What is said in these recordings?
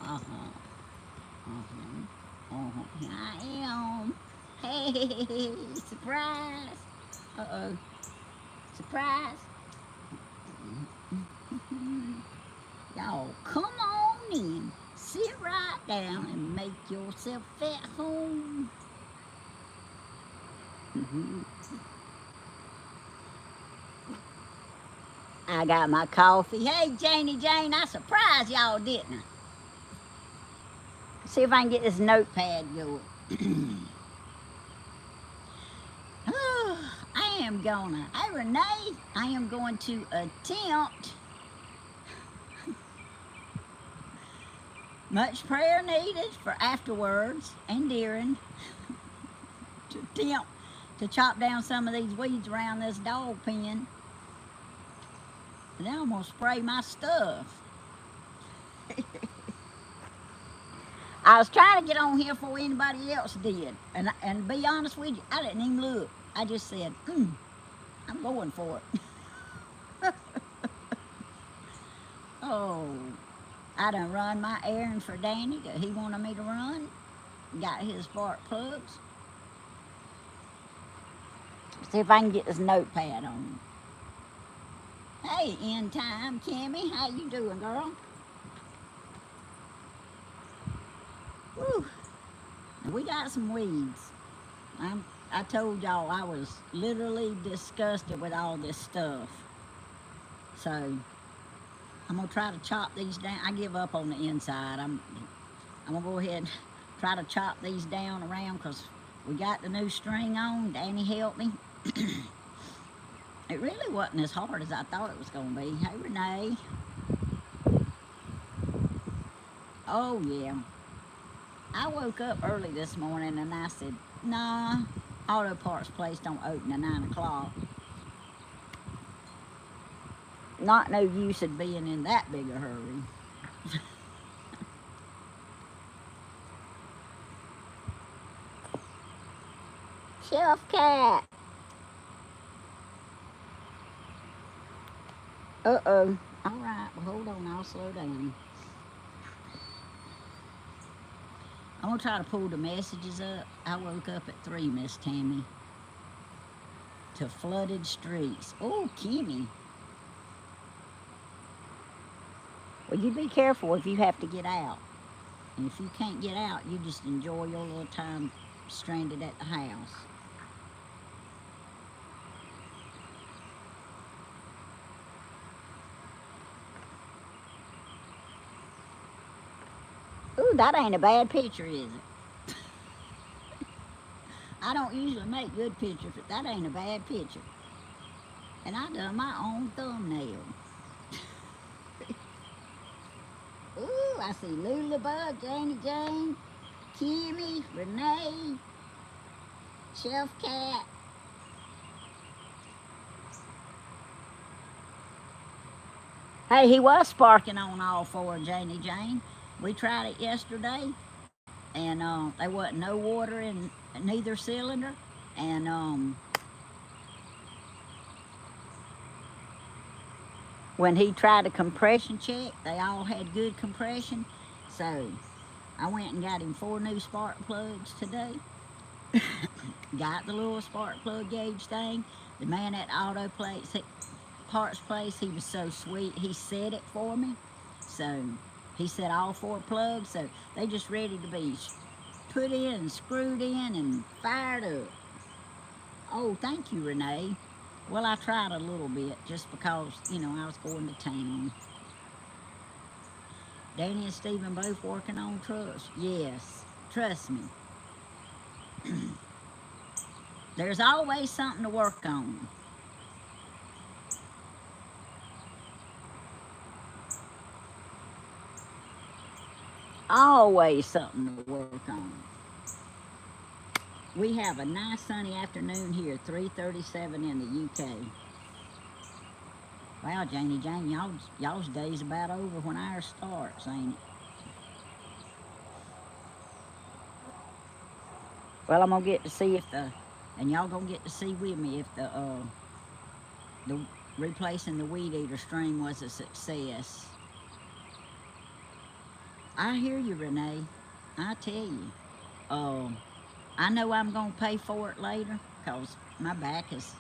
Uh-huh. Here I am. Hey, surprise. Uh-oh. Surprise. Y'all, come on in. Sit right down and make yourself at home. I got my coffee. Hey, Janie Jane, I surprised y'all, didn't I? See if I can get this notepad going. I am gonna, hey Renee, I am going to attempt, much prayer needed for afterwards and during, to attempt to chop down some of these weeds around this dog pen. And then I'm gonna spray my stuff. I was trying to get on here before anybody else did. And to be honest with you, I didn't even look. I just said, I'm going for it. Oh, I done run my errand for Danny that he wanted me to run. Got his spark plugs. See if I can get this notepad on. Hey, in time, Kimmy, how you doing, girl? Woo. We got some weeds. I told y'all I was literally disgusted with all this stuff. So I'm gonna try to chop these down. I give up on the inside. I'm gonna go ahead and try to chop these down around because we got the new string on. Danny helped me. It really wasn't as hard as I thought it was gonna be. Hey, Renee. Oh yeah. I woke up early this morning and I said, nah, auto parts place don't open at 9 o'clock. Not no use in being in that big a hurry. Shelf cat. Uh-oh. All right, well, hold on, I'll slow down. I'm gonna try to pull the messages up. I woke up at 3, Miss Tammy. To flooded streets. Oh, Kimmy. Well, you be careful if you have to get out. And if you can't get out, you just enjoy your little time stranded at the house. Ooh, that ain't a bad picture, is it? I don't usually make good pictures, but that ain't a bad picture. And I done my own thumbnail. Ooh, I see Lulabug, Janie Jane, Kimmy, Renee, Shelf Cat. Hey, he was sparking on all 4, Janie Jane. We tried it yesterday, and there wasn't no water in neither cylinder. And when he tried a compression check, they all had good compression. So I went and got him 4 new spark plugs today. Got the little spark plug gauge thing. The man at auto parts place, he was so sweet. He set it for me. So he set all 4 plugs. So they just ready to be put in and screwed in and fired up. Oh, thank you, Renee. Well, I tried a little bit just because, you know, I was going to town. Danny and Stephen both working on trucks. Yes, trust me. There's always something to work on. Always something to work on. We have a nice sunny afternoon here, 3:37 in the UK. Wow, Janie Jane, y'all's day's about over when ours starts, ain't it? Well, I'm gonna get to see if and y'all gonna get to see with me if the replacing the weed eater string was a success. I hear you, Renee. I tell you. Um, I know I'm going to pay for it later because my back is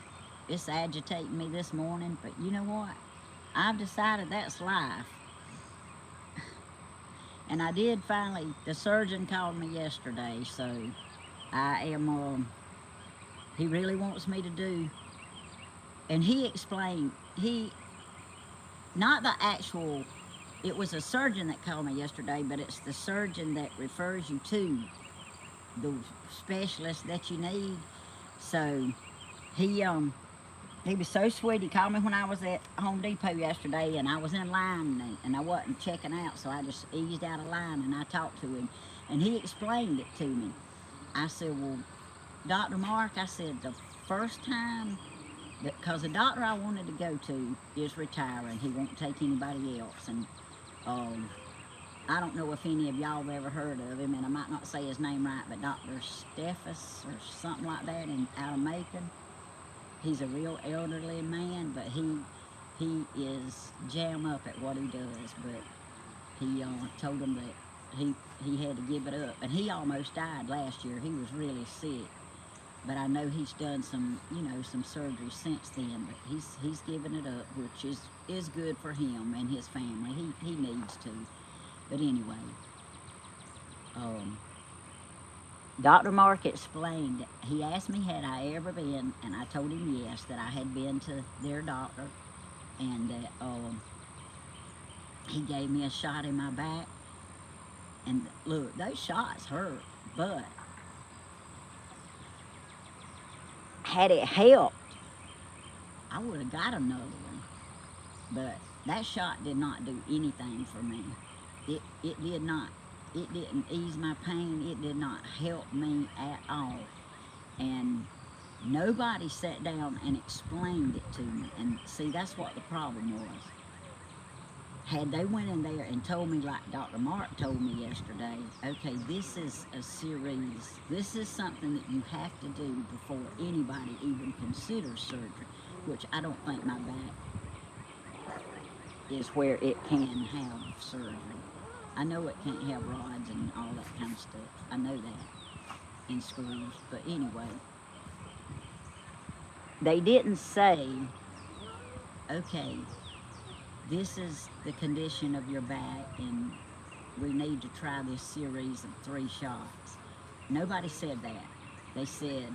it's agitating me this morning. But you know what? I've decided that's life. And I did finally, the surgeon called me yesterday, so I am, he really wants me to do, and he explained, not the actual, it was a surgeon that called me yesterday, but it's the surgeon that refers you to the specialist that you need. So he, he was so sweet. He called me when I was at Home Depot yesterday, and I was in line, and I wasn't checking out, so I just eased out of line, and I talked to him, and he explained it to me. I said, well, Dr. Mark, I said, the first time, because the doctor I wanted to go to is retiring. He won't take anybody else, and um, I don't know if any of y'all have ever heard of him, and I might not say his name right, but Dr. Steffes or something like that out of Macon. He's a real elderly man, but he is jam up at what he does. But he told him that he had to give it up, and he almost died last year. He was really sick, but I know he's done some some surgery since then. But he's given it up, which is good for him and his family. He needs to. But anyway, Dr. Mark explained, he asked me had I ever been, and I told him yes, that I had been to their doctor, and that he gave me a shot in my back. And look, those shots hurt, but had it helped, I would have got another one. But that shot did not do anything for me. It did not. It didn't ease my pain. It did not help me at all. And nobody sat down and explained it to me. And see, that's what the problem was. Had they went in there and told me like Dr. Mark told me yesterday, okay, this is a series, this is something that you have to do before anybody even considers surgery, which I don't think my back is where it can have surgery. I know it can't have rods and all that kind of stuff. I know that, and screws. But anyway, they didn't say, okay, this is the condition of your back, and we need to try this series of 3 shots. Nobody said that. They said,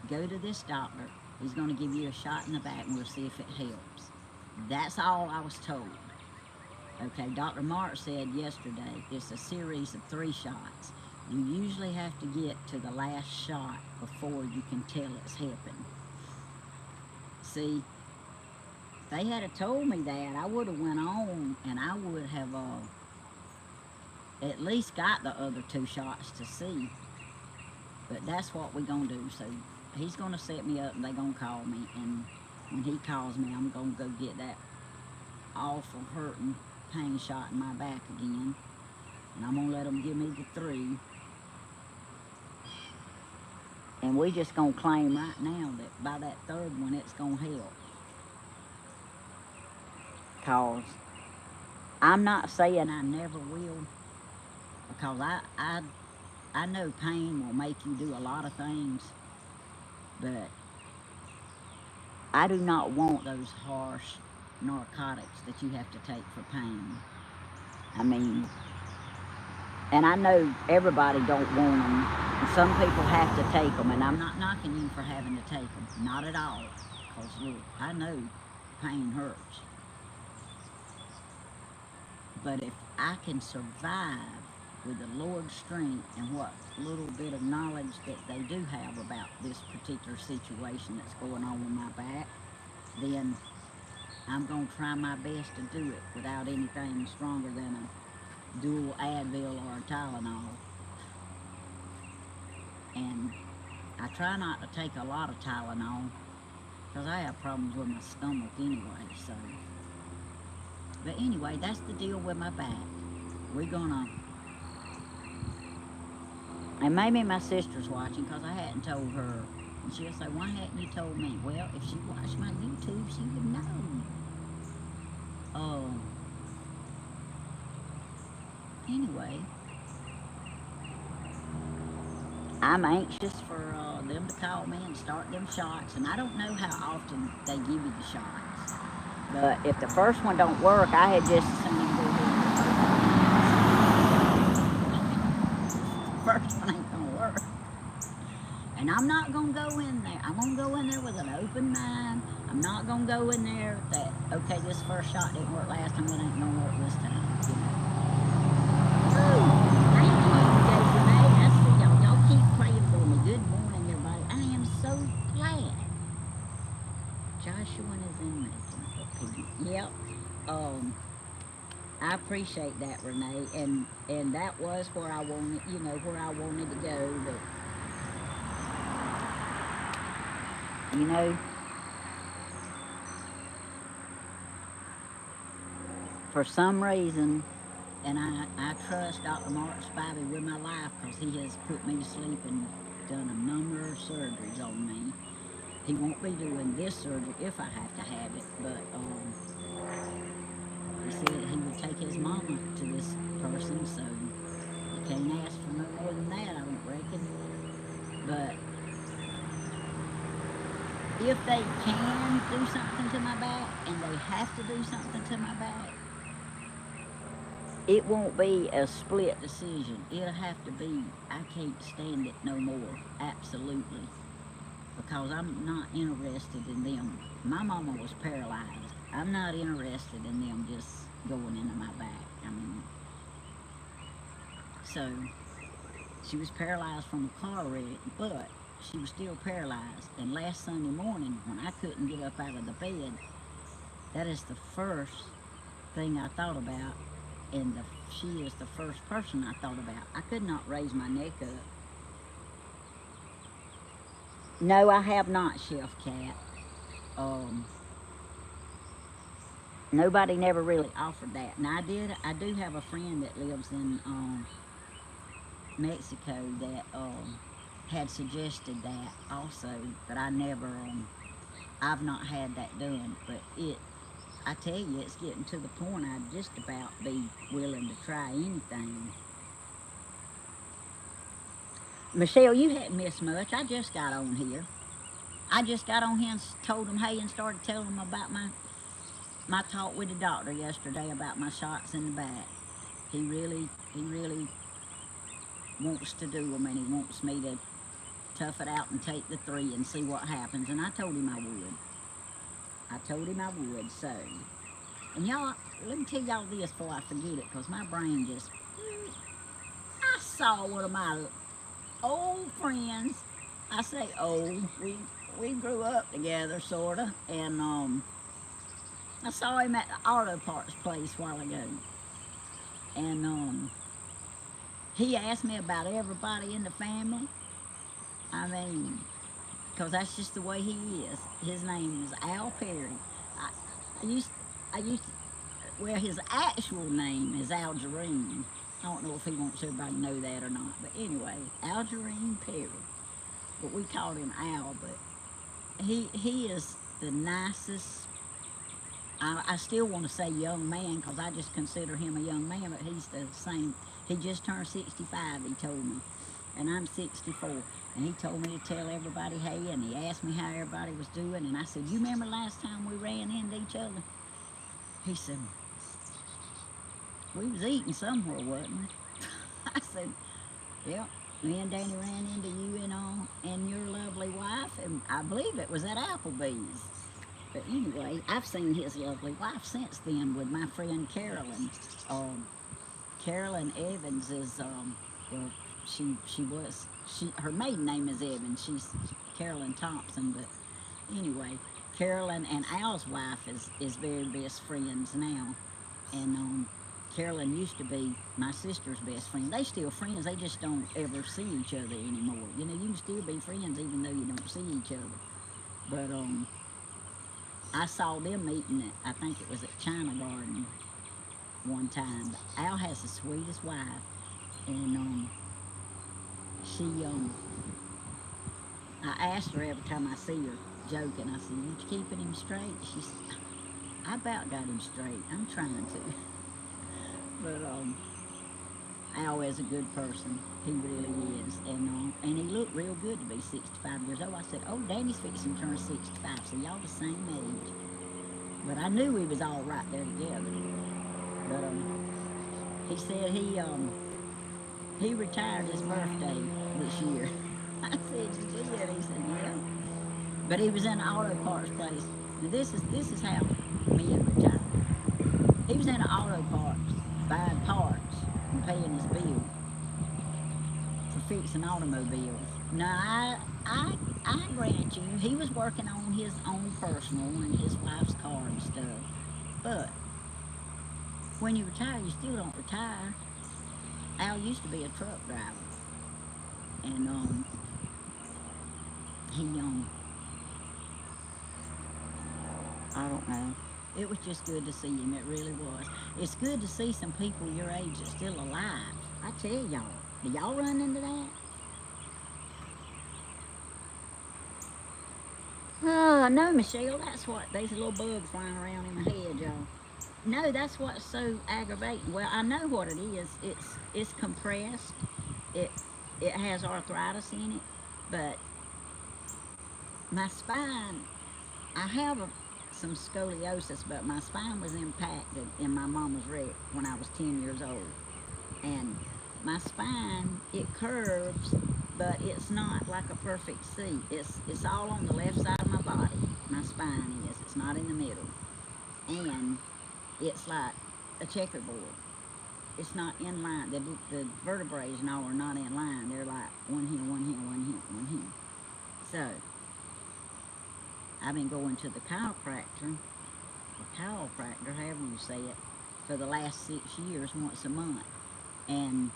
go to this doctor. He's going to give you a shot in the back, and we'll see if it helps. That's all I was told. Okay, Dr. Mark said yesterday, it's a series of 3 shots. You usually have to get to the last shot before you can tell it's helping. See, if they had told me that, I would have went on, and I would have at least got the other 2 shots to see. But that's what we're going to do. So he's going to set me up, and they're going to call me, and when he calls me, I'm going to go get that awful hurting pain shot in my back again, and I'm going to let them give me the 3. And we just going to claim right now that by that 3rd one, it's going to help. Because I'm not saying I never will, because I know pain will make you do a lot of things, but I do not want those harsh narcotics that you have to take for pain. I mean, and I know everybody don't want them. Some people have to take them, and I'm not knocking you for having to take them. Not at all. Because, look, I know pain hurts. But if I can survive with the Lord's strength and what little bit of knowledge that they do have about this particular situation that's going on with my back, then I'm going to try my best to do it without anything stronger than a dual Advil or a Tylenol. And I try not to take a lot of Tylenol because I have problems with my stomach anyway, so. But anyway, that's the deal with my back. We're gonna, and maybe my sister's watching because I hadn't told her. And she'll say, why hadn't you told me? Well, if she watched my YouTube, she would know. anyway, I'm anxious for them to call me and start them shots, and I don't know how often they give you the shots. But if the first one don't work, I had just seen him go ahead. First one ain't gonna work. And I'm not gonna go in there. I'm gonna go in there with an open mind. I'm not gonna go in there that, okay, this first shot didn't work last time, it ain't gonna work this time, you know. Oh, thank you, Desiree. I see y'all. Y'all keep praying for me. Good morning, everybody. I am so glad Joshua is in Macon. Yep. I appreciate that, Renee, and that was where I wanted, you know, where I wanted to go. But you know, for some reason, and I trust Dr. Mark Spivey with my life because he has put me to sleep and done a number of surgeries on me. He won't be doing this surgery if I have to have it, but he said he would take his mama to this person, so you can't ask for no more than that, I don't reckon. But if they can do something to my back, and they have to do something to my back, it won't be a split decision. It'll have to be, I can't stand it no more, absolutely. Because I'm not interested in them. My mama was paralyzed. I'm not interested in them just going into my back. I mean, so she was paralyzed from a car wreck, but she was still paralyzed. And last Sunday morning, when I couldn't get up out of the bed, that is the first thing I thought about, and she is the first person I thought about. I could not raise my neck up. No, I have not, Chef Cat. Nobody never really offered that. And I do have a friend that lives in Mexico that had suggested that also, but I never, I've not had that done. But I tell you, it's getting to the point I'd just about be willing to try anything. Michelle, you hadn't missed much. I just got on here. I just got on here and told them hey and started telling them about my talk with the doctor yesterday about my shots in the back. He really wants to do them, and he wants me to tough it out and take the 3 and see what happens. And I told him I would. So, and y'all, let me tell y'all this before I forget it, because my brain just, I saw one of my old friends. I say old, we grew up together, sort of, and I saw him at the auto parts place a while ago, and he asked me about everybody in the family. I mean, because that's just the way he is. His name is Al Perry. Well, his actual name is Algerine. I don't know if he wants everybody to know that or not, but anyway, Algerine Perry. But we called him Al, but he is the nicest. I still want to say young man because I just consider him a young man, but he's the same. He just turned 65, he told me, and I'm 64. And he told me to tell everybody hey, and he asked me how everybody was doing, and I said, you remember last time we ran into each other? He said, we was eating somewhere, wasn't we? I said, yeah, me and Danny ran into you and your lovely wife, and I believe it was at Applebee's. But anyway, I've seen his lovely wife since then with my friend Carolyn. Carolyn Evans is, well, her maiden name is Evans. She's Carolyn Thompson, but anyway, Carolyn and Al's wife is very best friends now. And Carolyn used to be my sister's best friend. They still friends, they just don't ever see each other anymore. You know, you can still be friends even though you don't see each other. But I saw them meeting at, I think it was at China Garden one time. But Al has the sweetest wife, and I asked her every time I see her, joking, I said, you keeping him straight? She said, I about got him straight. I'm trying to. But Al is a good person. He really is. And he looked real good to be 65 years old. I said, oh, Danny's fixing to turn 65, so y'all the same age. But I knew we was all right there together. But he said he retired his birthday this year. I said, you did? He said, yeah. But he was in an auto parts place. Now this is how men retire. He was in an auto parts, buying parts and paying his bill for fixing automobiles. Now I grant you, he was working on his own personal and his wife's car and stuff. But when you retire, you still don't retire. Al used to be a truck driver, and he I don't know. It was just good to see him. It really was. It's good to see some people your age that's still alive. I tell y'all. Do y'all run into that? Oh, no, Michelle. That's what. There's a little bug flying around in my head, y'all. No, that's what's so aggravating. Well, I know what it is. It's compressed. It has arthritis in it. But my spine, I have some scoliosis, but my spine was impacted in my mama's wreck when I was 10 years old. And my spine, it curves, but it's not like a perfect C. It's all on the left side of my body. My spine is. It's not in the middle. And it's like a checkerboard. It's not in line. The vertebrae and all are not in line. They're like one here, one here, one here, one here. So I've been going to the chiropractor, however you say it, for the last 6 years, once a month. And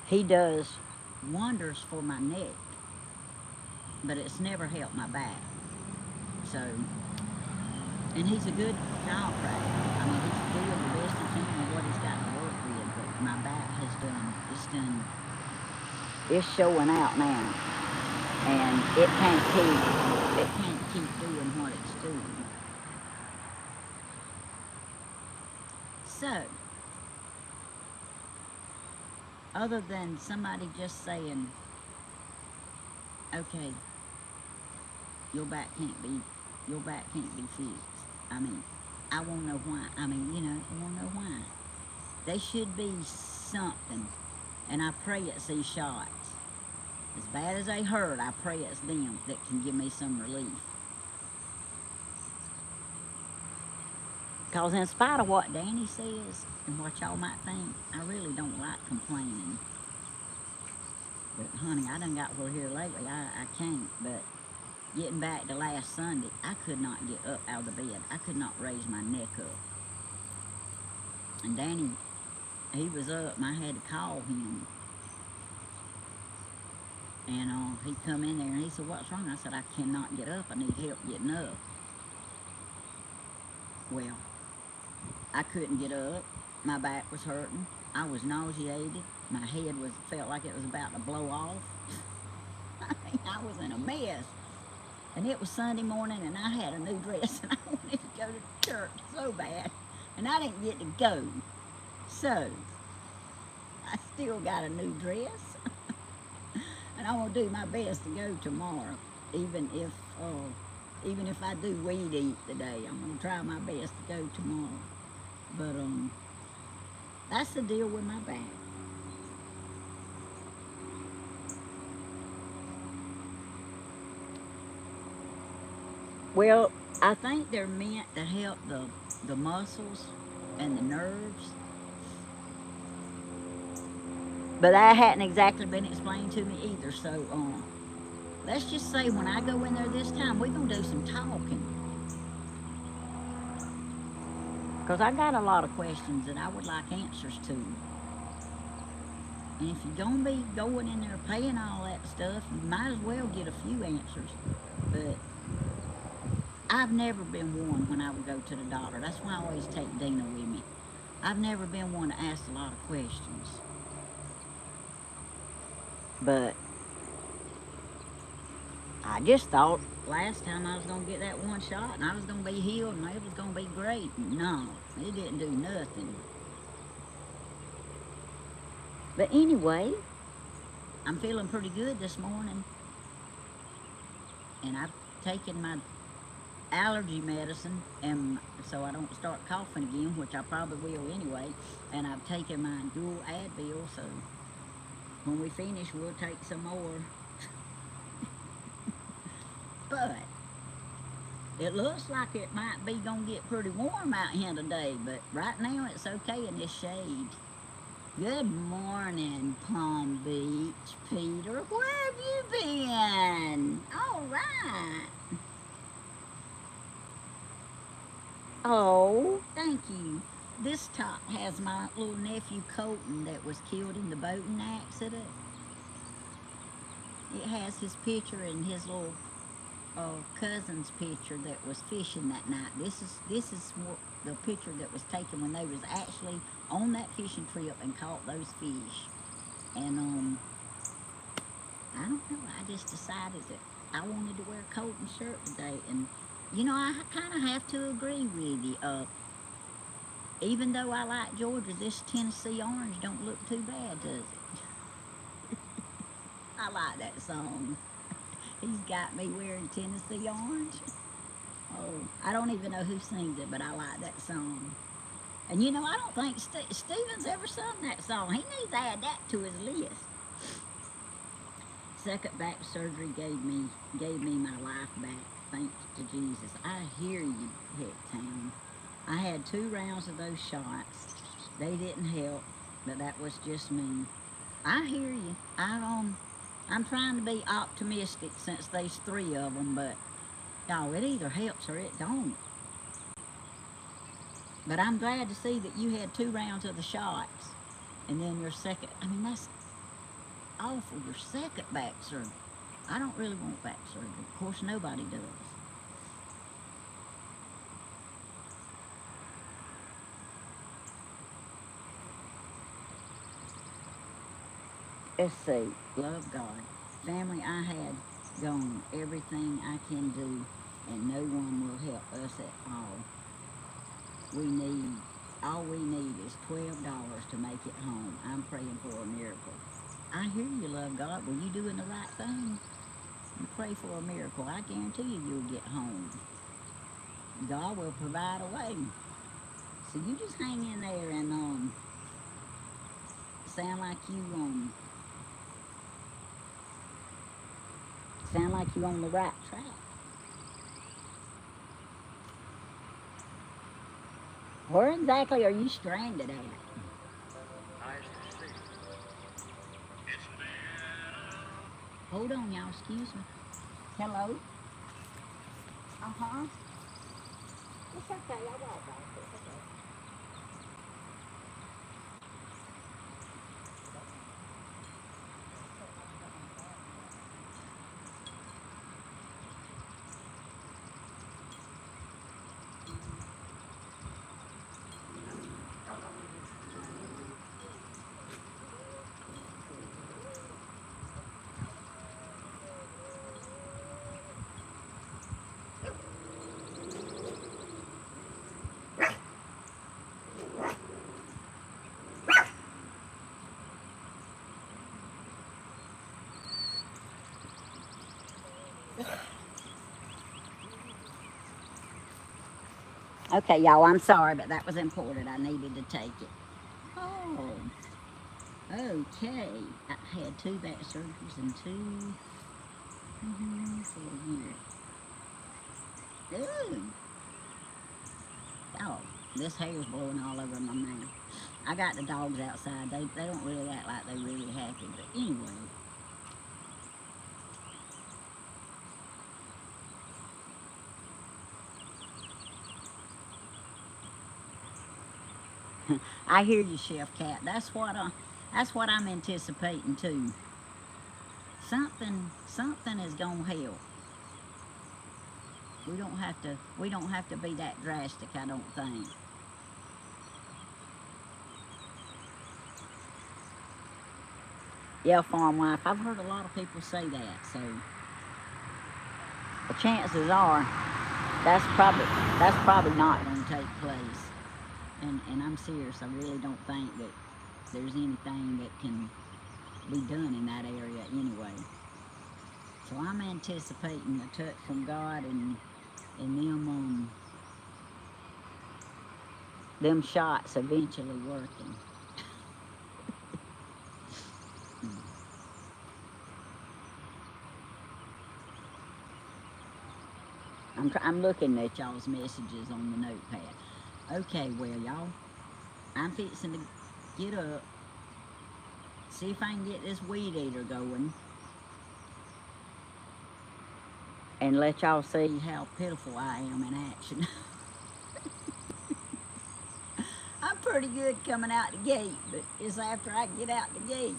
he does wonders for my neck, but it's never helped my back. So, and he's a good chiropractor. I mean, he's doing the best he can with what he's got to work with, but my back it's showing out now. And it can't keep doing what it's doing. So, other than somebody just saying, okay, your back can't be fixed. I mean, I won't know why. I mean, I won't know why. They should be something, and I pray it's these shots. As bad as they hurt, I pray it's them that can give me some relief. Because in spite of what Danny says, and what y'all might think, I really don't like complaining. But honey, I done got over here lately, I can't. But getting back to last Sunday, I could not get up out of the bed. I could not raise my neck up. And Danny, he was up, and I had to call him. And he come in there and he said, what's wrong? I said, I cannot get up. I need help getting up. Well, I couldn't get up. My back was hurting. I was nauseated. My head felt like it was about to blow off. I mean, I was in a mess. And it was Sunday morning and I had a new dress and I wanted to go to church so bad. And I didn't get to go. So, I still got a new dress. And I'm gonna do my best to go tomorrow, even if I do weed eat today. I'm gonna try my best to go tomorrow. But that's the deal with my back. Well, I think they're meant to help the muscles and the nerves. But that hadn't exactly been explained to me either. So, let's just say when I go in there this time, we're going to do some talking. Because I got a lot of questions that I would like answers to. And if you're going to be going in there paying all that stuff, you might as well get a few answers. But I've never been one when I would go to the doctor. That's why I always take Dina with me. I've never been one to ask a lot of questions. But I just thought last time I was going to get that one shot and I was going to be healed and it was going to be great. No, it didn't do nothing. But anyway, I'm feeling pretty good this morning. And I've taken my allergy medicine, and so I don't start coughing again, which I probably will anyway. And I've taken my dual Advil, so when we finish, we'll take some more. But it looks like it might be gonna get pretty warm out here today, but right now it's okay in this shade. Good morning, Palm Beach, Peter. Where have you been? All right. Oh, thank you. This top has my little nephew Colton that was killed in the boating accident. It has his picture and his little cousin's picture that was fishing that night. This is the picture that was taken when they was actually on that fishing trip and caught those fish. And I don't know. I just decided that I wanted to wear a Colton shirt today, and you know I kind of have to agree with you. Even though I like Georgia, this Tennessee orange don't look too bad, does it? I like that song. He's got me wearing Tennessee orange. Oh, I don't even know who sings it, but I like that song. And you know, I don't think Steven's ever sung that song. He needs to add that to his list. Second back surgery gave me my life back, thanks to Jesus. I hear you, Hicktown. I had 2 rounds of those shots. They didn't help, but that was just me. I hear you. I'm trying to be optimistic since there's 3 of them, but no, it either helps or it don't. But I'm glad to see that you had 2 rounds of the shots, and then your second. I mean, that's awful. Your second back surgery. I don't really want back surgery. Of course, nobody does. Let's see. Love God. Family, I had gone everything I can do, and no one will help us at all. All we need is $12 to make it home. I'm praying for a miracle. I hear you, love God. Well, you doing the right thing. You pray for a miracle. I guarantee you'll get home. God will provide a way. So you just hang in there and sound like you on the right track. Where exactly are you stranded at? Hold on, y'all. Excuse me. Hello? Uh-huh. It's okay. I'll walk back. It's okay. Okay, y'all, I'm sorry, but that was important. I needed to take it. Oh, okay. I had 2 back surgeries and 2 for a year. Ooh. Oh, this hair's blowing all over my mouth. I got the dogs outside. They don't really act like they're really happy, but anyway. I hear you, Chef Cat. That's what I'm anticipating too. Something is gonna help. We don't have to be that drastic, I don't think. Yeah, farm wife. I've heard a lot of people say that, so the chances are that's probably not going to take place. And I'm serious. I really don't think that there's anything that can be done in that area anyway. So I'm anticipating a touch from God and them shots eventually working. I'm looking at y'all's messages on the notepad. Okay, well, y'all, I'm fixing to get up, see if I can get this weed eater going, and let y'all see how pitiful I am in action. I'm pretty good coming out the gate, but it's after I get out the gate.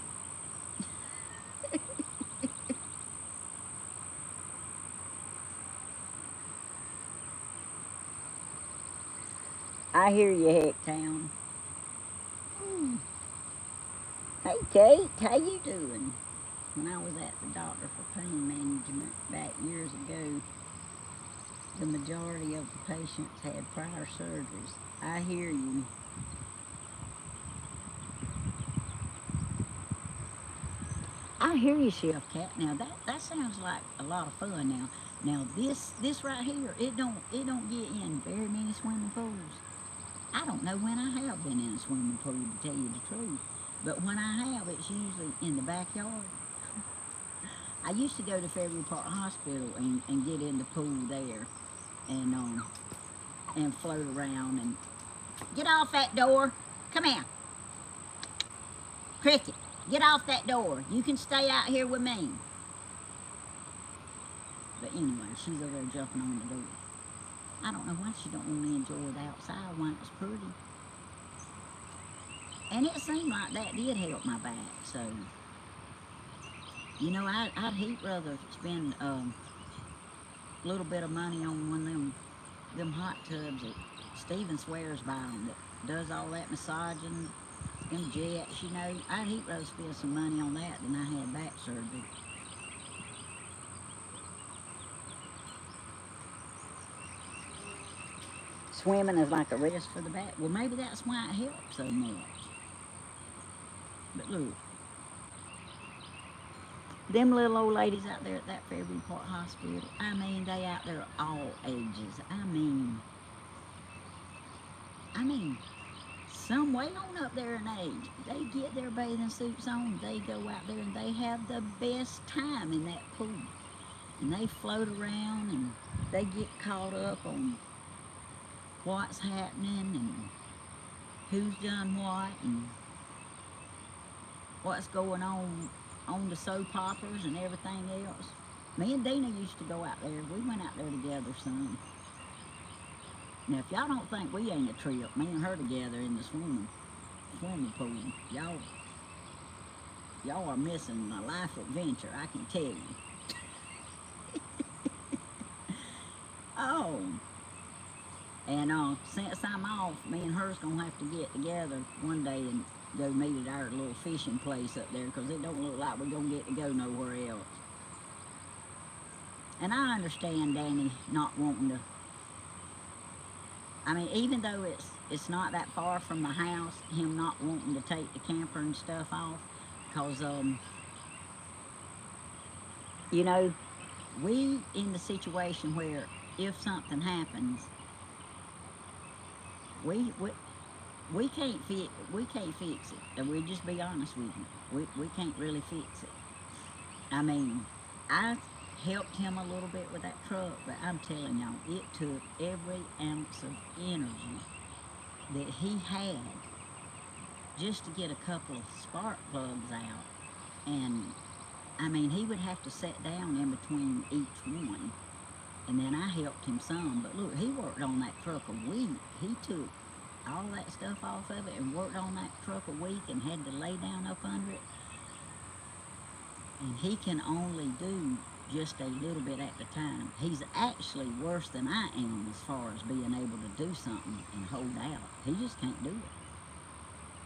I hear you, Hecktown. Hey, Kate, how you doing? When I was at the doctor for pain management back years ago, the majority of the patients had prior surgeries. I hear you. I hear you, Chef Cat. Now that sounds like a lot of fun. Now this right here, it don't get in very many swimming pools. I don't know when I have been in a swimming pool, to tell you the truth, but when I have, it's usually in the backyard. I used to go to Fairview Park Hospital and get in the pool there and float around and get off that door. Come here. Cricket, get off that door. You can stay out here with me. But anyway, she's over there jumping on the door. I don't know why she don't want to enjoy the outside when it's pretty. And it seemed like that did help my back, so... You know, I'd heap rather spend a little bit of money on one of them hot tubs that Steven swears by them, that does all that massaging, them jets, you know. I'd heap rather spend some money on that than I had back surgery. Swimming is like a rest for the back. Well, maybe that's why it helps so much. But look. Them little old ladies out there at that Fairview Park Hospital, I mean, they out there all ages. I mean, some way on up there in age. They get their bathing suits on, they go out there and they have the best time in that pool. And they float around and they get caught up on what's happening and who's done what and what's going on the soap operas and everything else. Me and Dina used to go out there. We went out there together some. Now, if y'all don't think we ain't a trip, me and her together in the swimming pool, y'all are missing a life adventure, I can tell you. Oh, and since I'm off, me and her's gonna have to get together one day and go meet at our little fishing place up there, because it don't look like we're gonna get to go nowhere else. And I understand Danny not wanting to. I mean, even though it's not that far from the house, him not wanting to take the camper and stuff off, because you know, we in the situation where if something happens, we can't fix it. And we'll just be honest with you. We can't really fix it. I mean, I helped him a little bit with that truck, but I'm telling y'all, it took every ounce of energy that he had just to get a couple of spark plugs out. And I mean, he would have to sit down in between each one, and then I helped him some. But look, he worked on that truck a week. He took all that stuff off of it and worked on that truck a week and had to lay down up under it. And he can only do just a little bit at a time. He's actually worse than I am as far as being able to do something and hold out. He just can't do it.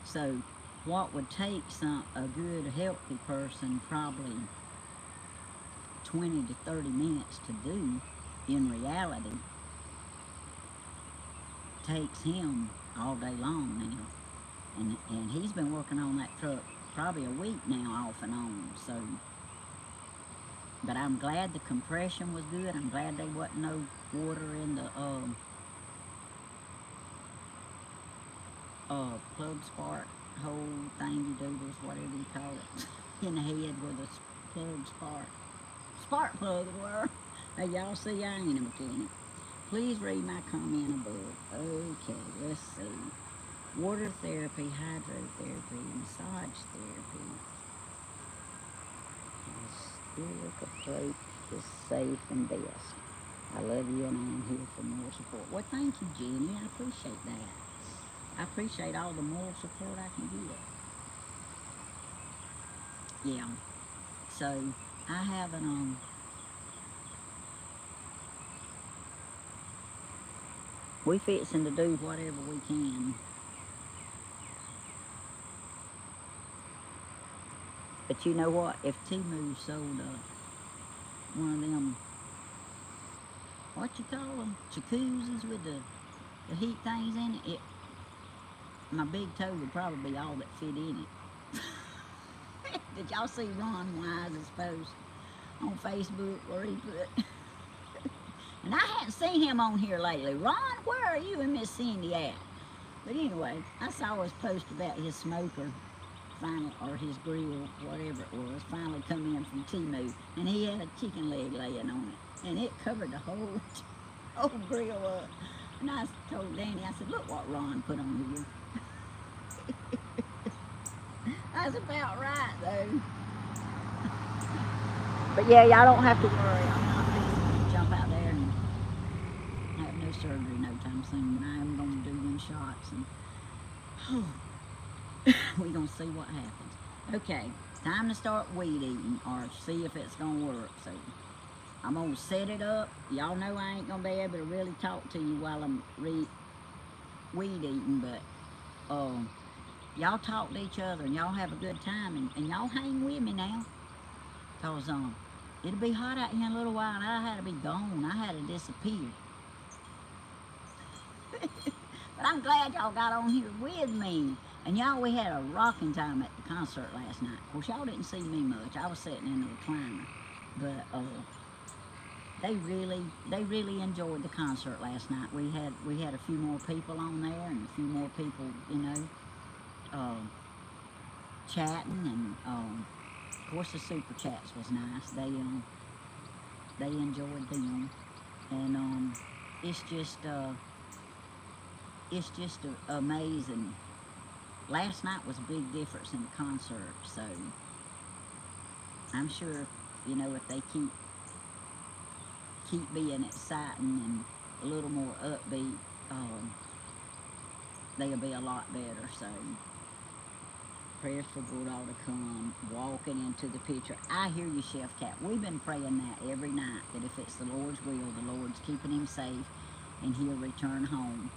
So what would take a good healthy person probably 20 to 30 minutes to do, in reality takes him all day long now. And he's been working on that truck probably a week now, off and on. So, but I'm glad the compression was good. I'm glad there wasn't no water in the plug spark hole thingy doodles, whatever you call it, in the head where the plug spark plugs were. Hey, y'all see, I ain't a mechanic. Please read my comment above. Okay, let's see. Water therapy, hydrotherapy, massage therapy. Spheric approach is safe and best. I love you and I'm here for more support. Well, thank you, Jenny. I appreciate that. I appreciate all the moral support I can get. Yeah. So, I haven't, we fixing to do whatever we can. But you know what? If Timu sold one of them, what you call them, jacuzzis with the heat things in it, my big toe would probably be all that fit in it. Did y'all see Ron Wise's post on Facebook where he put, and I hadn't seen him on here lately. Ron, where are you and Miss Cindy at? But anyway, I saw his post about his smoker finally, or his grill, whatever it was, finally come in from Timu, and he had a chicken leg laying on it, and it covered the whole grill up. And I told Danny, I said, look what Ron put on here. That's about right, though. But yeah, y'all don't have to worry. I'm not going to jump out there and have no surgery no time soon. But I am going to do them shots, and we're going to see what happens. Okay, time to start weed eating, or see if it's going to work. So I'm going to set it up. Y'all know I ain't going to be able to really talk to you while I'm weed eating, but y'all talk to each other and y'all have a good time, and y'all hang with me now, because it'll be hot out here in a little while, and I had to be gone. I had to disappear. But I'm glad y'all got on here with me. And y'all, we had a rocking time at the concert last night. Of course, y'all didn't see me much. I was sitting in the recliner. But they really enjoyed the concert last night. We had a few more people on there, and a few more people, you know, chatting, and of course the super chats was nice. They enjoyed them, and it's just amazing. Last night was a big difference in the concert, so I'm sure, you know, if they keep being exciting and a little more upbeat, they'll be a lot better. So prayers for Bulldog to come walking into the picture. I hear you, Chef Cat. We've been praying that every night, that if it's the Lord's will, the Lord's keeping him safe and he'll return home.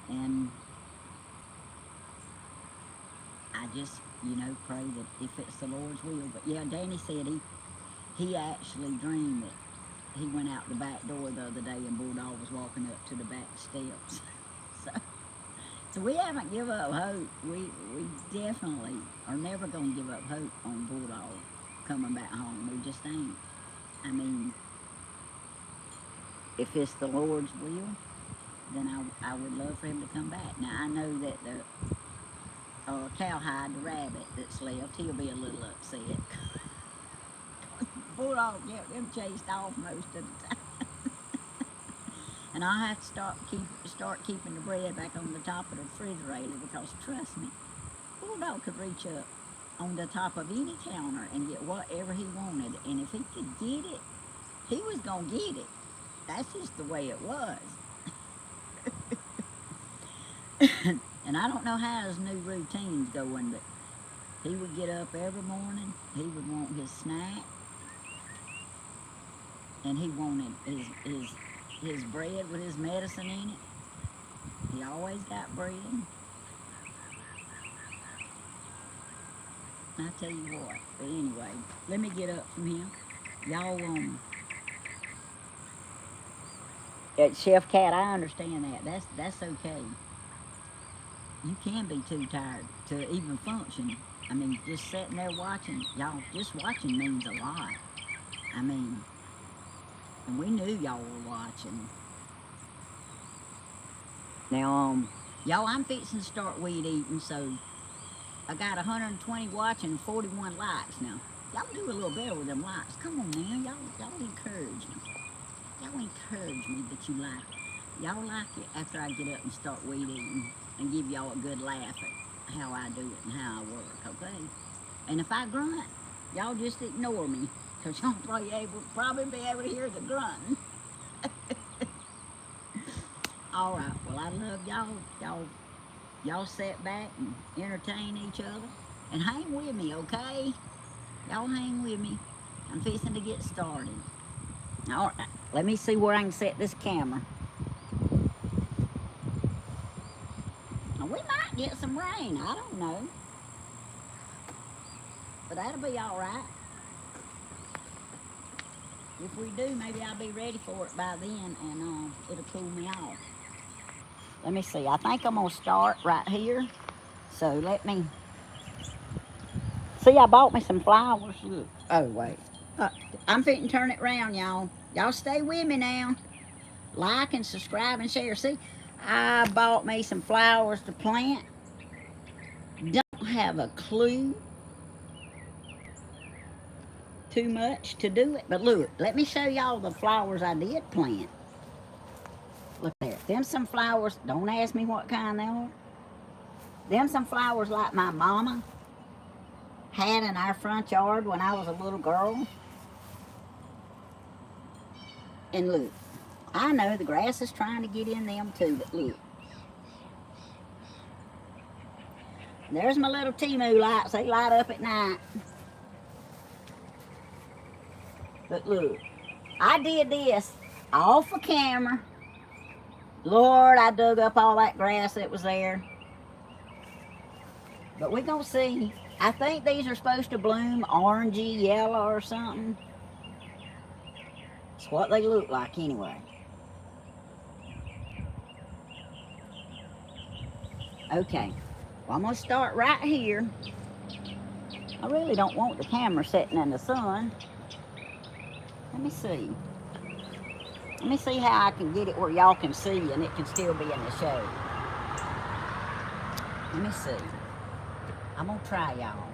And I just, you know, pray that if it's the Lord's will. But yeah, Danny said he actually dreamed that he went out the back door the other day and Bulldog was walking up to the back steps. So we haven't given up hope. We definitely are never going to give up hope on Bulldog coming back home. We just ain't. I mean, if it's the Lord's will, then I would love for him to come back. Now, I know that the Cowhide, the rabbit that's left, he'll be a little upset. Bulldog kept him chased off most of the time. And I'll have to start keeping the bread back on the top of the refrigerator, because trust me, Bulldog could reach up on the top of any counter and get whatever he wanted. And if he could get it, he was going to get it. That's just the way it was. And I don't know how his new routine's going, but he would get up every morning, he would want his snack, and he wanted his bread with his medicine in it. He always got bread. I tell you what, but anyway, let me get up from here. Y'all, Chef Cat, I understand that. That's okay. you can be too tired to even function. I mean, just sitting there watching, y'all, just watching means a lot. I mean, and we knew y'all were watching. Now, y'all, I'm fixing to start weed eating, so I got 120 watching, 41 likes now. Y'all do a little better with them likes. Come on now, y'all encourage me. Y'all encourage me that you like it. Y'all like it after I get up and start weed eating and give y'all a good laugh at how I do it and how I work, okay? And if I grunt, y'all just ignore me, because y'all probably be able to hear the grunting. All right, well, I love y'all. Y'all sit back and entertain each other and hang with me, okay? Y'all hang with me. I'm fixing to get started. All right, let me see where I can set this camera. Now, we might get some rain, I don't know. But that'll be all right. If we do, maybe I'll be ready for it by then and it'll cool me off. Let me see, I think I'm gonna start right here. So let me, see, I bought me some flowers. Look. Oh, wait. I'm fitting to turn it around, y'all. Y'all stay with me now. Like and subscribe and share. See, I bought me some flowers to plant. Don't have a clue too much to do it. But look, let me show y'all the flowers I did plant. Look there. Them some flowers. Don't ask me what kind they are. Them some flowers like my mama had in our front yard when I was a little girl. And look, I know the grass is trying to get in them too, but look. There's my little Timu lights. They light up at night. But look, I did this all for camera. Lord, I dug up all that grass that was there. But we're going to see. I think these are supposed to bloom orangey yellow or something. It's what they look like anyway. Okay, well, I'm going to start right here. I really don't want the camera sitting in the sun. Let me see. Let me see how I can get it where y'all can see and it can still be in the shade. Let me see. I'm going to try, y'all.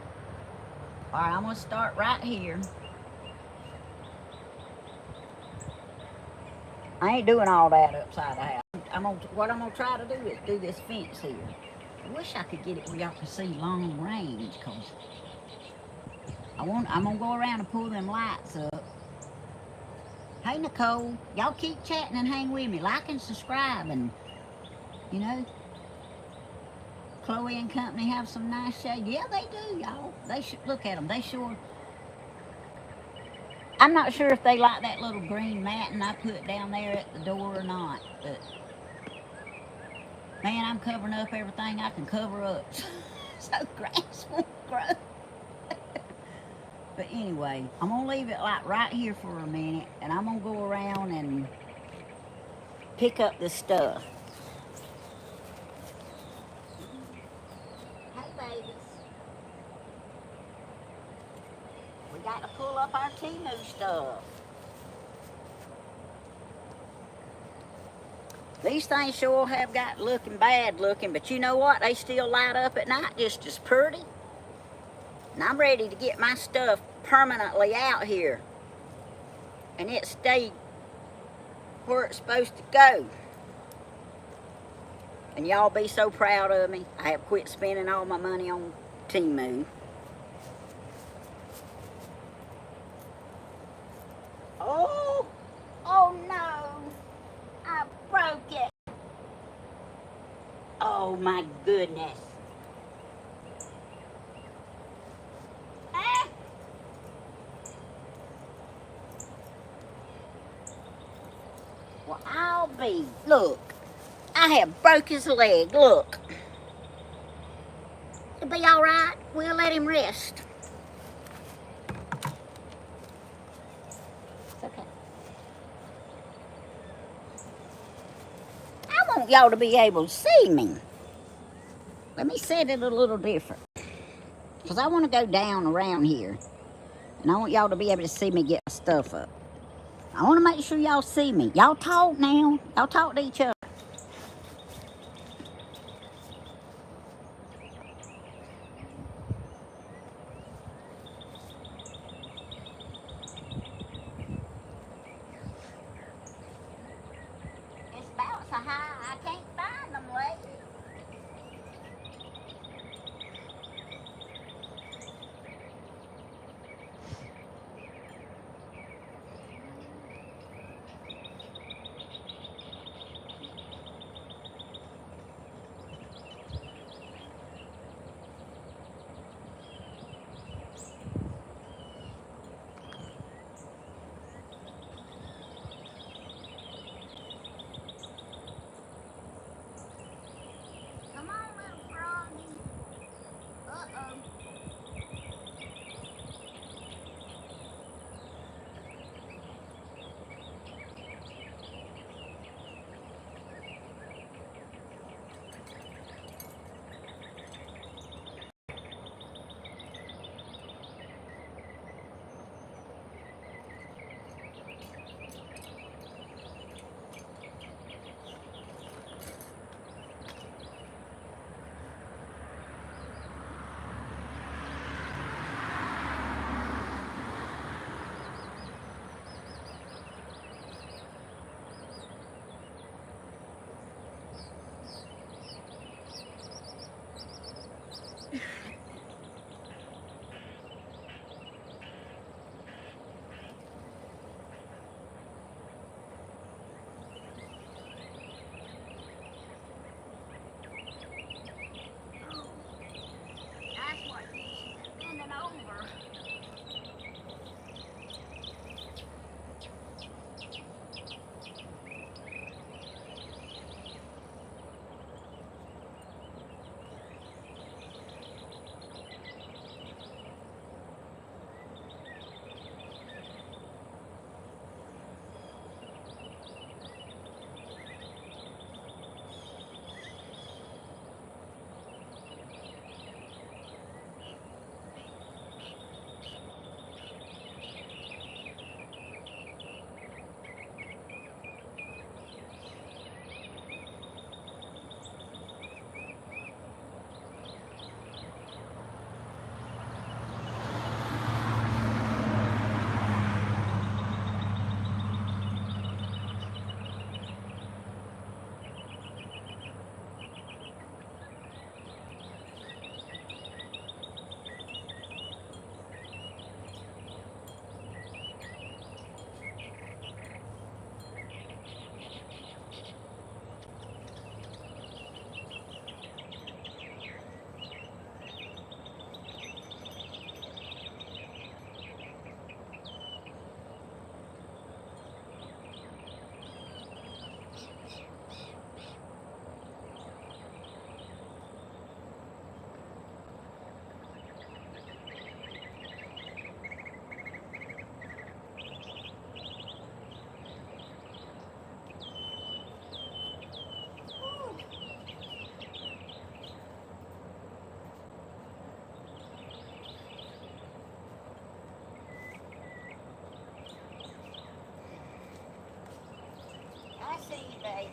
All right, I'm going to start right here. I ain't doing all that upside the house. What I'm going to try to do is do this fence here. I wish I could get it where y'all can see long range, because I'm going to go around and pull them lights up. Hey, Nicole, y'all keep chatting and hang with me. Like and subscribe, and, you know, Chloe and company have some nice shade. Yeah, they do, y'all. They should look at them. They sure. I'm not sure if they like that little green matting I put down there at the door or not, but man, I'm covering up everything I can cover up so grass won't grow. But anyway, I'm gonna leave it like right here for a minute, and I'm gonna go around and pick up this stuff. Hey, babies. We got to pull up our Timu stuff. These things sure have got looking bad looking, but you know what? They still light up at night just as pretty. And I'm ready to get my stuff permanently out here. And it stayed where it's supposed to go. And y'all be so proud of me. I have quit spending all my money on Timu. Oh no, I broke it. Oh my goodness. Ah. Well, I'll be, look, I have broke his leg, look. It'll be all right, we'll let him rest. It's okay. I want y'all to be able to see me. Let me set it a little different. Because I want to go down around here. And I want y'all to be able to see me get my stuff up. I want to make sure y'all see me. Y'all talk now. Y'all talk to each other. It's about so high I can't find them, lady. Come on, little froggy. Uh-oh. That's what she's bending over. I see you, baby.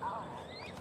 All right.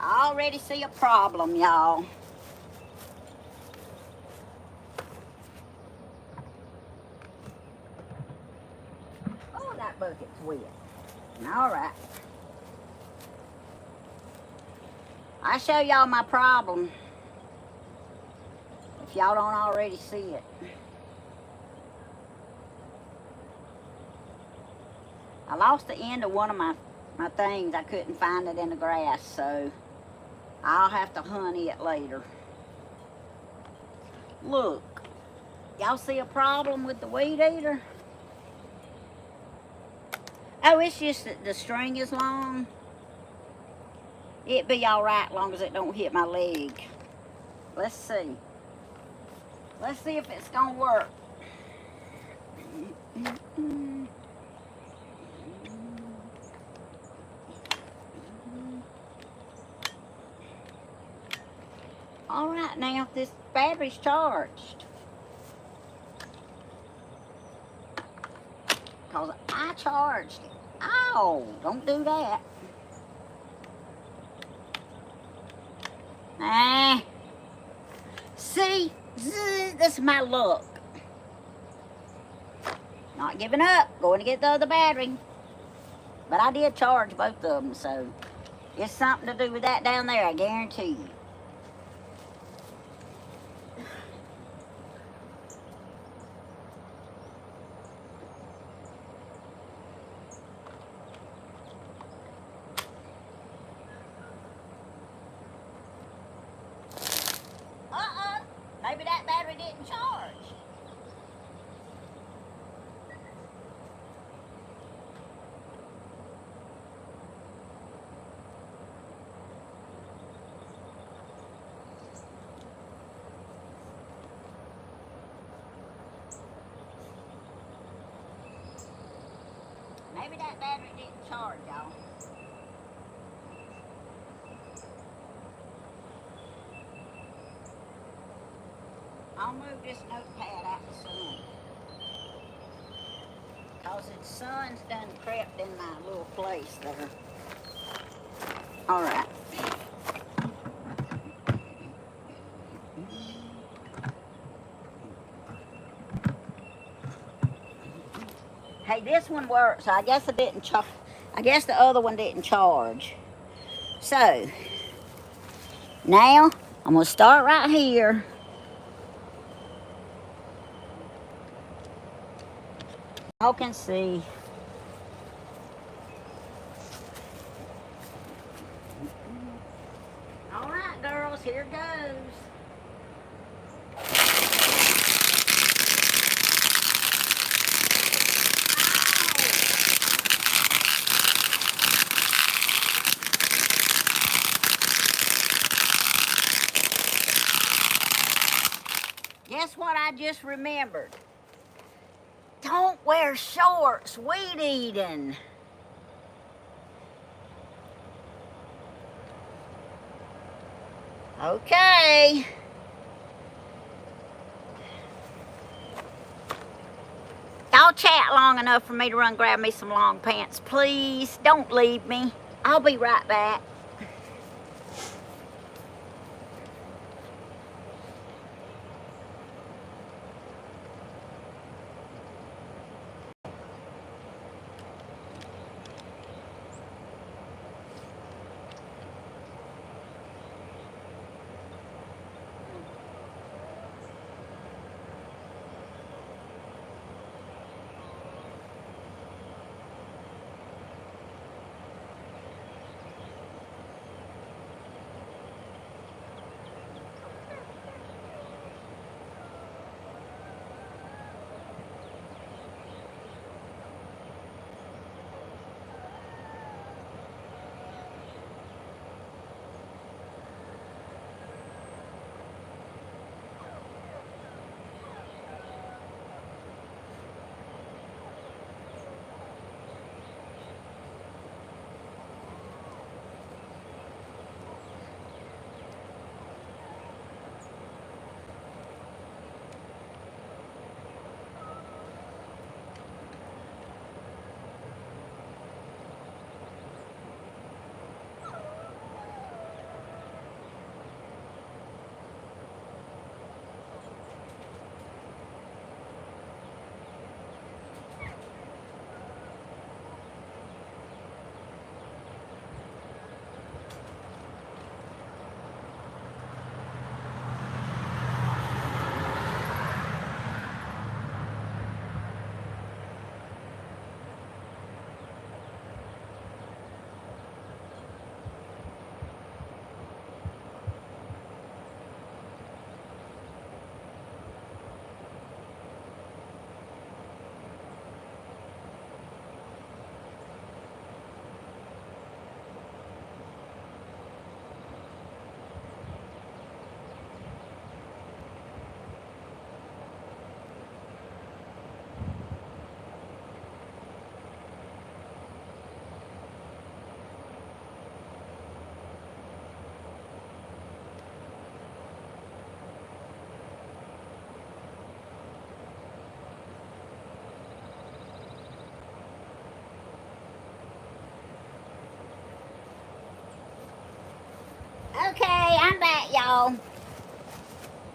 I already see a problem, y'all. Oh, that bucket's wet. All right. I'll show y'all my problem if y'all don't already see it. I lost the end of one of my things. I couldn't find it in the grass, so I'll have to hunt it later. Look, y'all see a problem with the weed eater? Oh, it's just that the string is long. It'd be all right as long as it don't hit my leg. Let's see. Let's see if it's gonna work. All right, now this battery's charged. Because I charged it. Oh, don't do that. Ah. See, this is my luck. Not giving up, going to get the other battery. But I did charge both of them, so it's something to do with that down there, I guarantee you. Maybe that battery didn't charge. Maybe that battery didn't charge, y'all. I'll move this notepad out the sun. Because the sun's done crept in my little place there. All right. Hey, this one works. I guess it didn't charge. I guess the other one didn't charge. So, now I'm going to start right here. Y'all can see. All right, girls, here goes. Guess what I just remembered? Don't wear shorts weed eating. Okay. Y'all chat long enough for me to run grab me some long pants. Please, don't leave me. I'll be right back.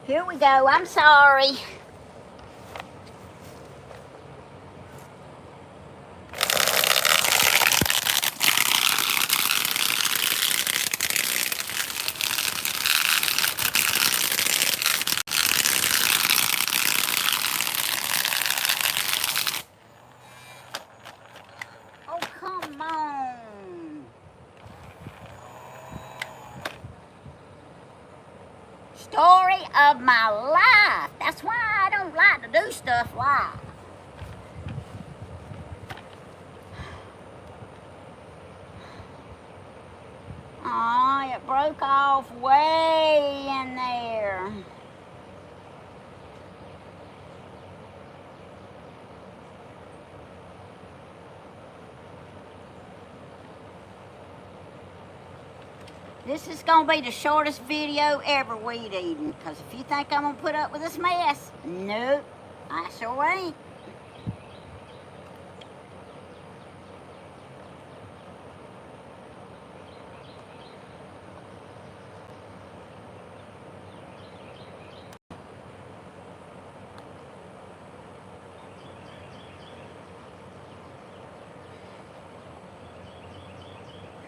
Here we go. I'm sorry. Oh, come on. Story of my life. That's why I don't like to do stuff live. Oh, it broke off way in there. This is going to be the shortest video ever weed eating. Because if you think I'm going to put up with this mess, nope, I sure ain't.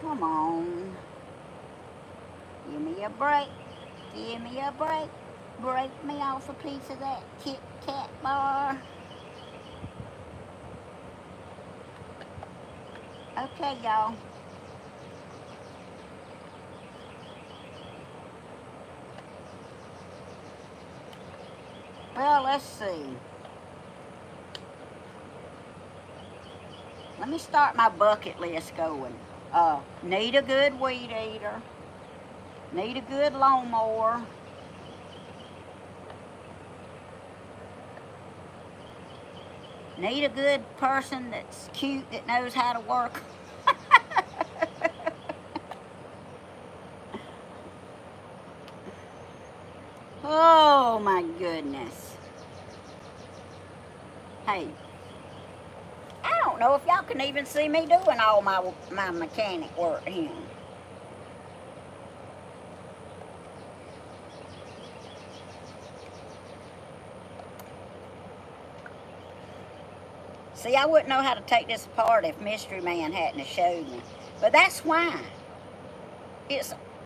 Come on. Give me a break. Give me a break. Break me off a piece of that Kit Kat bar. Okay, y'all. Well, let's see. Let me start my bucket list going. Need a good weed eater. Need a good lawnmower. Need a good person that's cute, that knows how to work. Oh my goodness. Hey, I don't know if y'all can even see me doing all my mechanic work here. See, I wouldn't know how to take this apart if Mystery Man hadn't have showed me. But that's why.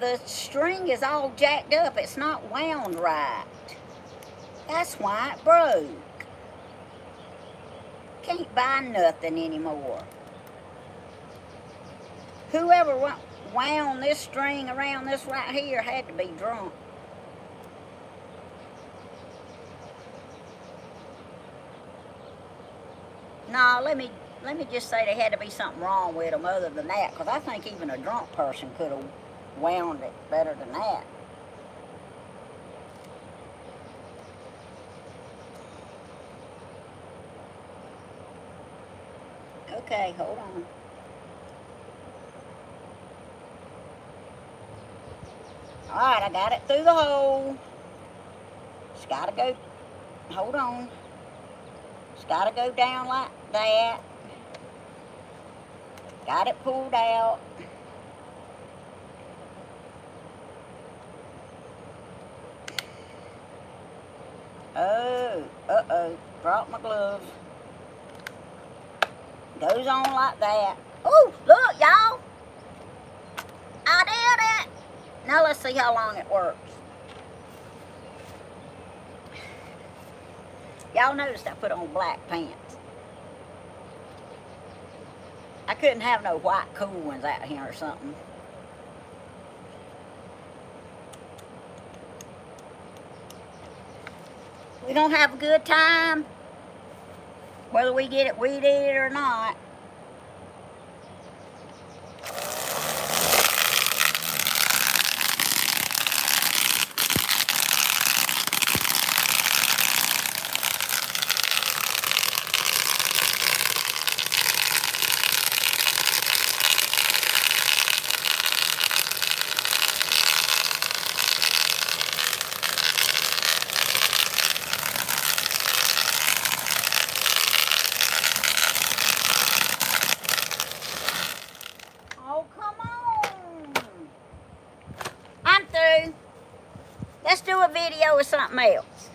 The string is all jacked up. It's not wound right. That's why it broke. Can't buy nothing anymore. Whoever wound this string around this right here had to be drunk. No, let me just say there had to be something wrong with them other than that, because I think even a drunk person could have wound it better than that. Okay, hold on. Alright, I got it through the hole. It's gotta go, hold on. It's gotta go down like that. Got it pulled out. Oh, uh-oh, dropped my glove. Goes on like that. Oh, look, y'all. I did it. Now let's see how long it works. Y'all noticed I put on black pants. I couldn't have no white cool ones out here or something. We're gonna have a good time, whether we get it weed eated or not. with something else.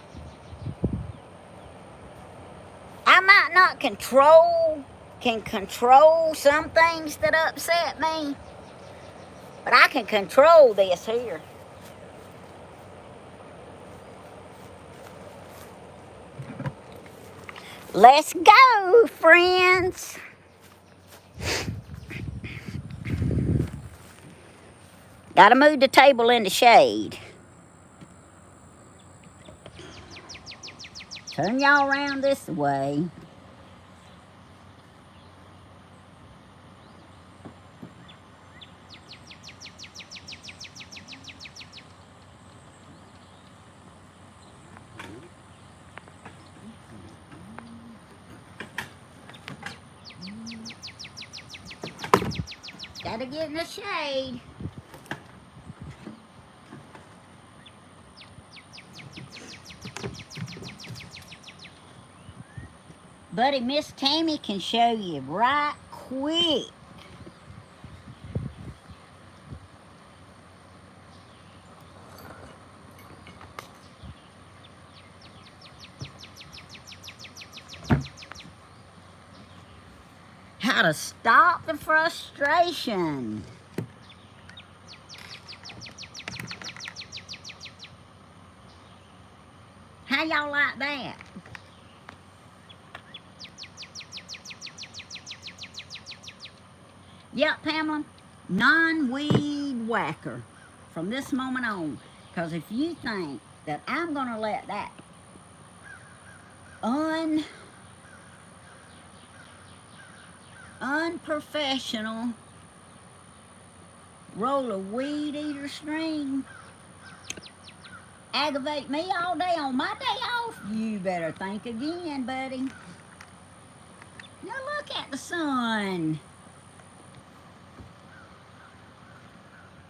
I might not can control some things that upset me, but I can control this here. Let's go, friends. Gotta move the table in the shade. Turn y'all around this way. Gotta get in the shade. Buddy, Miss Tammy can show you right quick. How to stop the frustration. How y'all like that? Yep, Pamela, non-weed whacker from this moment on. Because if you think that I'm going to let that unprofessional roll of weed eater string aggravate me all day on my day off, you better think again, buddy. Now look at the sun.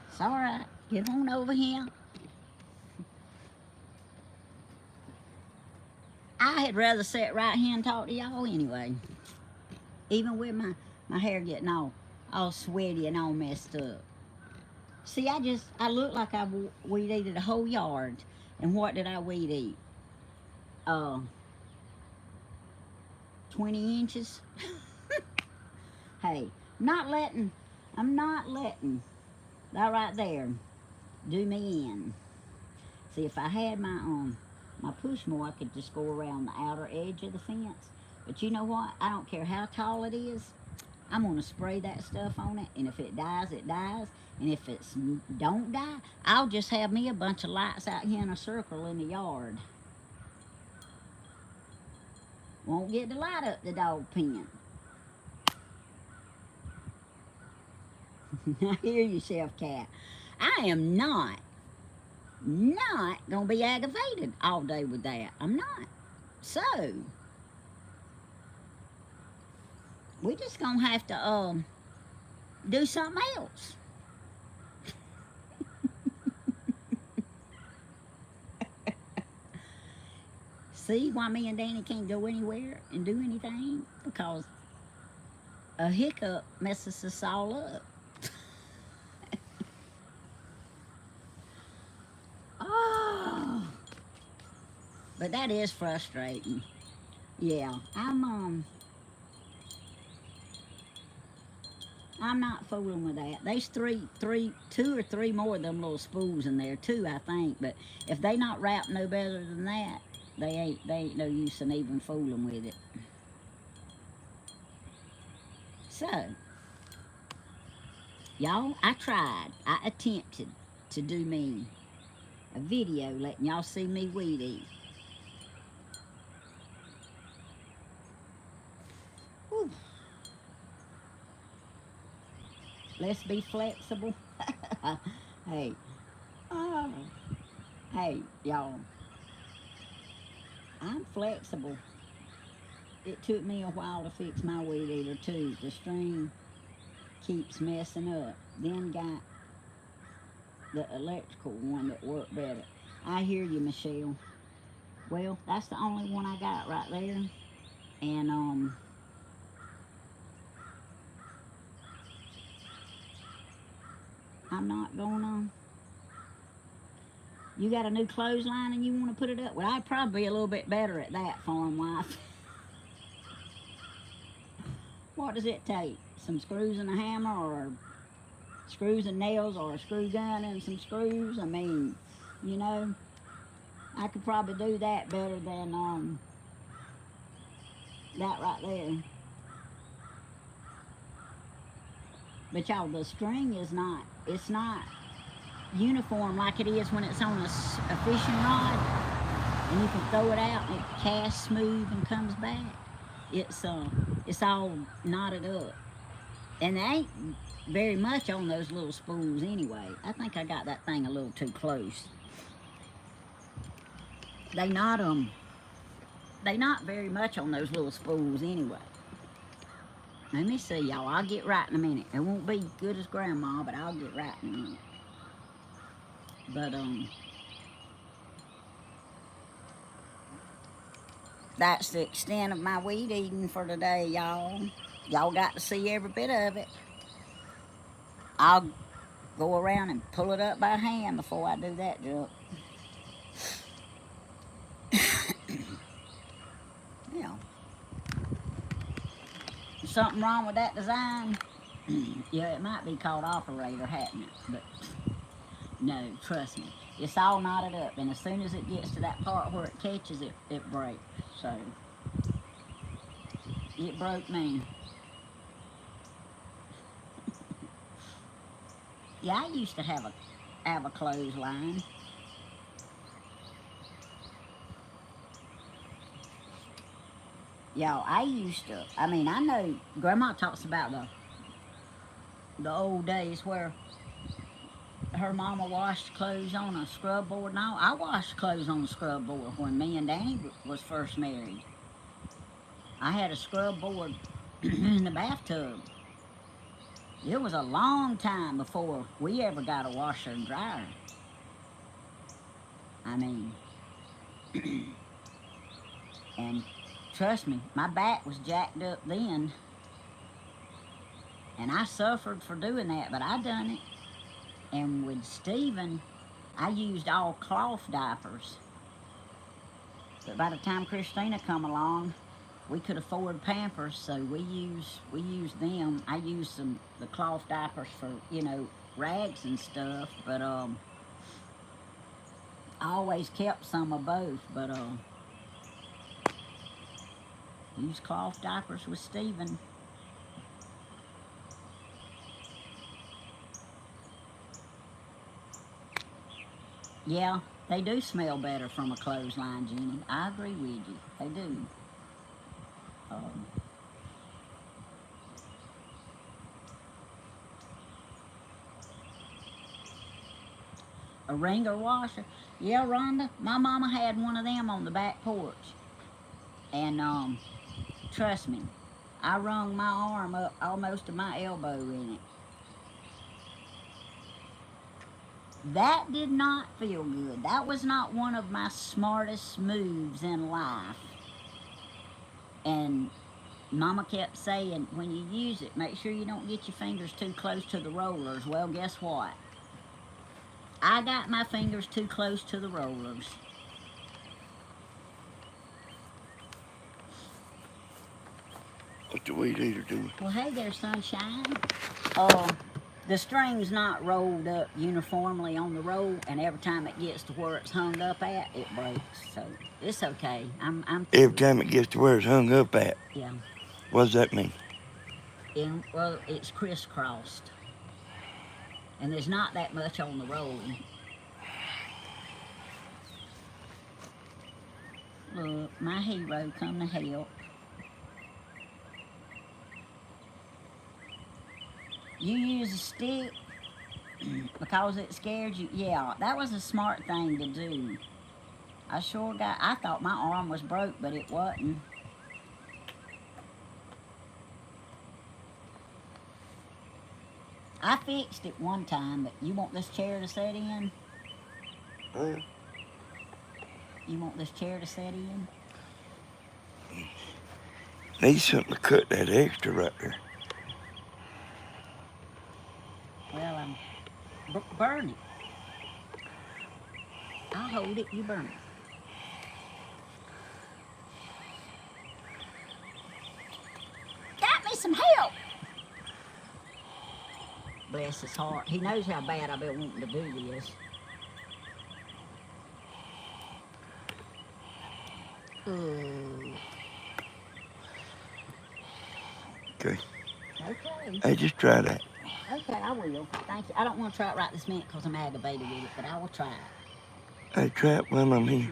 It's all right. Get on over here. I had rather sit right here and talk to y'all anyway. Even with my hair getting all sweaty and all messed up. See, I look like I weed eated a whole yard. And what did I weed eat? 20 inches? Hey, I'm not letting that right there do me in. See, if I had my push mower, I could just go around the outer edge of the fence. But you know what? I don't care how tall it is. I'm going to spray that stuff on it, and if it dies, it dies. And if it don't die, I'll just have me a bunch of lights out here in a circle in the yard. Won't get to light up the dog pen. I hear yourself, cat. I am not going to be aggravated all day with that. I'm not. So, we just going to have to do something else. See why me and Danny can't go anywhere and do anything? Because a hiccup messes us all up. Oh, but that is frustrating. Yeah, I'm not fooling with that. There's two or three more of them little spools in there, two I think. But if they not wrapped no better than that, they ain't no use in even fooling with it. So, y'all, I attempted to do me a video letting y'all see me weed eat. Whew. Let's be flexible. Hey, hey, y'all, I'm flexible. It took me a while to fix my weed eater too. The string keeps messing up. Then got the electrical one that worked better. I hear you, Michelle. Well, that's the only one I got right there. And I'm not gonna You got a new clothesline and you want to put it up? Well, I'd probably be a little bit better at that, farm wife. What does it take? Some screws and a hammer, or screws and nails, or a screw gun and some screws? I mean, you know, I could probably do that better than that right there. But y'all, the string is not, it's not uniform like it is when it's on a fishing rod, and you can throw it out and it casts smooth and comes back. It's all knotted up, and they ain't very much on those little spools anyway. I think I got that thing a little too close. They not very much on those little spools anyway. Let me see, y'all. I'll get right in a minute. It won't be good as Grandma, but I'll get right in a minute. But that's the extent of my weed eating for today, y'all. Y'all got to see every bit of it. I'll go around and pull it up by hand before I do that junk. Yeah. Something wrong with that design? Yeah, it might be called operator, hadn't it? But no, trust me. It's all knotted up, and as soon as it gets to that part where it catches it, it breaks. So, it broke me. Yeah, I used to have a clothesline. Y'all, I mean, I know Grandma talks about the old days where her mama washed clothes on a scrub board. No, I washed clothes on a scrub board when me and Danny was first married. I had a scrub board in the bathtub. It was a long time before we ever got a washer and dryer. I mean, and trust me, my back was jacked up then, and I suffered for doing that, but I done it. And with Stephen, I used all cloth diapers. But by the time Christina come along, we could afford Pampers, so we used them. I used the cloth diapers for, you know, rags and stuff, but I always kept some of both, but used cloth diapers with Stephen. Yeah, they do smell better from a clothesline, Jenny. I agree with you. They do. A ringer washer. Yeah, Rhonda, my mama had one of them on the back porch. And trust me, I wrung my arm up almost to my elbow in it. That did not feel good. That was not one of my smartest moves in life. And Mama kept saying, when you use it, make sure you don't get your fingers too close to the rollers. Well, guess what? I got my fingers too close to the rollers. What's the weed eater doing? Well, hey there, sunshine. The string's not rolled up uniformly on the roll, and every time it gets to where it's hung up at, it breaks. So it's okay. Every time it gets to where it's hung up at. Yeah. What does that mean? Well, it's crisscrossed, and there's not that much on the roll. Look, my hero come to help. You use a stick because it scared you. Yeah, that was a smart thing to do. I thought my arm was broke, but it wasn't. I fixed it one time, but you want this chair to set in? Yeah. You want this chair to set in? Need something to cut that extra right there. Well, burn it. I'll hold it, you burn it. Got me some help. Bless his heart. He knows how bad I've been wanting to do this. Ooh. Okay. Okay. Hey, just try that. Okay, I will. Thank you. I don't want to try it right this minute because I'm aggravated with it, but I will try it. Hey, try it while I'm here.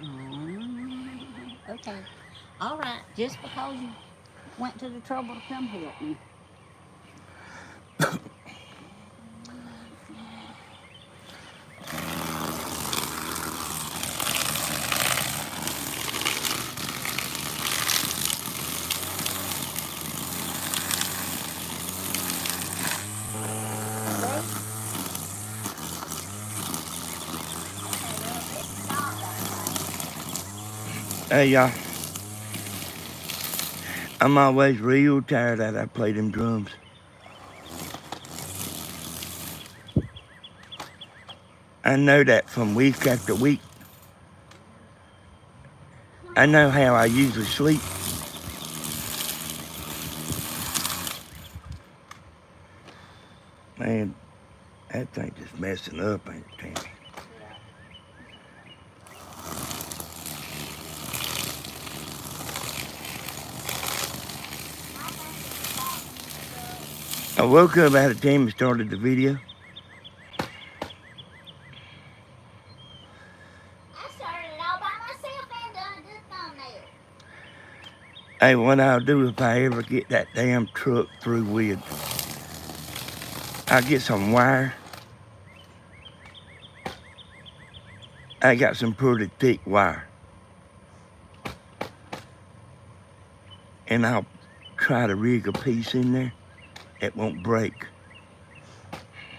Okay. All right. Just because you went to the trouble to come help me. Hey, y'all. I'm always real tired that I play them drums. I know that from week after week. I know how I usually sleep. Man, that thing just messing up, ain't it, Tammy? I woke up out of Tammy started the video. I started it all by myself and done a good thumbnail. Hey, what I'll do if I ever get that damn truck through with, I'll get some wire. I got some pretty thick wire. And I'll try to rig a piece in there. It won't break. I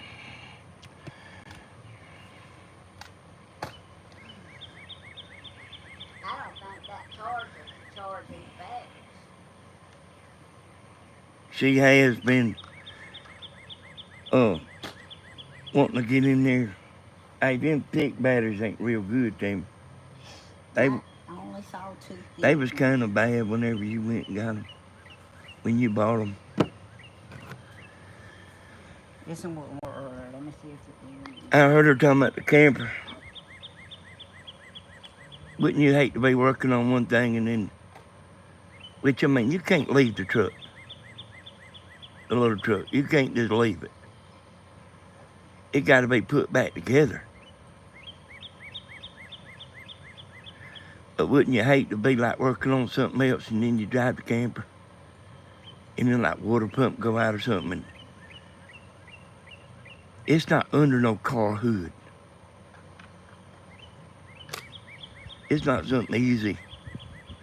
don't think that charger can charge these batteries. She has been wanting to get in there. Hey, them thick batteries ain't real good, Tammy. I only saw 2 thick They was ones. kind of bad whenever you went and got them. When you bought them. This one won't work. Let me see if it will. I heard her talking about the camper. Wouldn't you hate to be working on one thing and then, which I mean, you can't leave the truck, the little truck. You can't just leave it. It got to be put back together. But wouldn't you hate to be like working on something else and then you drive the camper and then like water pump go out or something? And it's not under no car hood. It's not something easy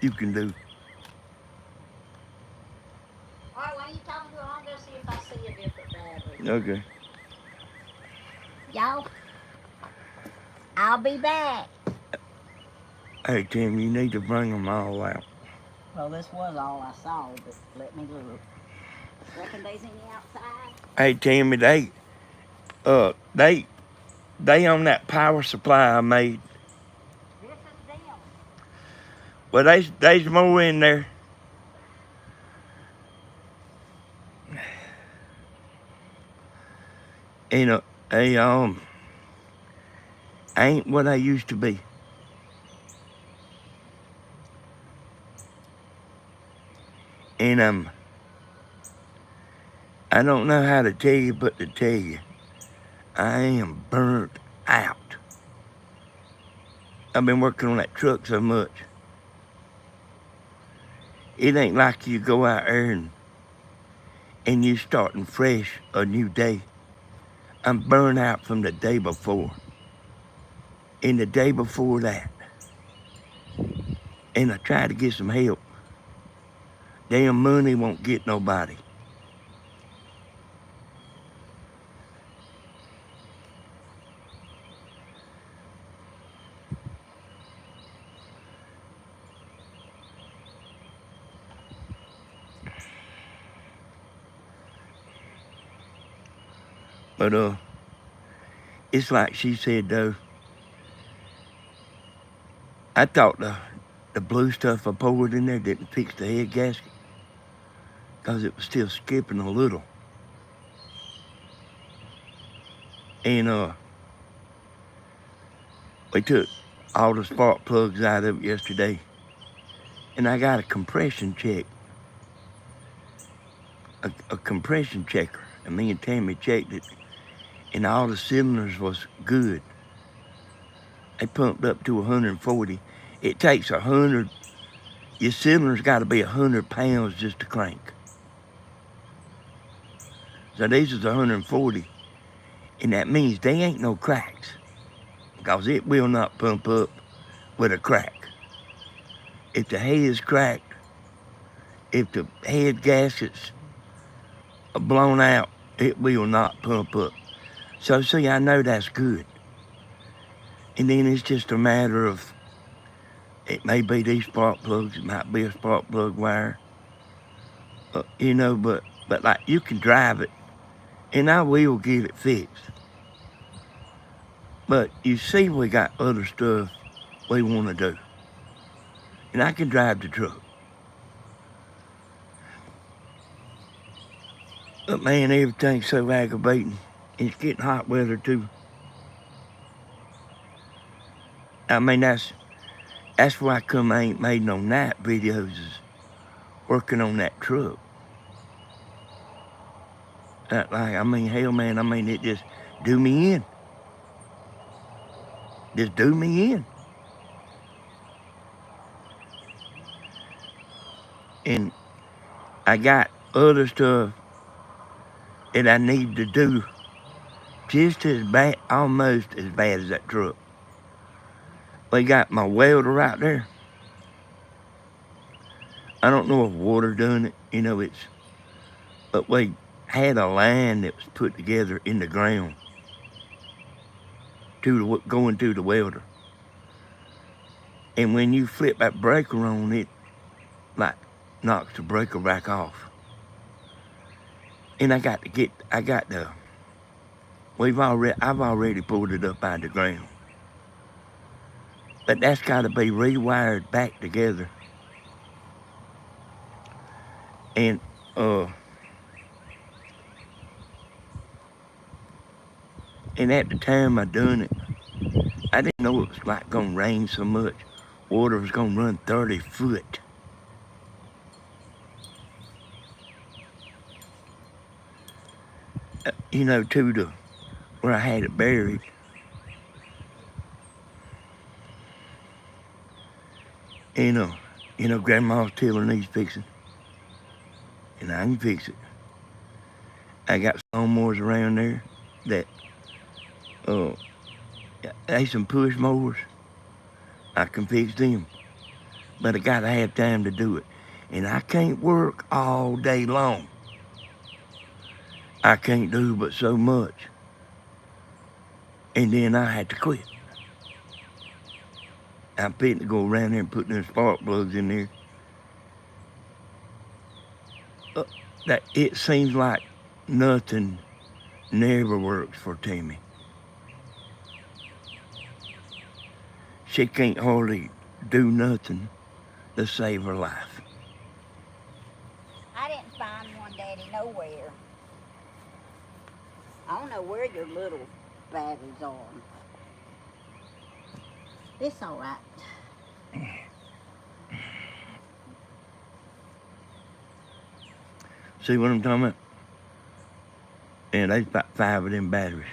you can do. All right, when you talking to her, I'll go see if I see a different battery. Okay. Y'all, I'll be back. Hey, Tim, you need to bring them all out. Well, this was all I saw, but let me look. Reckon there's any outside? Hey, Tammy, they on that power supply I made. This is them. Well, there's more in there. You know, they ain't what I used to be. And I don't know how to tell you, but to tell you, I am burnt out. I've been working on that truck so much. It ain't like you go out there and you starting fresh a new day. I'm burnt out from the day before. And the day before that. And I tried to get some help. Damn money won't get nobody. But it's like she said though, I thought the blue stuff I poured in there didn't fix the head gasket because it was still skipping a little. And we took all the spark plugs out of it yesterday. And I got a compression check, a compression checker. And me and Tammy checked it, and all the cylinders was good. They pumped up to 140. It takes 100. Your cylinder's got to be 100 pounds just to crank. So this is 140, and that means they ain't no cracks, because it will not pump up with a crack. If the head is cracked, if the head gaskets are blown out, it will not pump up. So see, I know that's good. And then it's just a matter of, it may be these spark plugs, it might be a spark plug wire, you know, but like you can drive it, and I will get it fixed. But you see, we got other stuff we want to do, and I can drive the truck. But man, everything's so aggravating. It's getting hot weather too. I mean, that's why I ain't made no night videos, is working on that truck. I mean, hell, man, I mean, it just do me in. Just do me in. And I got other stuff that I need to do just as bad, almost as bad as that truck. We got my welder right there. I don't know if water done it, you know, but we had a line that was put together in the ground going to the welder. And when you flip that breaker on, it like knocks the breaker back off. And I've already pulled it up out of the ground. But that's got to be rewired back together. And at the time I done it, I didn't know it was like gonna rain so much. Water was gonna run 30 foot. You know, to where I had it buried. And you know, Grandma's tiller needs fixing, and I can fix it. I got lawnmowers around there that they some push mowers. I can fix them, but I gotta have time to do it, and I can't work all day long. I can't do but so much, and then I had to quit. I'm fitting to go around there and put them spark plugs in there. That it seems like nothing never works for Tammy. She can't hardly do nothing to save her life. I didn't find one, Daddy, nowhere. I don't know where your little batteries are. It's all right. See what I'm talking about? And there's about 5 of them batteries.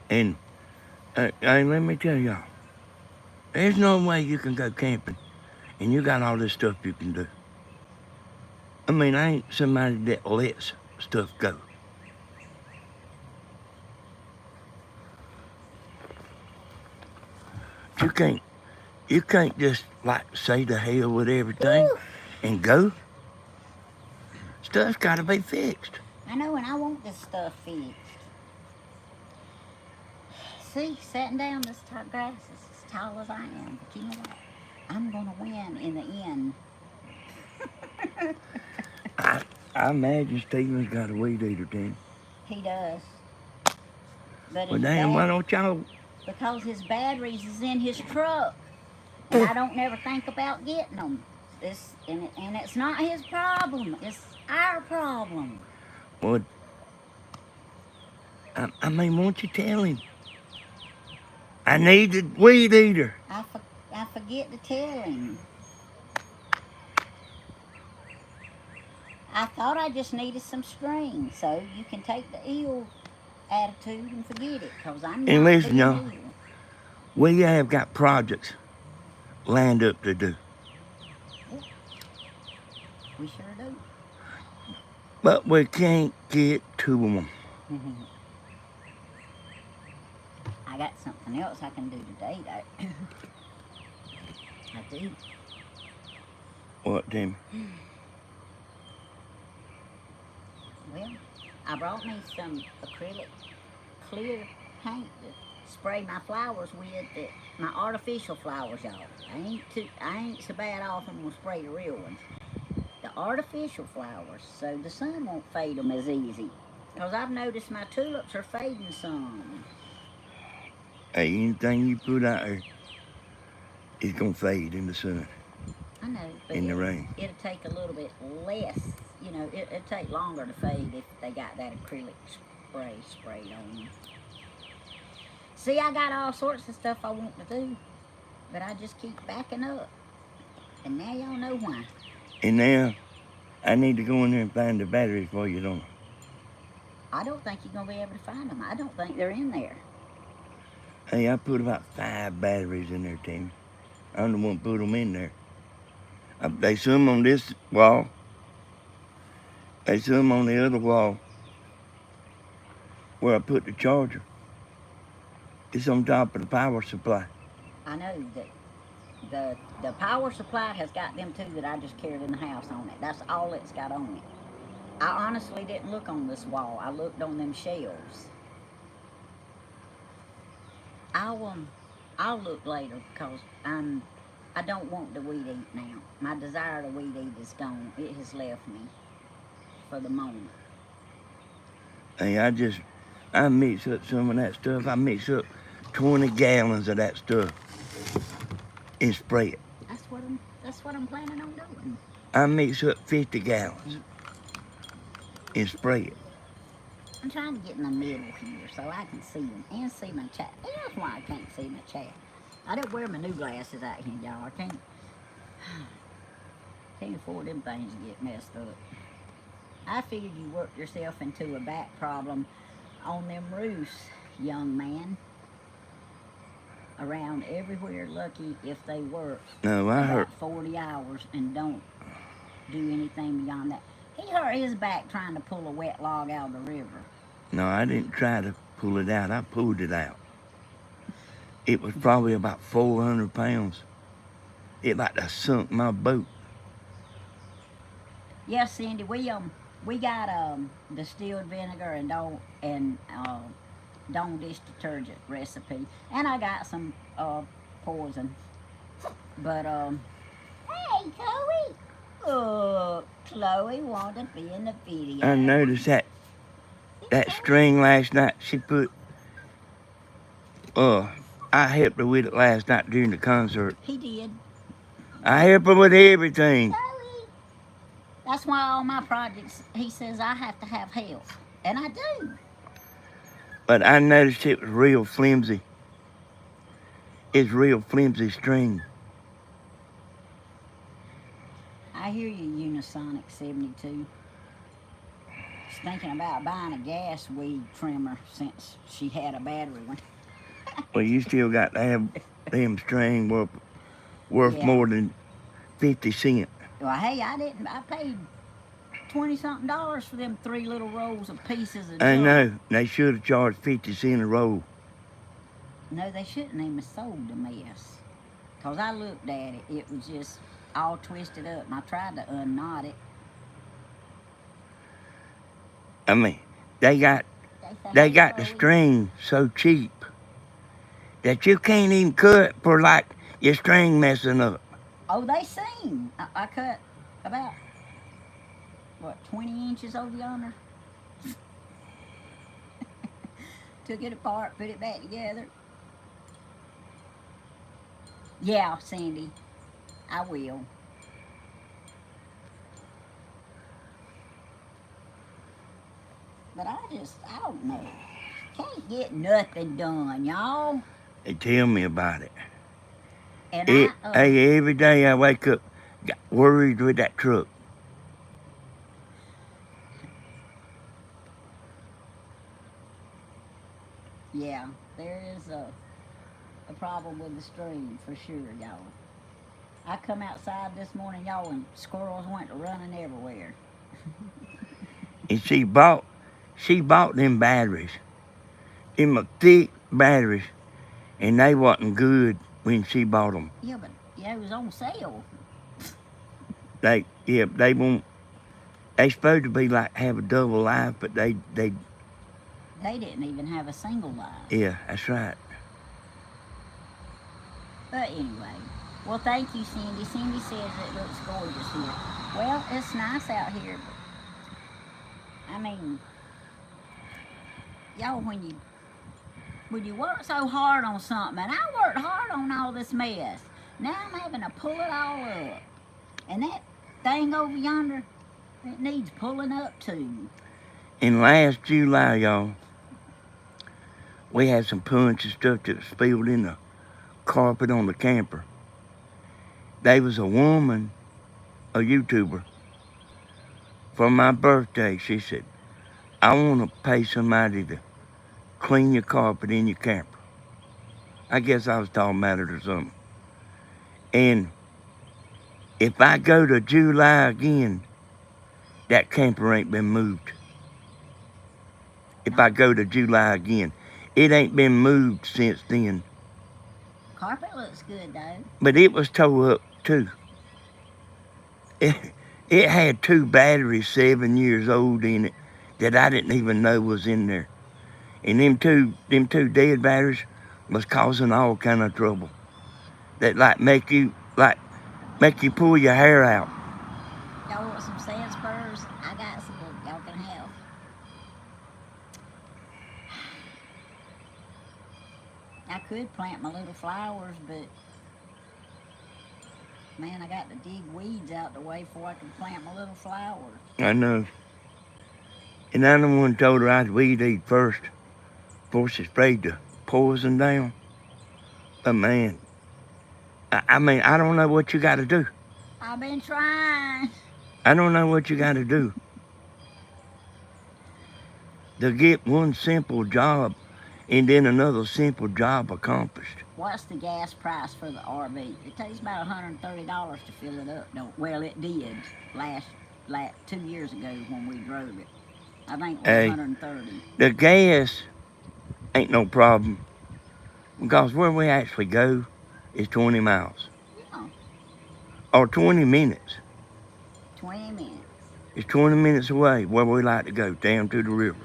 And let me tell y'all, there's no way you can go camping and you got all this stuff you can do. I mean, I ain't somebody that lets stuff go. You can't just like say to hell with everything and go. Stuff's gotta be fixed. I know, and I want this stuff fixed. See, sitting down this grass is as tall as I am. But you know what? I'm going to win in the end. I imagine Steven's got a weed eater, Tammy. He does. But Well, his damn, why don't y'all? because his batteries is in his truck, and I don't never think about getting them. And it's not his problem. It's our problem. Well, I mean, won't you tell him? I need the weed eater. I forget to tell him. I thought I just needed some string, so you can take the ill attitude and forget it, cause I'm And not listen, being y'all, ill. we have got projects lined up to do, We sure do. but we can't get to them. I got something else I can do today, though. I do. What, Tammy? Well, I brought me some acrylic clear paint to spray my flowers with. My artificial flowers, y'all. I ain't so bad off. I'm gonna spray the real ones. The artificial flowers, so the sun won't fade them as easy. Cause I've noticed my tulips are fading some. Hey, anything you put out there is gonna fade in the sun, I know, but in the rain. it'll take a little bit less. You know, it'll take longer to fade if they got that acrylic spray sprayed on them. See, I got all sorts of stuff I want to do, but I just keep backing up. And now y'all know why. And now, I need to go in there and find the batteries for you, don't I don't think you're going to be able to find them. I don't think they're in there. I? Hey, I put about 5 batteries in there, Tammy. I'm the one put them in there. There's some on this wall. There's some on the other wall where I put the charger. It's on top of the power supply. I know that the power supply has got them two that I just carried in the house on it. That's all it's got on it. I honestly didn't look on this wall. I looked on them shelves. I'll look later because I don't want to weed eat now. My desire to weed eat is gone. It has left me for the moment. Hey, I mix up some of that stuff. I mix up 20 gallons of that stuff and spray it. That's what I'm planning on doing. I mix up 50 gallons and spray it. I'm trying to get in the middle here so I can see them and see my chat. That's why I can't see my chat. I don't wear my new glasses out here, y'all. I can't afford them things to get messed up. I figured you worked yourself into a back problem on them roofs, young man. Around everywhere, lucky if they work No, I heard. about 40 hours and don't do anything beyond that. He hurt his back trying to pull a wet log out of the river. No, I didn't try to pull it out. I pulled it out. It was probably about 400 pounds. It like to sunk my boat. Yes, Cindy, we got distilled vinegar and Dawn dish detergent recipe, and I got some poison. But hey, Chloe, Chloe wanted to be in the video. I noticed that string last night. She put. I helped her with it last night during the concert. He did. I help her with everything. Chloe. That's why all my projects, he says I have to have help, and I do. But I noticed it was real flimsy. It's real flimsy string. I hear you, Unisonic 72. She's thinking about buying a gas weed trimmer since she had a battery one. Well, you still got to have them string worth Yeah. more than 50 cents. Well, hey, I paid $20-something for them 3 little rolls of pieces of I junk. know. They should have charged 50 cents a roll. No, they shouldn't even sold the mess. Because I looked at it. It was just all twisted up, and I tried to unknot it. I mean, they got the string so cheap that you can't even cut for like your string messing up. Oh, they seen. I cut about what, 20 inches over yonder. Took it apart, put it back together. Yeah, Sandy, I will. But I don't know. Can't get nothing done, y'all. They tell me about it. And Hey, every day I wake up, got worried with that truck. yeah, there is a problem with the stream for sure, y'all. I come outside this morning, y'all, and squirrels went running everywhere. And she bought them batteries, them thick batteries, and they wasn't good when she bought them. Yeah, but yeah, it was on sale. They won't. They supposed to be like have a double life, but they They didn't even have a single life. yeah, that's right. But anyway, well, thank you, Cindy. Cindy says it looks gorgeous here. Well, it's nice out here, but I mean, y'all, when you work so hard on something, and I worked hard on all this mess. Now I'm having to pull it all up, and that thing over yonder, it needs pulling up too. In last July, y'all, we had some punch and stuff that spilled in the carpet on the camper. There was a woman, a YouTuber, for my birthday. She said, I want to pay somebody to clean your carpet in your camper. I guess I was talking about it or something. And if I go to July again, that camper ain't been moved. If I go to July again, it ain't been moved since then. Carpet looks good though. But it was tore up too. It had 2 batteries 7 years old in it that I didn't even know was in there. And them two dead batteries was causing all kind of trouble. That make you pull your hair out. Y'all want some sand spurs? I got some y'all can have. I could plant my little flowers, but man, I got to dig weeds out the way before I can plant my little flowers. I know. And I'm the one told her I'd weed eat first before she sprayed the poison down. But man, I mean, I don't know what you got to do. I've been trying. I don't know what you got to do to get one simple job and then another simple job accomplished. What's the gas price for the RV? It takes about $130 to fill it up. Don't, well, it did last 2 years ago when we drove it. I think it was 130. The gas ain't no problem because where we actually go is 20 miles. Yeah. Or 20 minutes. 20 minutes. It's 20 minutes away where we like to go, down to the river.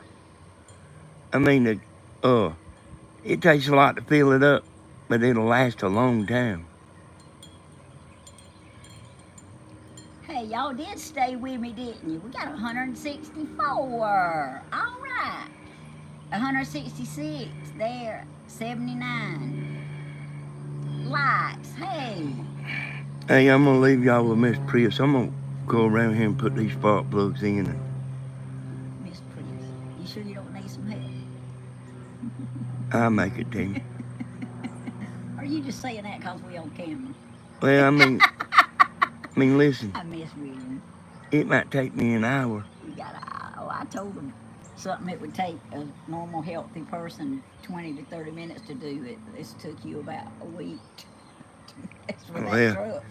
I mean, it takes a lot to fill it up, but it'll last a long time. Hey, y'all did stay with me, didn't you? We got 164. All right. 166 there. 79 likes. Hey. Hey, I'm going to leave y'all with Miss Prius. I'm going to go around here and put these spark plugs in. Miss Prius, you sure you don't need some help? I'll make it, Tammy. Or are you just saying that because we on camera? Well, I mean, listen. I miss William. It might take me an hour. I told him something it would take a normal, healthy person 20 to 30 minutes to do it. This took you about a week. That's for that truck.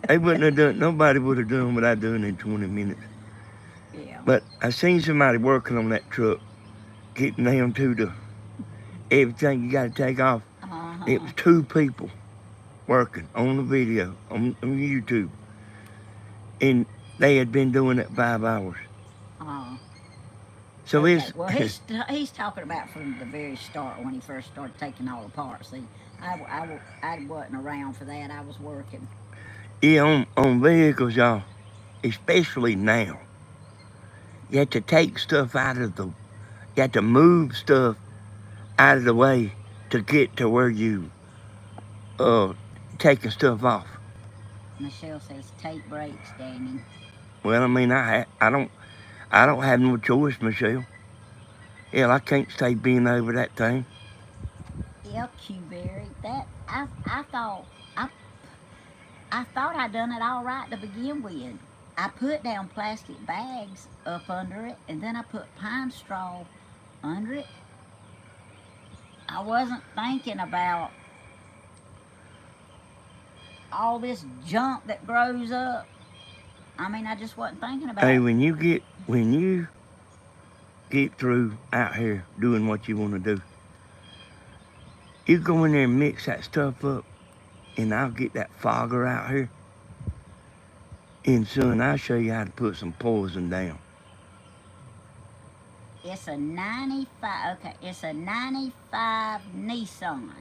They wouldn't have done. Nobody would have done what I done in 20 minutes. Yeah. But I seen somebody working on that truck, getting down to the everything you got to take off. It was 2 people working on the video on YouTube, and they had been doing it 5 hours. So okay. it's Well, he's talking about from the very start when he first started taking all apart. See, I wasn't around for that. I was working. Yeah, on vehicles, y'all, especially now. You have to take stuff out of the, you have to move stuff out of the way to get to where you taking stuff off. Michelle says, take breaks, Danny. Well, I mean, I don't have no choice, Michelle. Hell, I can't stay being over that thing. Yeah, Q-Berry. That I thought I thought I done it all right to begin with. I put down plastic bags up under it, and then I put pine straw under it. I wasn't thinking about all this junk that grows up. I mean, I just wasn't thinking about Hey, it. when you get through out here doing what you want to do, you go in there and mix that stuff up, and I'll get that fogger out here. And son, I'll show you how to put some poison down. It's a 95, okay, it's a 95 Nissan.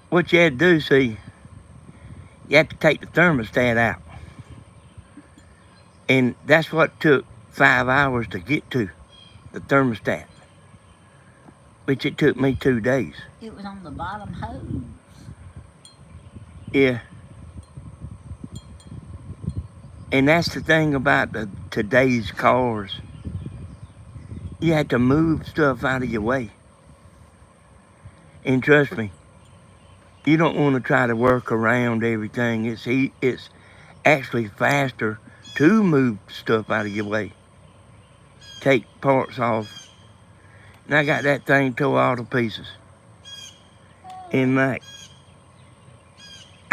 What you had to do, see, you have to take the thermostat out. And that's what took 5 hours to get to, the thermostat. Which it took me 2 days. It was on the bottom hose. Yeah. And that's the thing about today's cars. You have to move stuff out of your way. And trust me, you don't want to try to work around everything. It's actually faster to move stuff out of your way. Take parts off. And I got that thing tore all to pieces. And like,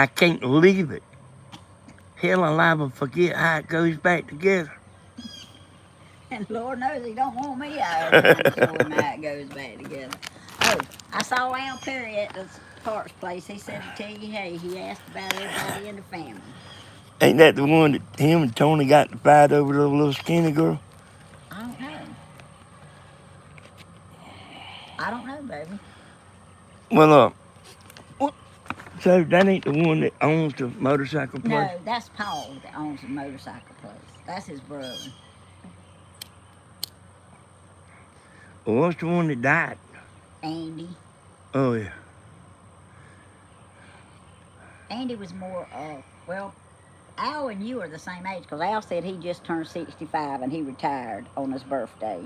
I can't leave it. Hell, I'll ever forget how it goes back together. And Lord knows he don't want me out there showing how it goes back together. Oh, I saw Al Perry at the parts place. He said to tell you, hey, he asked about everybody in the family. Ain't that the one that him and Tony got to fight over the little skinny girl? I don't know. I don't know, baby. Well, so that ain't the one that owns the motorcycle place? No, that's Paul that owns the motorcycle place. That's his brother. Well, what's the one that died? Andy. Oh, yeah. Andy was more, well, Al and you are the same age, because Al said he just turned 65 and he retired on his birthday.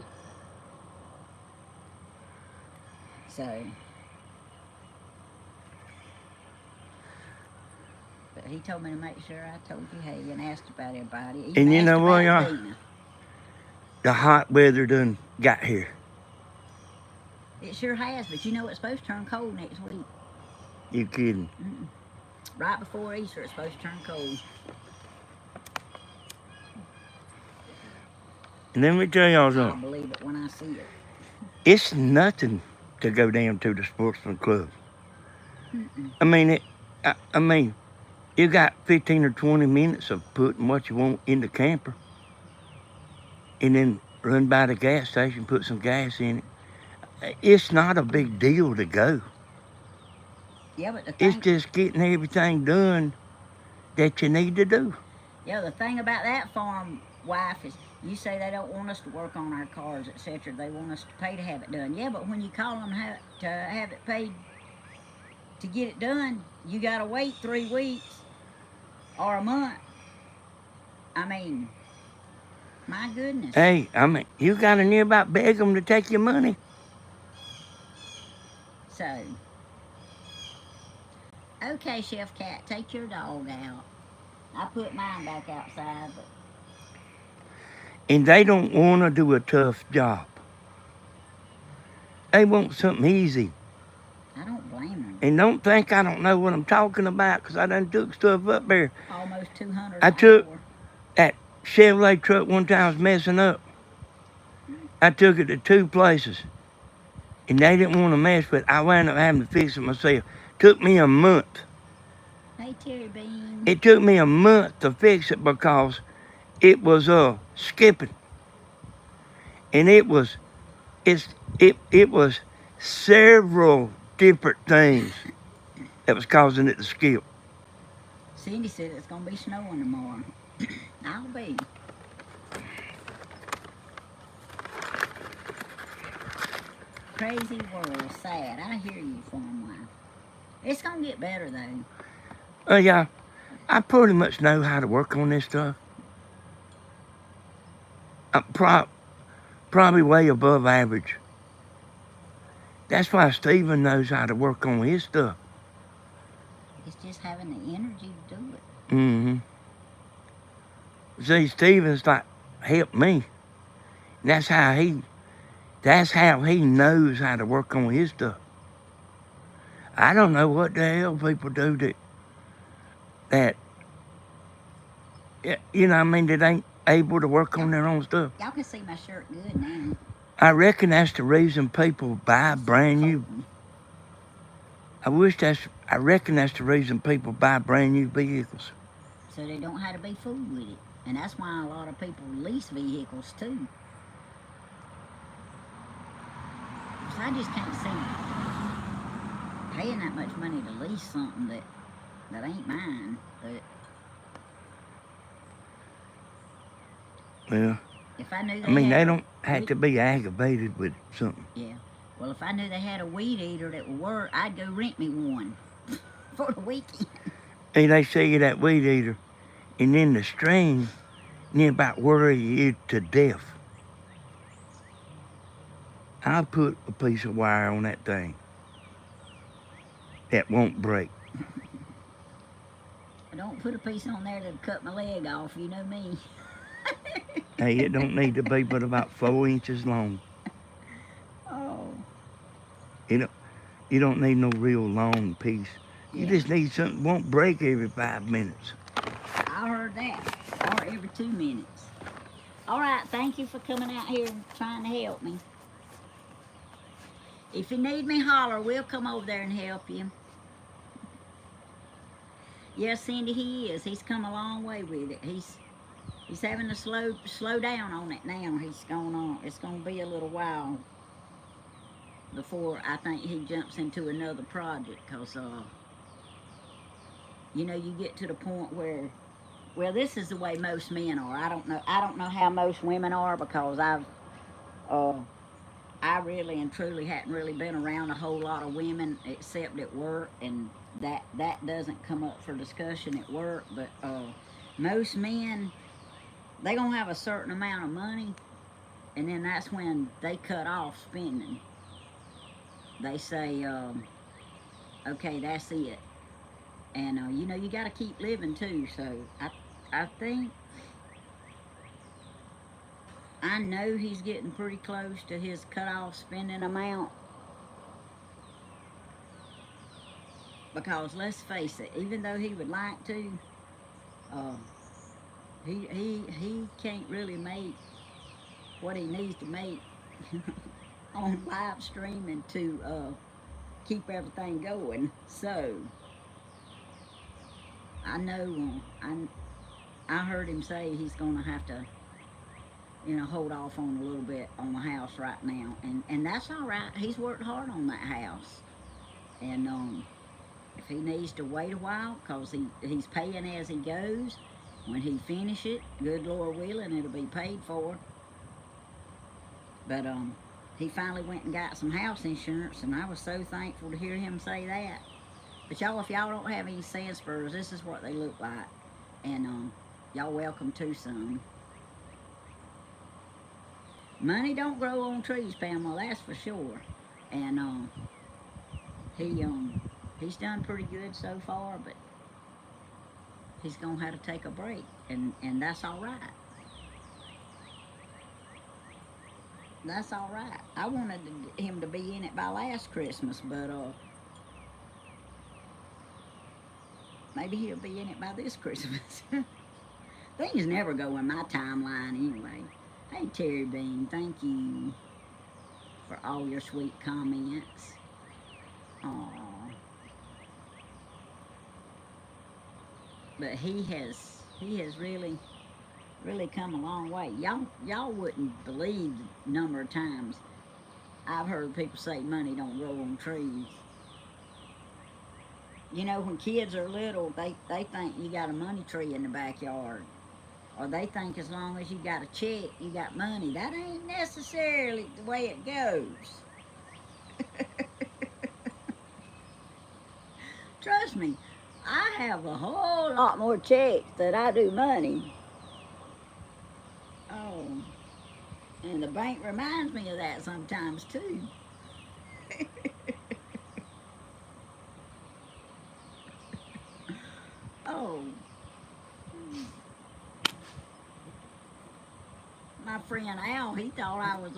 So, but he told me to make sure I told you, hey, and asked about everybody. Even And you asked know what, about y'all? Dina. The hot weather done got here. It sure has, but you know it's supposed to turn cold next week. You kidding? Right before Easter, it's supposed to turn cold. And let me tell y'all I'll something. believe it when I see it. It's nothing to go down to the sportsman club. I mean, I mean, you got 15 or 20 minutes of putting what you want in the camper, and then run by the gas station, put some gas in it. It's not a big deal to go. Yeah, but the It's thing, just getting everything done that you need to do. yeah, the thing about that farm wife is, you say they don't want us to work on our cars, etc. They want us to pay to have it done. Yeah, but when you call them to have it paid to get it done, you gotta wait 3 weeks or a month. I mean, my goodness. Hey, I mean, you got to near about beg them to take your money. So, okay, Chef Cat, take your dog out. I put mine back outside, but And they don't want to do a tough job. They want something easy. I don't blame them. And don't think I don't know what I'm talking about, because I done took stuff up there. Almost 200 I an took hour. that Chevrolet truck one time I was messing up. I took it to 2 places. And they didn't want to mess with it. I wound up having to fix it myself. Took me a month. Hey, Terry Bean. It took me a month to fix it because it was skipping. And it was several different things that was causing it to skip. Cindy said it's gonna be snowing tomorrow. I'll be. Crazy world, sad. I hear you, farm wife. It's gonna get better though. Yeah, I pretty much know how to work on this stuff. I'm probably way above average. That's why Steven knows how to work on his stuff. It's just having the energy to do it. Mm-hmm. See, Steven's like helped me. That's how he knows how to work on his stuff. I don't know what the hell people do that I mean, that ain't able to work on their own stuff. Y'all can see my shirt good now. I reckon that's the reason people buy brand new. I reckon that's the reason people buy brand new vehicles. So they don't have to be fooled with it. And that's why a lot of people lease vehicles too. So I just can't see paying that much money to lease something that ain't mine. But Yeah. if I knew They don't have to be aggravated with something. Yeah. Well, if I knew they had a weed eater that would work, I'd go rent me one for the weekend. Hey, they sell you that weed eater, and then the string, near about worry you to death. I'll put a piece of wire on that thing that won't break. I don't put a piece on there that'll cut my leg off, you know me. Hey, it don't need to be but about 4 inches long. Oh. You don't need no real long piece. You Yeah. just need something that won't break every 5 minutes. I heard that. Or every 2 minutes. All right, thank you for coming out here and trying to help me. If you need me, holler. We'll come over there and help you. Yes, Cindy, he is. He's come a long way with it. He's having to slow down on it now. It's gonna be a little while before I think he jumps into another project, because you get to the point where, well, this is the way most men are. I don't know how most women are, because I really and truly hadn't really been around a whole lot of women except at work, and that doesn't come up for discussion at work. But most men, they gonna have a certain amount of money, and then that's when they cut off spending. They say, okay, that's it. And you got to keep living too. So I think, I know he's getting pretty close to his cut-off spending amount, because let's face it, even though he would like to, he can't really make what he needs to make on live streaming to keep everything going. So I know I heard him say he's gonna have to hold off on a little bit on the house right now, and that's all right. He's worked hard on that house, and if he needs to wait a while, because he's paying as he goes, when he finish it, good Lord willing, it'll be paid for. But he finally went and got some house insurance, and I was so thankful to hear him say that. But y'all, if y'all don't have any sand spurs, this is what they look like, and y'all welcome to some. Money don't grow on trees, Pamela, that's for sure. And he's done pretty good so far, but he's gonna have to take a break, and that's all right. That's all right. I wanted him to be in it by last Christmas, but maybe he'll be in it by this Christmas. Things never go in my timeline anyway. Hey, Terry Bean, thank you for all your sweet comments. Aww. But he has really come a long way. Y'all wouldn't believe the number of times I've heard people say money don't grow on trees. You know, when kids are little, they think you got a money tree in the backyard. Or they think as long as you got a check, you got money. That ain't necessarily the way it goes. Trust me, I have a whole lot more checks than I do money. Oh, and the bank reminds me of that sometimes too. Oh, my friend Al, he thought I was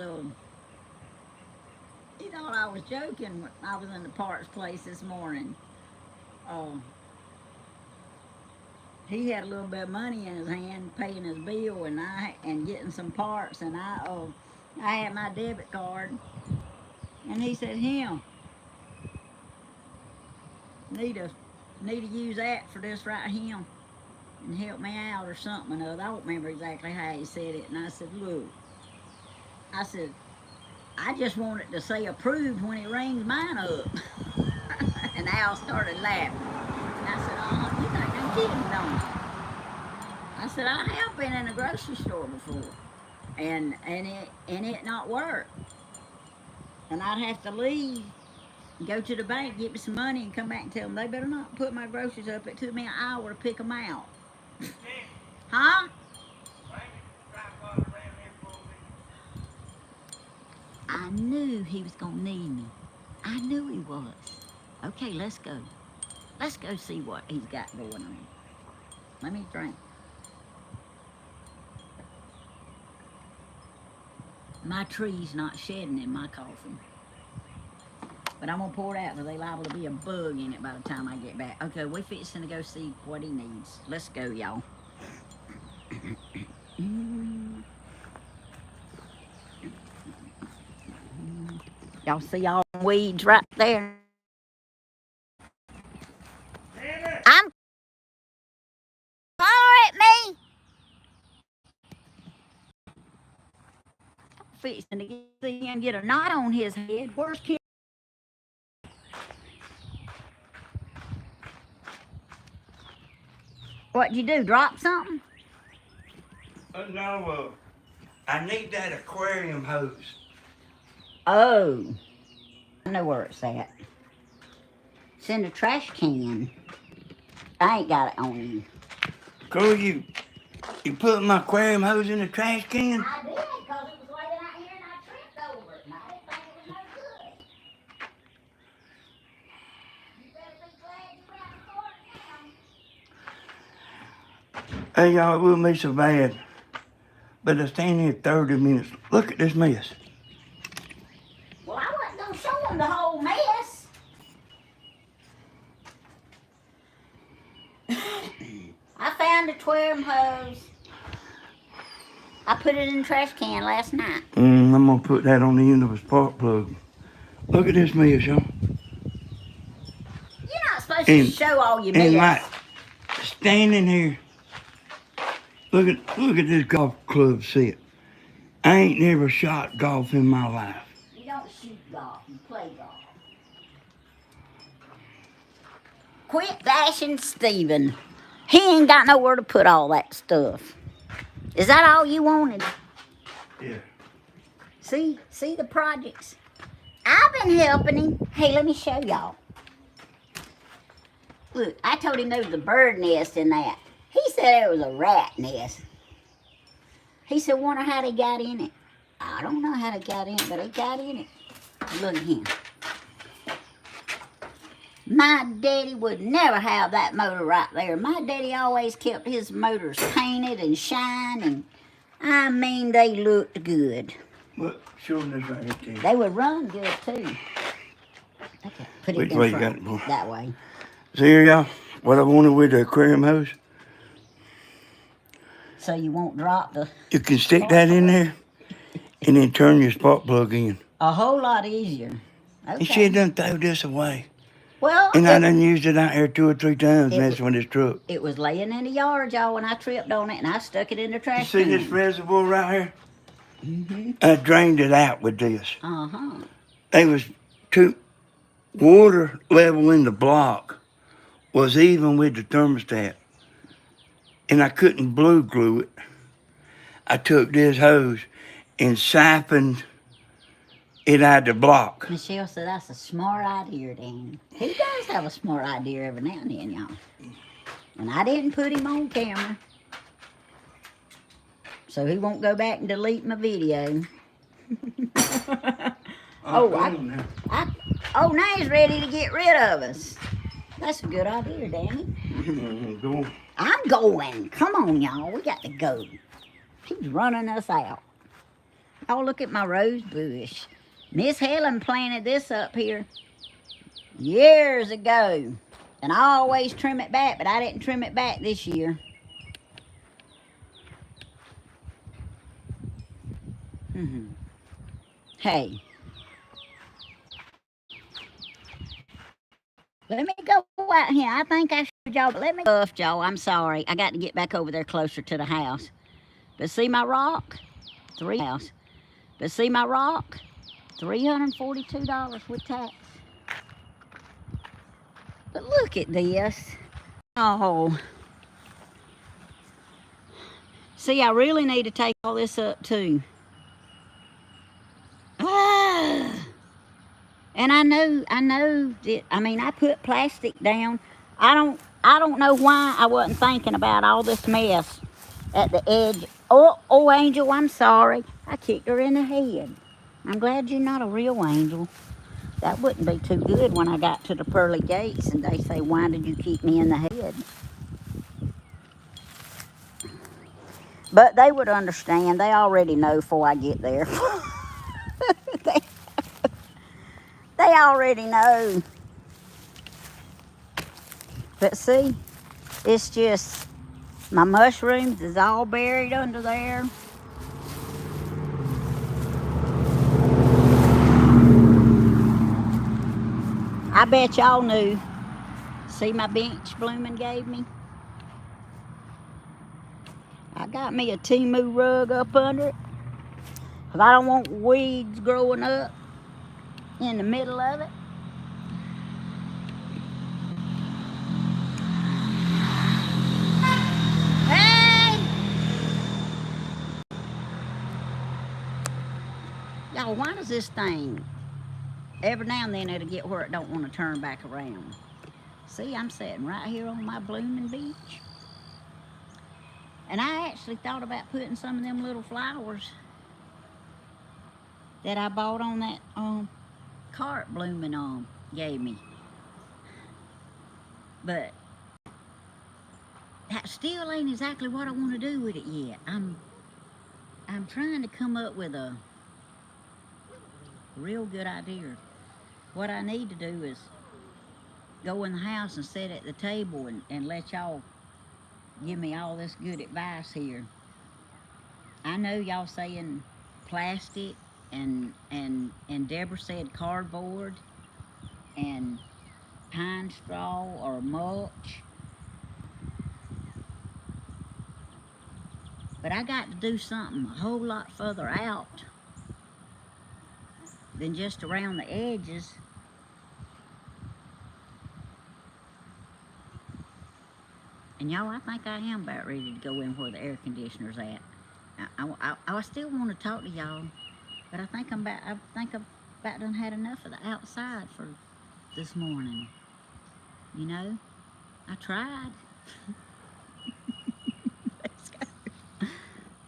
joking when I was in the parts place this morning. Oh, he had a little bit of money in his hand, paying his bill, and getting some parts, and I had my debit card, and he said, "Him, need to need to use that for this right here, and help me out or something or other." I don't remember exactly how he said it, and I said, "Look," I said, "I just want it to say approved when it rings mine up." And Al started laughing. And I said, "Oh, you think I'm kidding, don't you?" I said, "I have been in a grocery store before, and it not work, and I'd have to leave, go to the bank, get me some money, and come back and tell them they better not put my groceries up. It took me an hour to pick them out." Huh? I knew he was gonna need me. I knew he was. Okay, let's go. Let's go see what he's got going on. Let me drink. My tree's not shedding in my coffee. But I'm gonna pour it out because they liable to be a bug in it by the time I get back. Okay, we're fixing to go see what he needs. Let's go, y'all. Y'all see all the weeds right there? I'm holler at me. Fixing to see him get a knot on his head. Where's Kim? What'd you do? Drop something? No, I need that aquarium hose. Oh, I know where it's at. It's in the trash can. I ain't got it on me. Girl, you put my aquarium hose in the trash can? I did, because it was laying out here and I tripped over it, and I didn't think it was no good. You better be glad you got the cart now. Hey, y'all, it wouldn't be so bad. But I stand here 30 minutes. Look at this mess. Well, I wasn't going to show them the whole mess. I found a aquarium hose. I put it in the trash can last night. I'm going to put that on the end of a spark plug. Look at this mess, y'all. You're not supposed to show all your mess. And like, standing here, look at this golf club set. I ain't never shot golf in my life. You don't shoot golf, you play golf. Quit bashing Steven. He ain't got nowhere to put all that stuff. Is that all you wanted? Yeah. See the projects? I've been helping him. Hey, let me show y'all. Look, I told him there was a bird nest in that. He said there was a rat nest. He said, wonder how they got in it. I don't know how they got in it, but they got in it. Look at him. My daddy would never have that motor right there. My daddy always kept his motors painted and shining. I mean, they looked good. Look, showing this right here. They would run good, too. Okay, put it Which in way you front. got it, boy? That way. See here, y'all, what I wanted with the aquarium hose? So you won't drop the... You can stick that in there and then turn your spark plug in. A whole lot easier. Okay. And she done throw this away. Well, And I done used it out here 2 or 3 times messing with this truck. It was laying in the yard, y'all, when I tripped on it, and I stuck it in the You trash see can. this reservoir right here? Mm-hmm. I drained it out with this. Uh-huh. There was 2 water level in the block was even with the thermostat, and I couldn't blue glue it. I took this hose and siphoned it out the block. Michelle said that's a smart idea, Danny. He does have a smart idea every now and then, y'all. And I didn't put him on camera, so he won't go back and delete my video. Oh, now he's ready to get rid of us. That's a good idea, Danny. Go. I'm going. Come on, y'all. We got to go. He's running us out. Oh, look at my rose bush. Miss Helen planted this up here years ago. And I always trim it back, but I didn't trim it back this year. Hey. Let me go out here. I think I showed y'all, but let me go, y'all. I'm sorry. I got to get back over there closer to the house. But see my rock? But see my rock? $342 with tax. But look at this. Oh. See, I really need to take all this up too. Ah. And I know that, I mean, I put plastic down. I don't know why I wasn't thinking about all this mess at the edge. Oh, Angel, I'm sorry. I kicked her in the head. I'm glad you're not a real angel. That wouldn't be too good when I got to the pearly gates and they say, why did you kick me in the head? But they would understand. They already know before I get there. They already know. But see, it's just, my mushrooms is all buried under there. I bet y'all knew. See my bench Bloomin' gave me? I got me a Timu rug up under it. Because I don't want weeds growing up in the middle of it. Hey! Y'all, why does this thing, every now and then it'll get where it don't want to turn back around. See, I'm sitting right here on my blooming beach. And I actually thought about putting some of them little flowers that I bought on that cart Bloomin' gave me. But that still ain't exactly what I want to do with it yet. I'm trying to come up with a real good idea. What I need to do is go in the house and sit at the table and let y'all give me all this good advice here. I know y'all saying plastic and Deborah said cardboard and pine straw or mulch. But I got to do something a whole lot further out than just around the edges. And y'all, I think I am about ready to go in where the air conditioner's at. I still want to talk to y'all, but I think I've about done had enough of the outside for this morning. You know, I tried.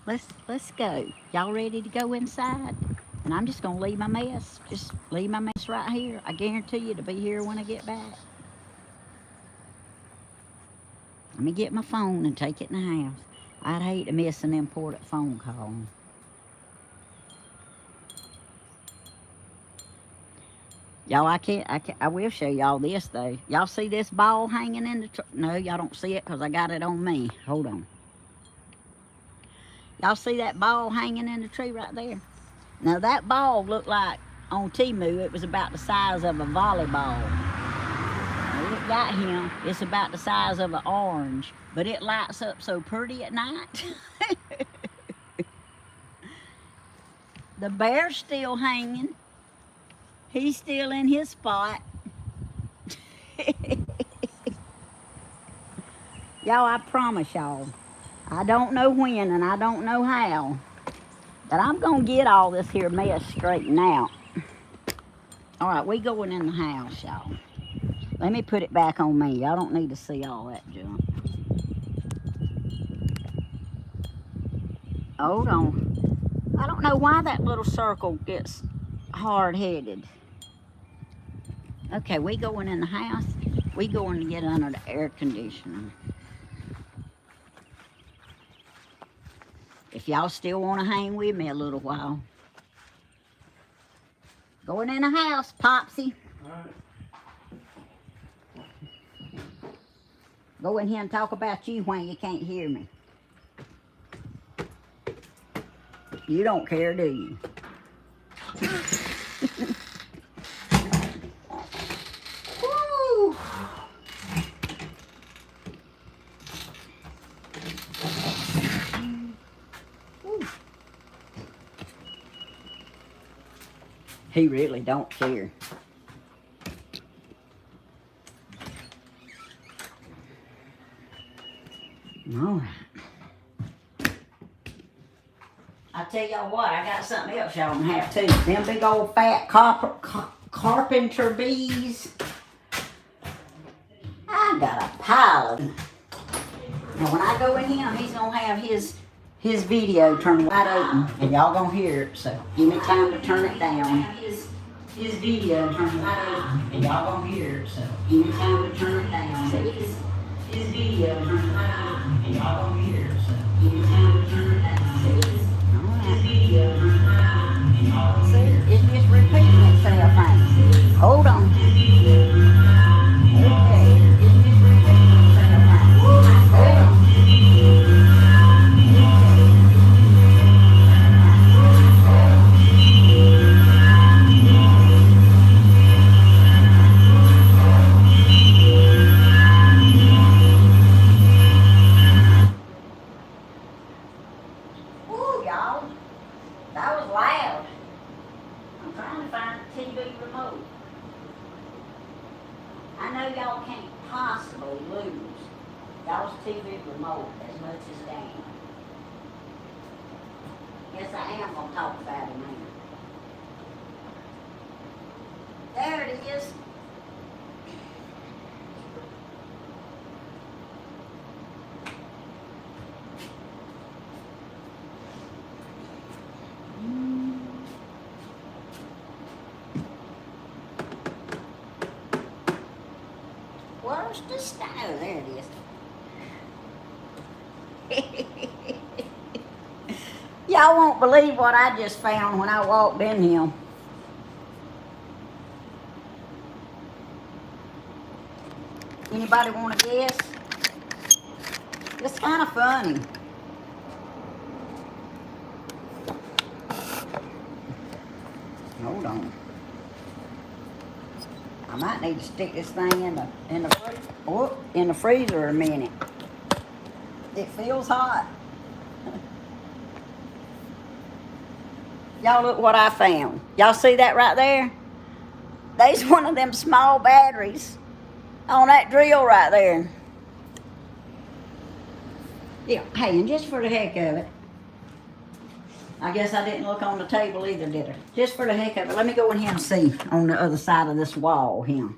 Let's go. Y'all ready to go inside? And I'm just gonna leave my mess. Just leave my mess right here. I guarantee you to be here when I get back. Let me get my phone and take it in the house. I'd hate to miss an important phone call. Y'all, I will show y'all this though. Y'all see this ball hanging in the tree? No, y'all don't see it because I got it on me. Hold on. Y'all see that ball hanging in the tree right there? Now that ball looked like, on Timu, it was about the size of a volleyball. It got him, it's about the size of an orange, but it lights up so pretty at night. The bear's still hanging. He's still in his spot. Y'all, I promise y'all, I don't know when and I don't know how, but I'm going to get all this here mess straightened out. All right, we going in the house, y'all. Let me put it back on me. Y'all don't need to see all that junk. Hold on. I don't know why that little circle gets hard-headed. Okay, we going in the house. We going to get under the air conditioner. If y'all still want to hang with me a little while. Going in the house, Popsy. All right. Go in here and talk about you when you can't hear me. You don't care, do you? Woo. He really don't care. All right. I tell y'all what, I got something else y'all gonna have too. Them big old fat carpenter bees. I got a pile of them. Now when I go in here, he's gonna have his video turned wide open, and y'all gonna hear it. So give me time to turn it down. His video turned wide open, and y'all gonna hear it. So give me time to turn it down. See his video turned wide open, and y'all gonna hear it. So give me time to turn it down. See his video turned wide open, and y'all gonna hear it. It's just repeating itself, ain't it? Hold on. Okay. Ooh, y'all. That was loud. I'm trying to find the TV remote. I know y'all can't possibly lose y'all's TV remote as much as Dan. Yes, I am going to talk about it now. There it is. Where's the stove? There it is. Y'all won't believe what I just found when I walked in here. Anybody want to guess? It's kind of funny. Hold on. I might need to stick this thing in the freezer a minute. It feels hot. Y'all look what I found. Y'all see that right there? There's one of them small batteries on that drill right there. Yeah, hey, and just for the heck of it, I guess I didn't look on the table either, did I? Just for the heck of it, let me go in here and see on the other side of this wall here.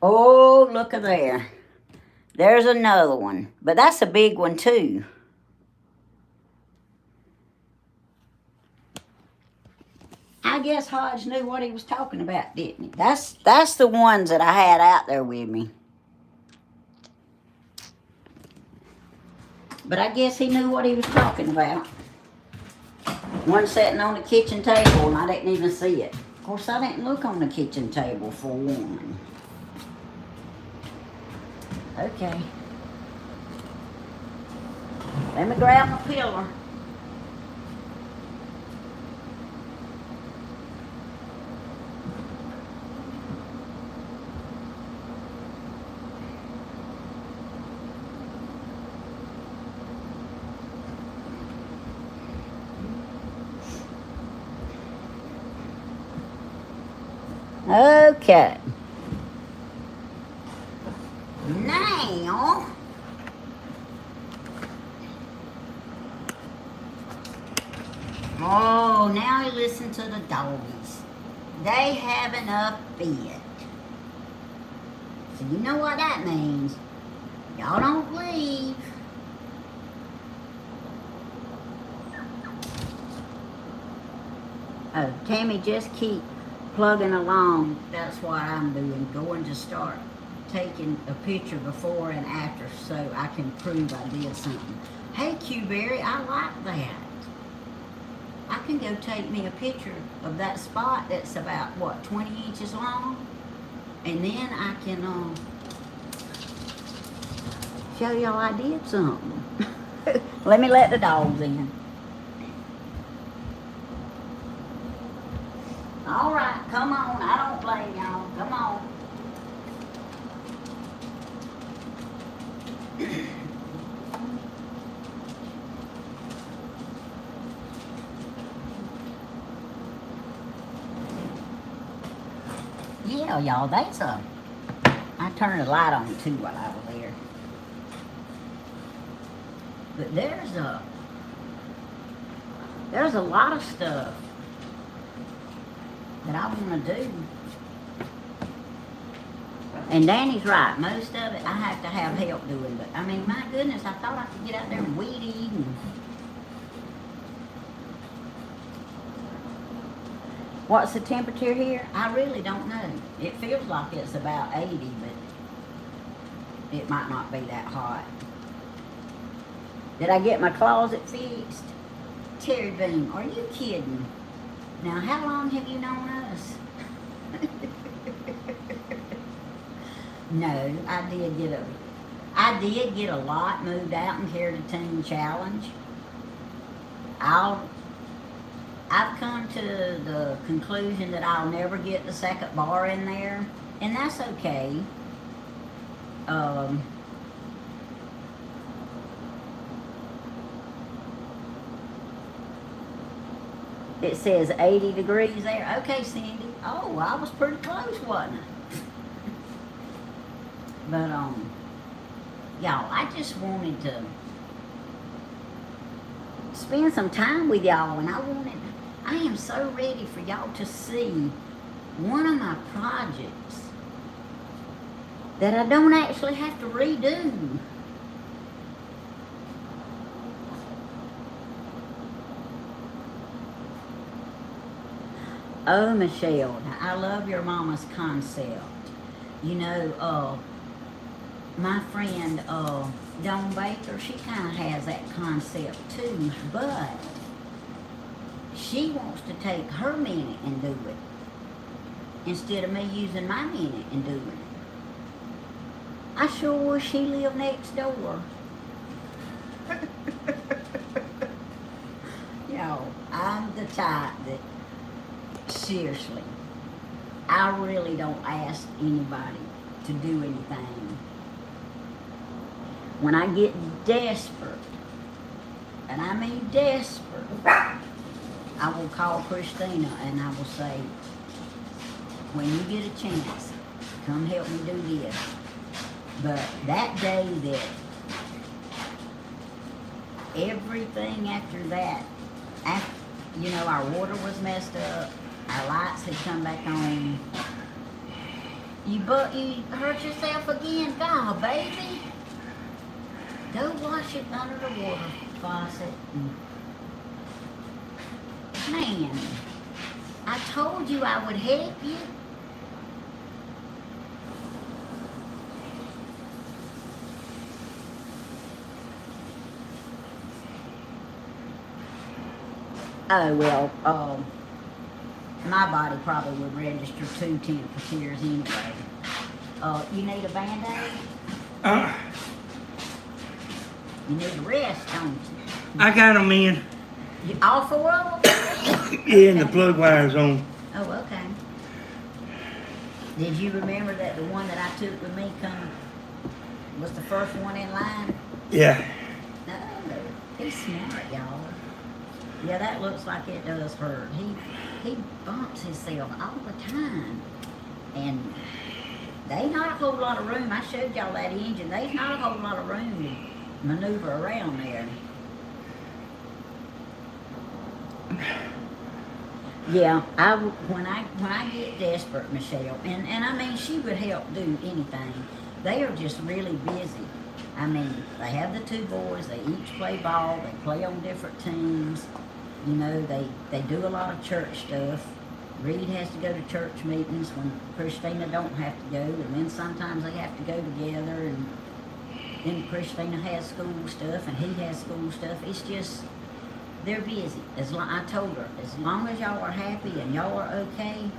Oh, look at there. There's another one, but that's a big one too. I guess Hodge knew what he was talking about, didn't he? That's the ones that I had out there with me. But I guess he knew what he was talking about. One sitting on the kitchen table and I didn't even see it. Of course, I didn't look on the kitchen table for one. Okay. Let me grab my pillar. Okay. Oh, now he listen to the doggies. They have enough fed. So you know what that means. Y'all don't leave. Oh, Tammy, just keep plugging along. That's what I'm doing. Going to start taking a picture before and after so I can prove I did something. Hey, Q-Berry, I like that. I can go take me a picture of that spot that's about, what, 20 inches long? And then I can show y'all I did something. Let me let the dogs in. All right, come on. I don't blame y'all. Come on. Yeah, y'all, that's I turned the light on too while I was there. But there's a lot of stuff that I want to do. And Danny's right. Most of it I have to have help doing. But, I mean, my goodness, I thought I could get out there and weed eat. And what's the temperature here? I really don't know. It feels like it's about 80, but it might not be that hot. Did I get my closet fixed? Terry Boone, are you kidding? Now, how long have you known us? No, I did get a lot moved out and carried a teen challenge. I've come to the conclusion that I'll never get the second bar in there, and that's okay. It says 80 degrees there. Okay, Cindy. Oh, I was pretty close, wasn't I? But, y'all, I just wanted to spend some time with y'all, and I am so ready for y'all to see one of my projects that I don't actually have to redo. Oh, Michelle, I love your mama's concept. You know, my friend Dawn Baker, she kind of has that concept too, but she wants to take her minute and do it instead of me using my minute and doing it. I sure wish she lived next door. Yo, I'm the type that, seriously, I really don't ask anybody to do anything. When I get desperate, and I mean desperate, I will call Christina and I will say, when you get a chance, come help me do this. But that day that everything after that, you know, our water was messed up, our lights had come back on. You hurt yourself again? God, baby. Go wash it under the water faucet. Man, I told you I would help you. Oh, well, my body probably would register 2 temperatures anyway. You need a Band-Aid? You need a rest, don't you? I got them in. All 4 of them? Yeah, and the plug wire's on. Oh, okay. Did you remember that the one that I took with me was the first one in line? Yeah. No, he's smart, y'all. Yeah, that looks like it does hurt. He bumps himself all the time. And there's not a whole lot of room. I showed y'all that engine. There's not a whole lot of room to maneuver around there. Yeah, when I get desperate, Michelle, and I mean she would help do anything. They are just really busy. I mean, they have the two boys. They each play ball. They play on different teams. You know, they do a lot of church stuff. Reed has to go to church meetings when Christina don't have to go, and then sometimes they have to go together. And then Christina has school stuff, and he has school stuff. It's just they're busy. I told her, as long as y'all are happy and y'all are okay,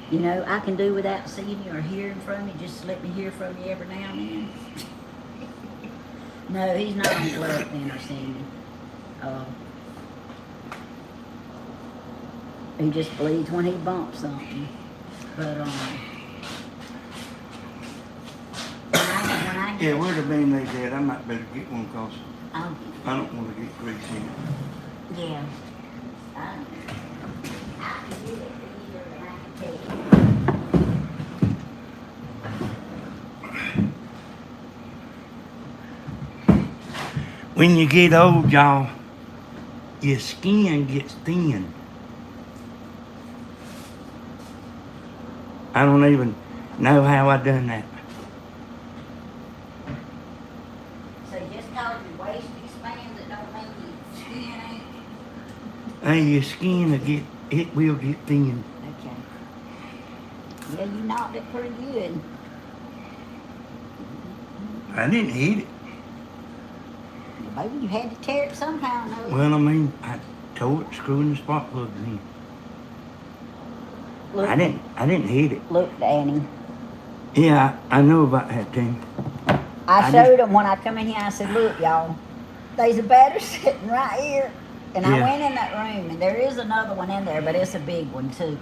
you know, I can do without seeing you or hearing from you. Just let me hear from you every now and then. No, he's not on blood thinner, Cindy. He just bleeds when he bumps something. But when I Yeah, where the band-aids at? I might better get one cause I'll, I don't want to get greasy. yeah, I can get it easier than I can take it. When you get old, y'all, your skin gets thin. I don't even know how I done that. So just cause your waist expands, it don't mean your skin ain't. Hey, your skin will get thin. Okay. Yeah, you knocked it pretty good. I didn't hit it. Maybe you had to tear it somehow, no? Well, I mean, I tore it screwing the spark plugs in. Look, I didn't hit it. Look, Danny. Yeah, I know about that thing. I showed them when I come in here. I said, "Look, y'all, there's a battery sitting right here." And I went in that room, and there is another one in there, but it's a big one too.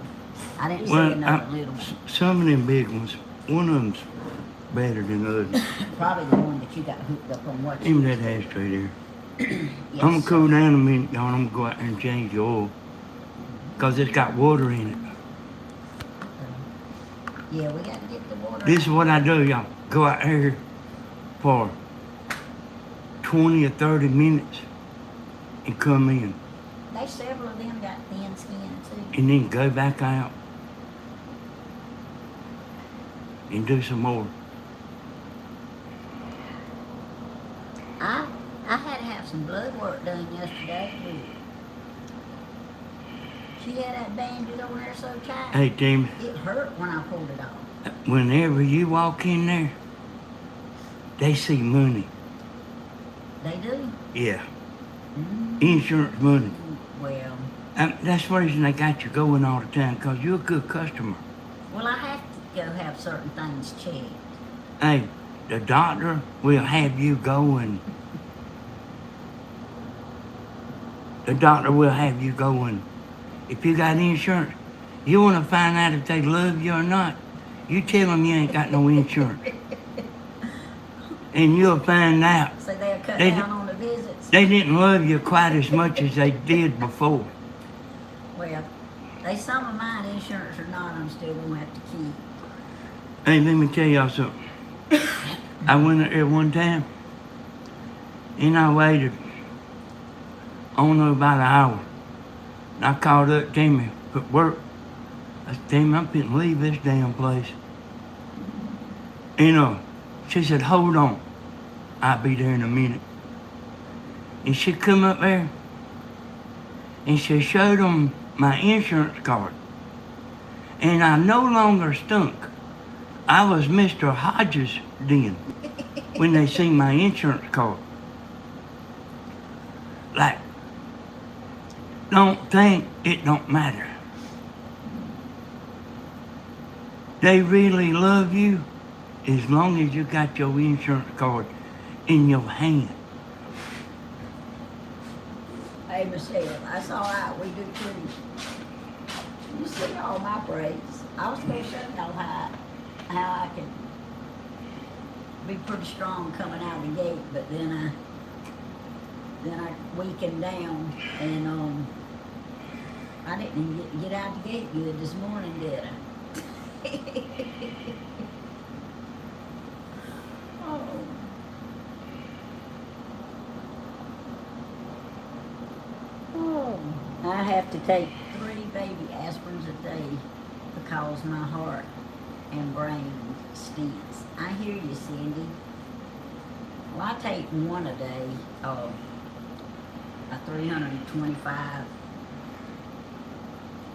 I didn't see another little one. Some of them big ones. One of them's better than the other. Probably the one that you got hooked up on. What? Even that ashtray there. Yes, I'm gonna cool down a minute, y'all. I'm gonna go out there and change the oil, cause it's got water in it. Yeah, we got to get the water. This is what I do, y'all. Go out here for 20 or 30 minutes and come in. They several of them got thin skin too. And then go back out and do some more. I had to have some blood work done yesterday. She had that bandage on there so tight. Hey, Tammy. It hurt when I pulled it off. Whenever you walk in there, they see money. They do? Yeah. Mm-hmm. Insurance money. Well. That's the reason they got you going all the time, because you're a good customer. Well, I have to go have certain things checked. Hey, the doctor will have you going. The doctor will have you going. If you got insurance, you want to find out if they love you or not, you tell them you ain't got no insurance. And you'll find out. So they'll cut down on the visits? They didn't love you quite as much as they did before. Well, they some of mine, insurance or not, I'm still going to have to keep. Hey, let me tell y'all something. I went up there one time, and I waited, I don't know, about an hour. And I called up Tammy at work. I said, Tammy, I'm fitting to leave this damn place. And she said, hold on. I'll be there in a minute. And she come up there, and she showed them my insurance card. And I no longer stunk. I was Mr. Hodges then, when they seen my insurance card. Like, don't think it don't matter. They really love you as long as you got your insurance card in your hand. Hey, Michelle, that's all right. We do too. You see all my braids. I was going to show y'all how I can be pretty strong coming out of the gate, but then I weakened down, and I didn't even get out the gate good this morning, did I? Oh. Oh. have to take 3 baby aspirins a day because my heart and brain stinks. I hear you, Cindy. Well, I take one a day, a 325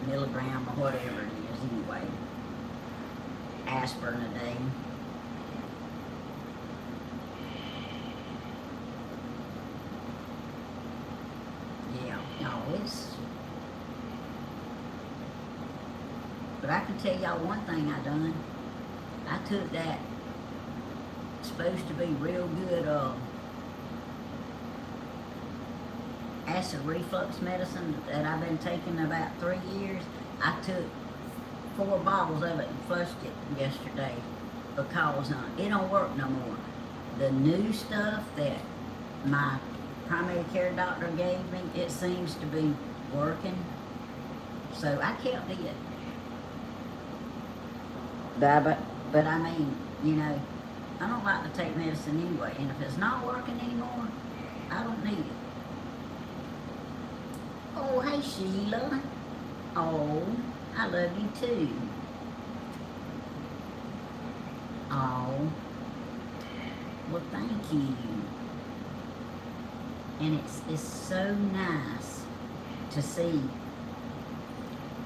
milligram or whatever it is anyway. Aspirin a day. Yeah, no, it's... But I can tell y'all one thing I done. I took that supposed to be real good acid reflux medicine that I've been taking about 3 years. I took 4 bottles of it and flushed it yesterday because it don't work no more. The new stuff that my primary care doctor gave me, it seems to be working. So I kept it. But I mean, you know, I don't like to take medicine anyway, and if it's not working anymore, I don't need it. Oh, hey Sheila. Oh, I love you too. Oh, well thank you. And it's so nice to see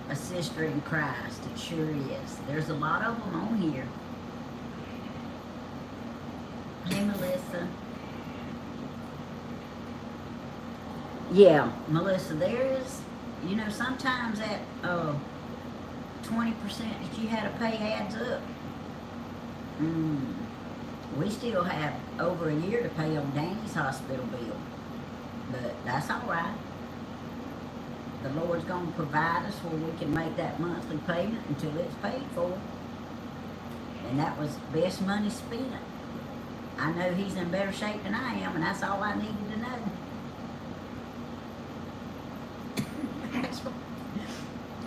a sister in Christ. It sure is. There's a lot of them on here. Hey, Melissa. Yeah, Melissa, there is, you know, sometimes that 20% that you had to pay adds up. We still have over a year to pay on Danny's hospital bill. But that's all right. The Lord's going to provide us where we can make that monthly payment until it's paid for. And that was best money spent. I know he's in better shape than I am, and that's all I needed to know.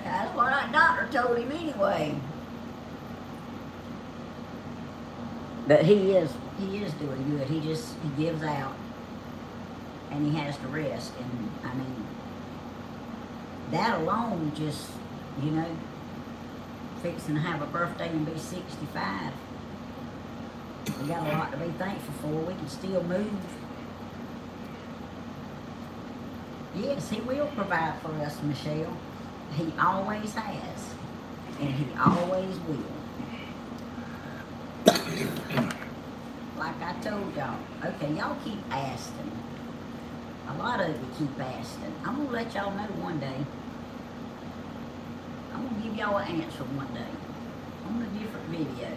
That's what our doctor told him anyway. But he is doing good. He gives out, and he has to rest. And I mean, that alone, just, you know, fixing to have a birthday and be 65. We got a lot to be thankful for. We can still move. Yes, he will provide for us, Michelle. He always has. And he always will. Like I told y'all. Okay, y'all keep asking. A lot of you keep asking. I'm going to let y'all know one day. I'm going to give y'all an answer one day. On a different video.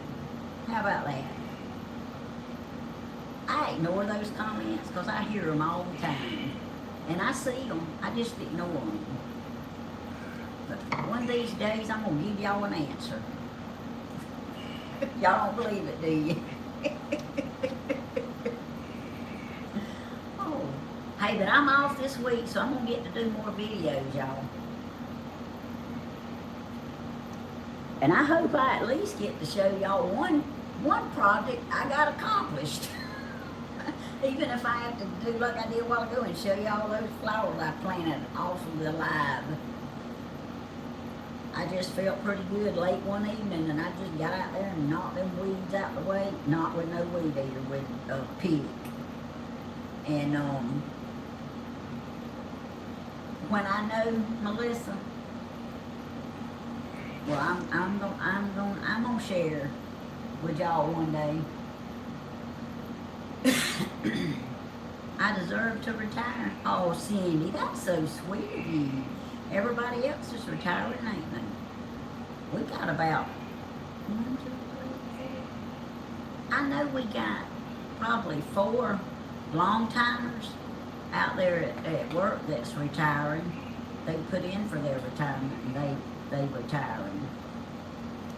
How about that? I ignore those comments because I hear them all the time. And I see them. I just ignore them. But one of these days, I'm going to give y'all an answer. Y'all don't believe it, do you? Oh. Hey, but I'm off this week, so I'm going to get to do more videos, y'all. And I hope I at least get to show y'all one project I got accomplished. Even if I have to do like I did a while ago and show you all those flowers I planted off of the live. I just felt pretty good late one evening, and I just got out there and knocked them weeds out the way. Not with no weed eater, with a pig. And when I know Melissa, well, I'm gonna share with y'all one day. I deserve to retire. Oh, Cindy, that's so sweet of you. Everybody else is retiring, ain't they? We got about 1, 2, 3, 4. I know we got probably 4 long-timers out there at work that's retiring. They put in for their retirement and they retiring.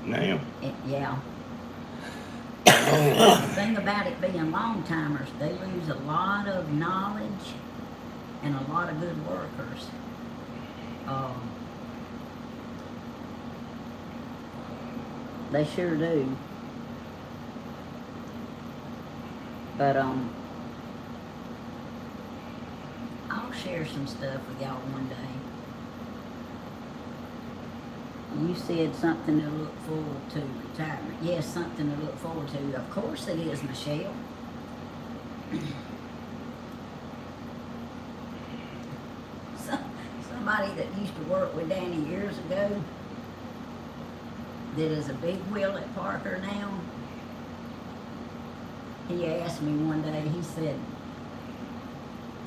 Now? Yeah. The thing about it being long-timers, they lose a lot of knowledge and a lot of good workers. They sure do. But I'll share some stuff with y'all one day. You said something to look forward to, retirement. Yes, something to look forward to. Of course it is, Michelle. Somebody that used to work with Danny years ago that is a big wheel at Parker now, he asked me one day, he said,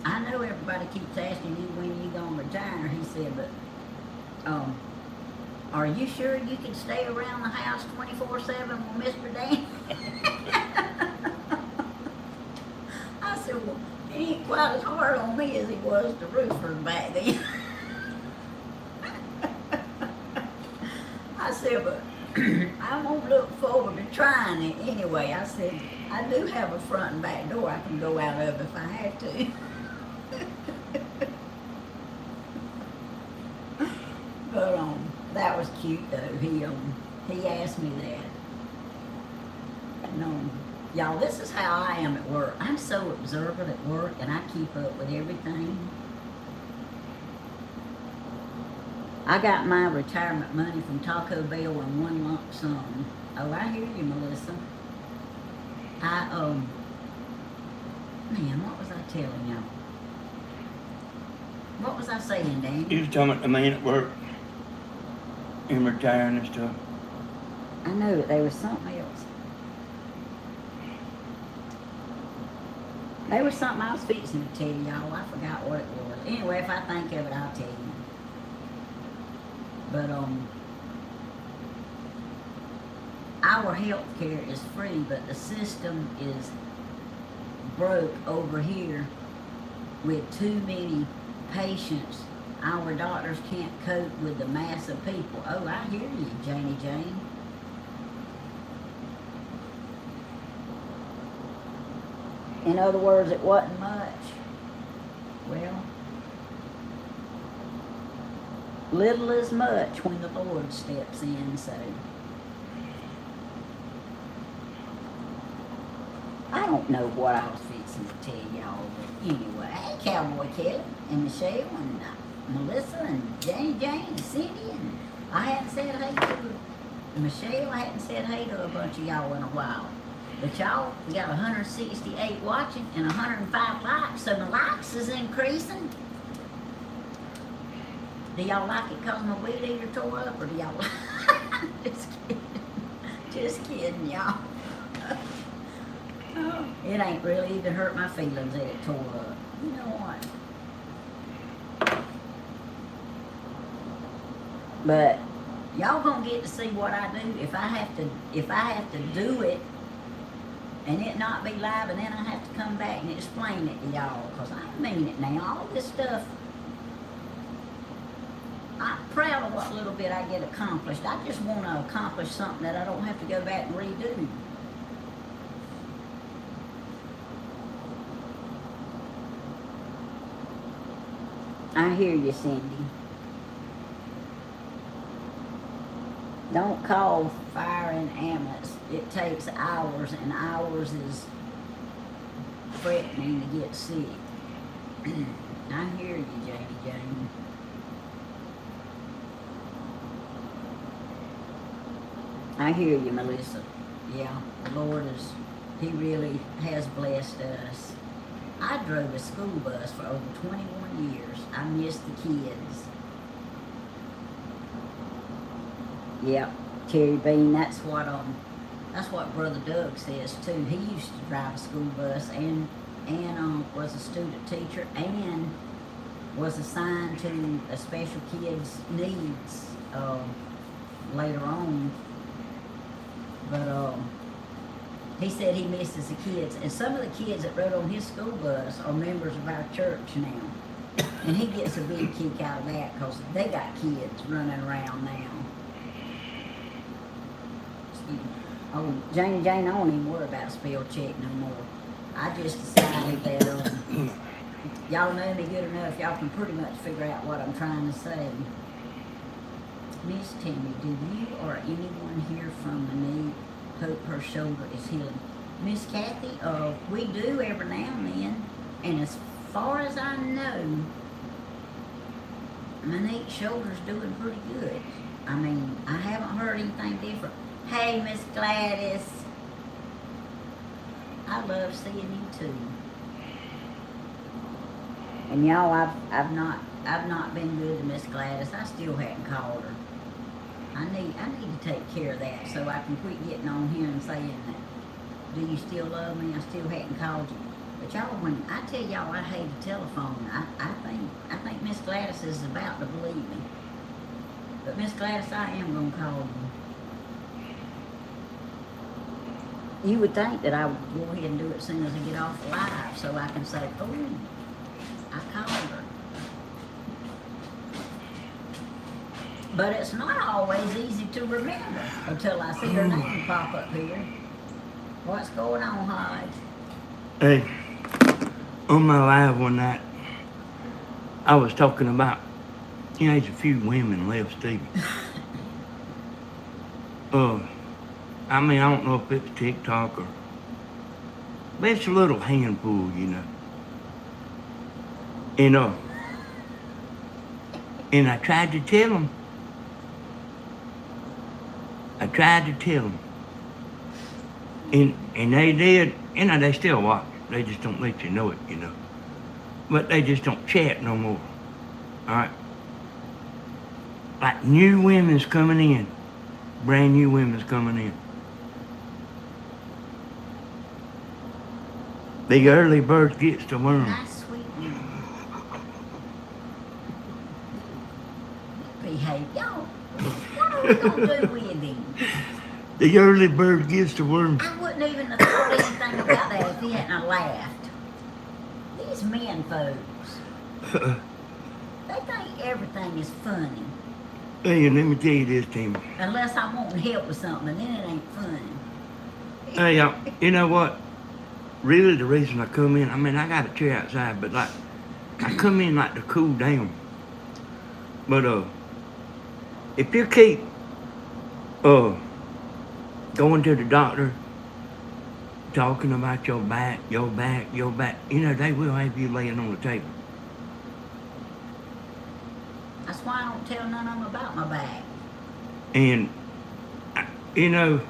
I know everybody keeps asking you when you gonna retire. He said, but are you sure you can stay around the house 24/7 with Mr. Dan? I said, well, he ain't quite as hard on me as he was to roofers back then. I said, but I'm gonna look forward to trying it anyway. I said, I do have a front and back door I can go out of if I have to. But that was cute though. He asked me that. And y'all, this is how I am at work. I'm so observant at work, and I keep up with everything. I got my retirement money from Taco Bell in one lump sum. Oh, I hear you, Melissa. Man, what was I telling y'all? What was I saying, Dan? You was talking about the man at work and retiring and stuff. I know that there was something else. There was something I was fixing to tell y'all. I forgot what it was. Anyway, if I think of it, I'll tell you. But our health care is free, but the system is broke over here with too many patients. Our doctors can't cope with the mass of people. Oh, I hear you, Janie Jane. In other words, it wasn't much. Well, little is much when the Lord steps in, so. I don't know what I was fixing to tell y'all, but anyway. Hey, Cowboy Kelly and Michelle and Melissa and Jane and Cindy, and I hadn't said hey to Michelle. I hadn't said hey to a bunch of y'all in a while. But y'all, we got 168 watching and 105 likes, so the likes is increasing. Do y'all like it because my weed eater tore up, or do y'all like Just kidding. Just kidding, y'all. Oh, it ain't really even hurt my feelings that it tore up. You know what? But y'all gonna get to see what I do if I have to do it and it not be live, and then I have to come back and explain it to y'all, because I mean it now. All this stuff, I'm proud of what little bit I get accomplished. I just want to accomplish something that I don't have to go back and redo. I hear you, Cindy. Don't call fire and ambulance. It takes hours, and hours is threatening to get sick. I hear you, Jane. I hear you, Melissa. Yeah, the Lord He really has blessed us. I drove a school bus for over 21 years. I miss the kids. Yep, Terry Bean, that's what Brother Doug says too. He used to drive a school bus and was a student teacher and was assigned to a special kids needs later on. But he said he misses the kids, and some of the kids that rode on his school bus are members of our church now, and he gets a big kick out of that because they got kids running around now. Oh, Jane, I don't even worry about spell check no more. I just decided that y'all know me good enough, y'all can pretty much figure out what I'm trying to say. Miss Tammy, do you or anyone hear from the knee? Hope her shoulder is healing. Miss Kathy, we do every now and then, and as far as I know, Monique's shoulder's doing pretty good. I mean, I haven't heard anything different. Hey, Miss Gladys. I love seeing you too. And y'all, I've not been good to Miss Gladys. I still hadn't called her. I need to take care of that so I can quit getting on here and saying that. Do you still love me? I still hadn't called you. But y'all, when I tell y'all I hate a telephone, I think Miss Gladys is about to believe me. But Miss Gladys, I am gonna call you. You would think that I would go ahead and do it as soon as I get off live so I can say, oh, I called her. But it's not always easy to remember until I see her name pop up here. What's going on, Hodge? Hey, on my live one night, I was talking about, you know, there's a few women left, Stevie. I mean, I don't know if it's TikTok or, but it's a little handful, you know. And I tried to tell them. And they did, you know, they still watch. They just don't let you know it, you know. But they just don't chat no more. Alright? Like new women's coming in. Brand new women's coming in. The early bird gets the worm. Nice, sweet woman. Behave. Y'all, what are we gonna do with him? The early bird gets the worm. I wouldn't even have thought anything about that if he hadn't have laughed. These men folks, they think everything is funny. Hey, and let me tell you this, Tammy. Unless I'm wanting help with something, then it ain't fun. Hey, you know what? Really, the reason I come in, I mean, I got a chair outside, but like, I come in like to cool down. But if you keep going to the doctor, talking about your back, you know, they will have you laying on the table. That's why I don't tell none of them about my back. And, you know,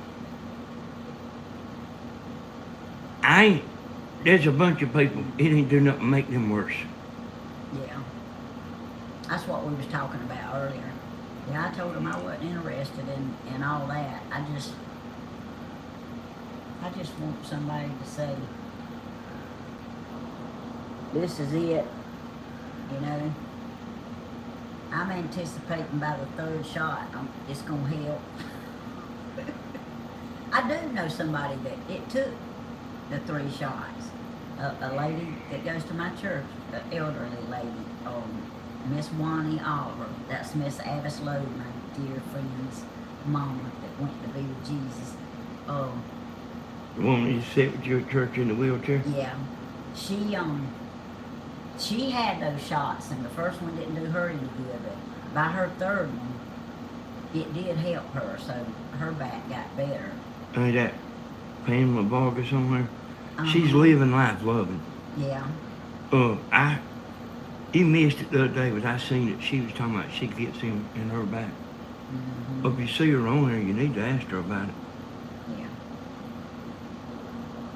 there's a bunch of people, it ain't do nothing to make them worse. Yeah. That's what we was talking about earlier. Yeah, I told them I wasn't interested in all that. I just want somebody to say, this is it, you know. I'm anticipating by the third shot, it's gonna help. I do know somebody that it took the 3 shots. A lady that goes to my church, an elderly lady, Miss Wani Oliver. That's Miss Avis Lowe, my dear friend's mama that went to be with Jesus. The woman you sit with your church in the wheelchair? Yeah. She had those shots, and the first one didn't do her any good, but by her third one, it did help her, so her back got better. Hey, that Pamela Vargas on there, she's living life loving. Yeah. You missed it the other day, but I seen it. She was talking about she gets in her back. Mm-hmm. If you see her on there, you need to ask her about it. Yeah.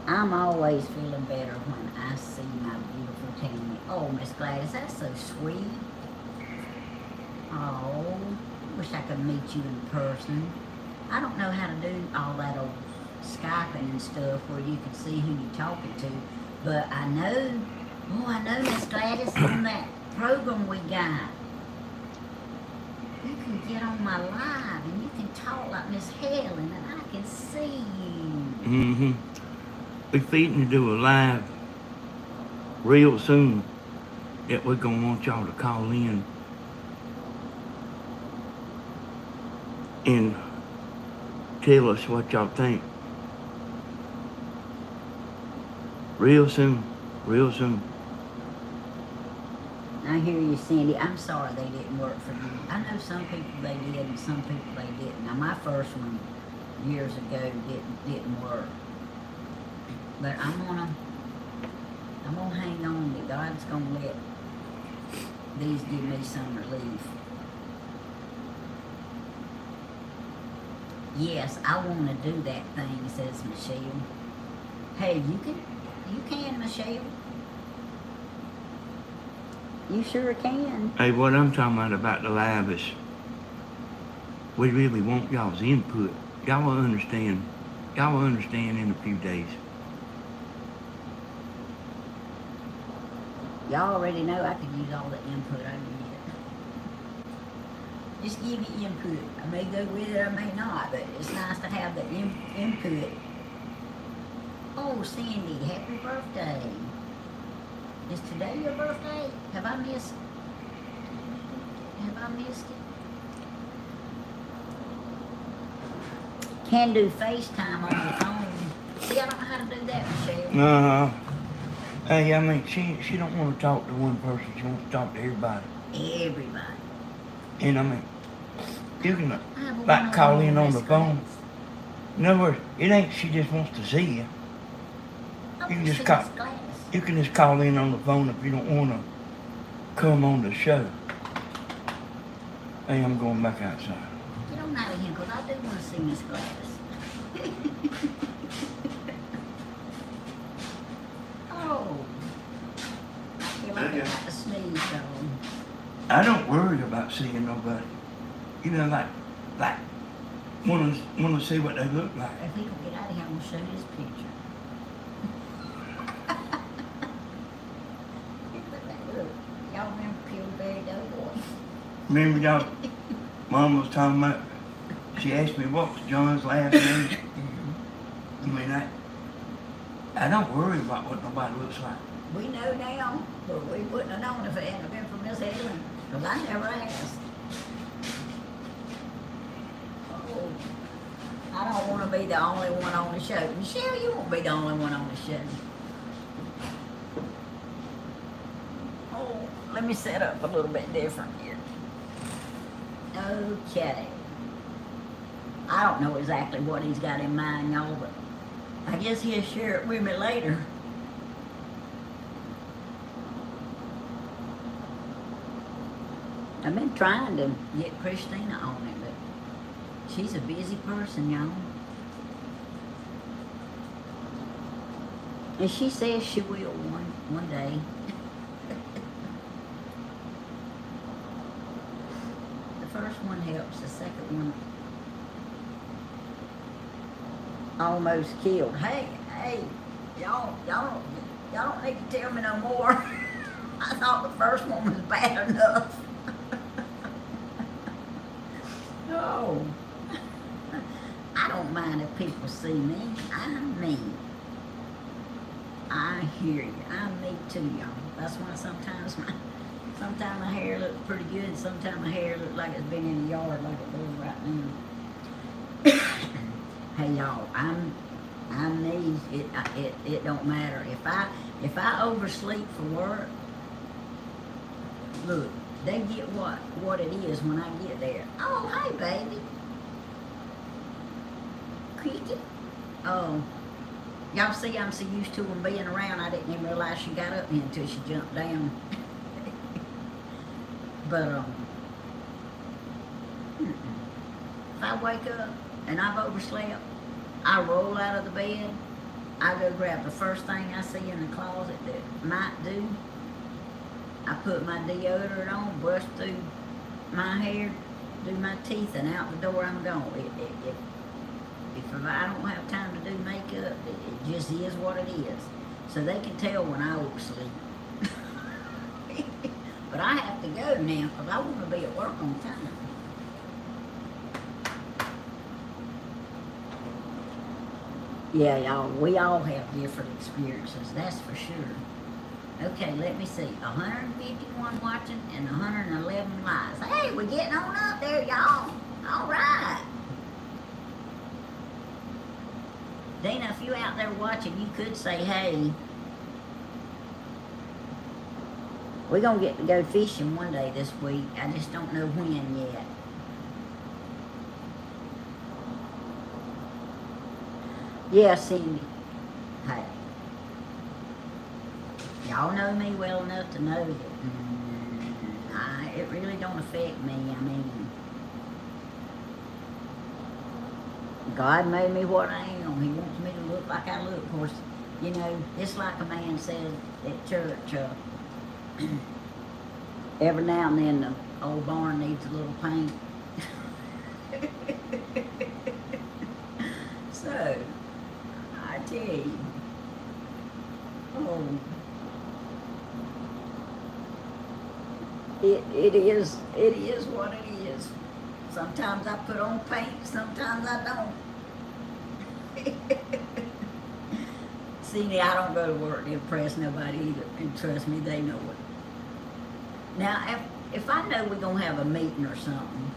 I'm always feeling better when I see my beautiful Tammy. Oh, Miss Gladys, that's so sweet. Oh, wish I could meet you in person. I don't know how to do all that old Skyping and stuff where you can see who you're talking to, but I know Miss Gladys, on that program we got, you can get on my live and you can talk like Miss Helen and I can see you. Mm-hmm. We're fitting to do a live real soon that we're going to want y'all to call in and tell us what y'all think. Real soon. I hear you, Cindy. I'm sorry they didn't work for you. I know some people they did and some people they didn't. Now my first one years ago didn't work. But I'm gonna hang on that God's gonna let these give me some relief. Yes, I want to do that thing, says Michelle. Hey, you can, Michelle. You sure can. Hey, what I'm talking about the live is we really want y'all's input. Y'all will understand. Y'all will understand in a few days. Y'all already know I could use all the input I can get. Just give me input. I may go with it, I may not, but it's nice to have the input. Oh, Sandy, happy birthday. Is today your birthday? Have I missed it? Can do FaceTime on your phone. See, I don't know how to do that, Michelle. Hey, I mean, she don't want to talk to one person. She wants to talk to everybody. Everybody. And I mean, you can I like call in on the class. phone. In other words, it ain't she just wants to see you. I You can wanna just see call. this class. You can just call in on the phone if you don't want to come on the show. Hey, I'm going back outside. Get on out of here, because I do want to see Miss Gladys. Oh. I feel like I got to sneeze, though. I don't worry about seeing nobody. You know, like want to see what they look like. If he can get out of here, I'm going to show you his picture. Look, y'all remember Pillsbury Doughboy? Remember y'all, Mom was talking about, she asked me what was John's last name. I mean, I don't worry about what nobody looks like. We know now, but we wouldn't have known if it hadn't been for Miss Helen, because I never asked. Oh, I don't want to be the only one on the show. Michelle, you won't be the only one on the show. Oh, let me set up a little bit different here. Okay. I don't know exactly what he's got in mind, y'all, but I guess he'll share it with me later. I've been trying to get Christina on it, but she's a busy person, y'all. And she says she will one day. The first one helps, the second one almost killed. Hey, y'all don't need to tell me no more. I thought the first one was bad enough. Oh, I don't mind if people see me. I'm me. I hear you. I'm me too, y'all. That's why sometimes my hair looks pretty good. Sometimes my hair looks like it's been in the yard like it does right now. Hey y'all, I'm me. It don't matter if I oversleep for work. Look, they get what it is when I get there. Oh, hey baby, Cricket. Oh, y'all see, I'm so used to them being around. I didn't even realize she got up here until she jumped down. But if I wake up and I've overslept, I roll out of the bed, I go grab the first thing I see in the closet that might do. I put my deodorant on, brush through my hair, do my teeth, and out the door I'm going. If I don't have time to do makeup, it just is what it is. So they can tell when I oversleep. But I have to go now because I want to be at work on time. Yeah, y'all, we all have different experiences, that's for sure. Okay, let me see. 151 watching and 111 likes. Hey, we're getting on up there, y'all. All right. Dana, if you out there watching, you could say, hey. We're going to get to go fishing one day this week. I just don't know when yet. Yeah, Cindy. Hey. Y'all know me well enough to know that it really don't affect me. I mean, God made me what I am. He wants me to look like I look. Of course, you know, it's like a man says at church, every now and then the old barn needs a little paint. So, I tell you, oh, it is what it is. Sometimes I put on paint, sometimes I don't. See, I don't go to work to impress nobody either, and trust me, they know it. Now, if I know we're going to have a meeting or something,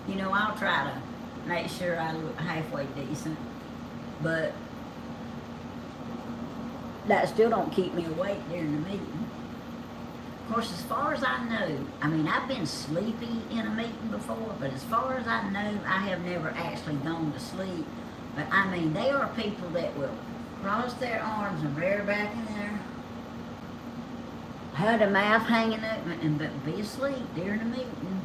you know, I'll try to make sure I look halfway decent, but that still don't keep me awake during the meeting. Of course, as far as I know, I mean, I've been sleepy in a meeting before, but as far as I know, I have never actually gone to sleep. But I mean, they are people that will cross their arms and rear back in there, have their mouth hanging up, and but be asleep during the meeting.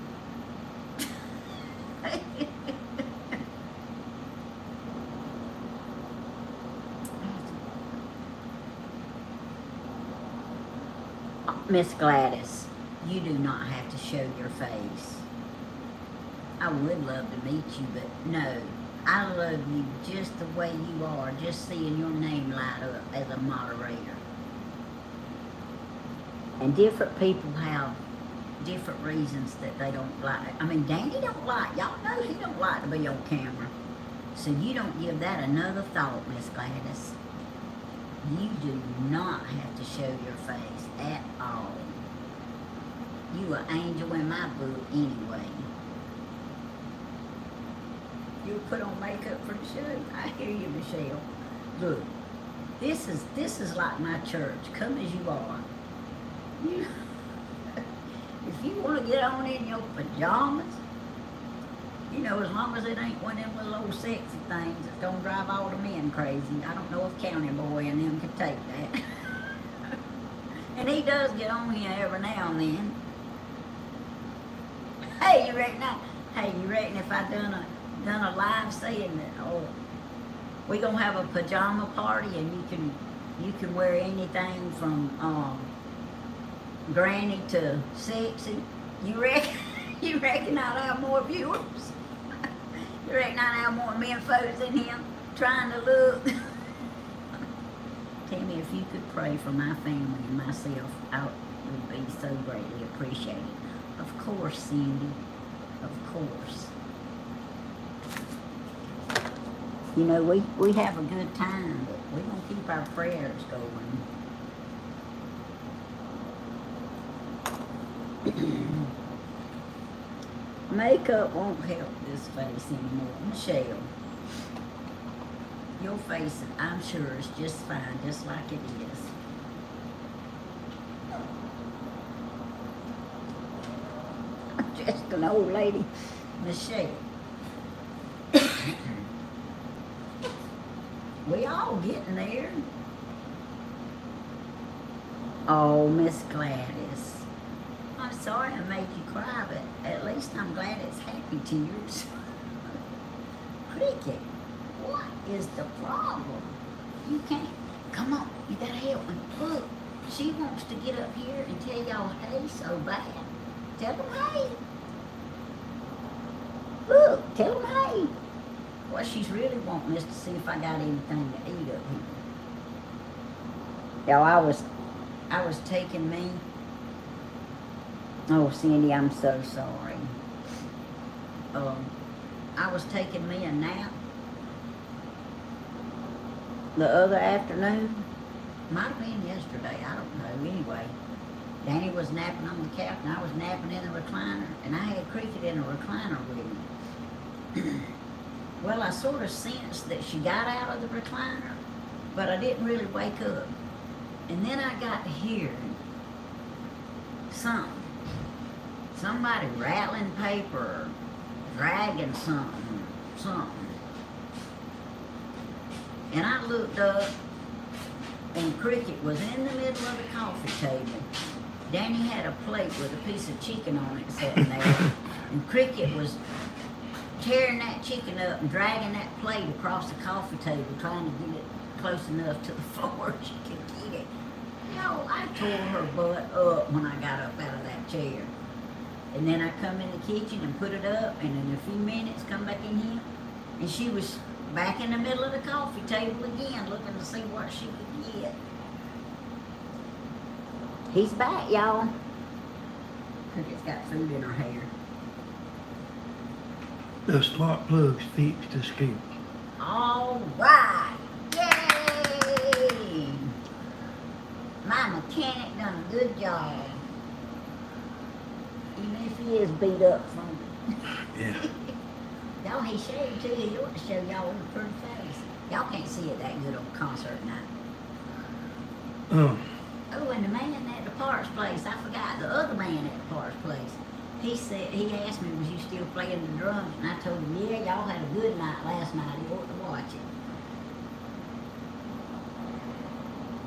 Miss Gladys, you do not have to show your face. I would love to meet you, but no. I love you just the way you are, just seeing your name light up as a moderator. And different people have different reasons that they don't like. I mean, Danny don't like, y'all know he don't like to be on camera. So you don't give that another thought, Miss Gladys. You do not have to show your face at all. You an angel in my book anyway. You put on makeup for the show. I hear you, Michelle. Look, this is like my church. Come as you are. You, if you want to get on in your pajamas, you know, as long as it ain't one of them little old sexy things that's gonna drive all the men crazy. I don't know if County Boy and them could take that. And he does get on here every now and then. Hey, you reckon if I done a live saying that, oh, we gonna have a pajama party and you can wear anything from granny to sexy. You reckon I'd have more viewers? You reckon I'd have more men folks in here trying to look? Tammy, if you could pray for my family and myself, I would be so greatly appreciated. Of course, Cindy. Of course. You know, we have a good time, but we're going to keep our prayers going. Makeup won't help this face anymore. Michelle, your face, I'm sure, is just fine, just like it is. I'm just an old lady. Michelle. We all getting there. Oh, Miss Gladys. I'm sorry I made you cry, but at least I'm glad it's happy tears. Cricket, what is the problem? You can't. Come on, you gotta help me. Look, she wants to get up here and tell y'all hey so bad. Tell them hey. Look, tell them hey. What she's really wanting is to see if I got anything to eat up here. Y'all, I was taking me. Oh, Cindy, I'm so sorry. I was taking me a nap the other afternoon. Might have been yesterday, I don't know. Anyway, Danny was napping on the couch and I was napping in the recliner, and I had Cricket in the recliner with me. Well, I sort of sensed that she got out of the recliner, but I didn't really wake up. And then I got to hearing something. Somebody rattling paper or dragging something. And I looked up, and Cricket was in the middle of the coffee table. Danny had a plate with a piece of chicken on it sitting there, and Cricket was tearing that chicken up and dragging that plate across the coffee table, trying to get it close enough to the floor she could get it. Yo, I tore her butt up when I got up out of that chair. And then I come in the kitchen and put it up, and in a few minutes come back in here, and she was back in the middle of the coffee table again, looking to see what she could get. He's back, y'all. Cricket's got food in her hair. The spark plugs fixed the scoop. All right. Yay! My mechanic done a good job. Even if he is beat up from Yeah. y'all, he shaved too. He ought to show y'all his pretty face. Y'all can't see it that good on concert night. Oh, Oh, and the man at the parts place, I forgot, the other man at the parts place, he asked me, was you still playing the drums? And I told him, yeah, y'all had a good night last night. He ought to watch it.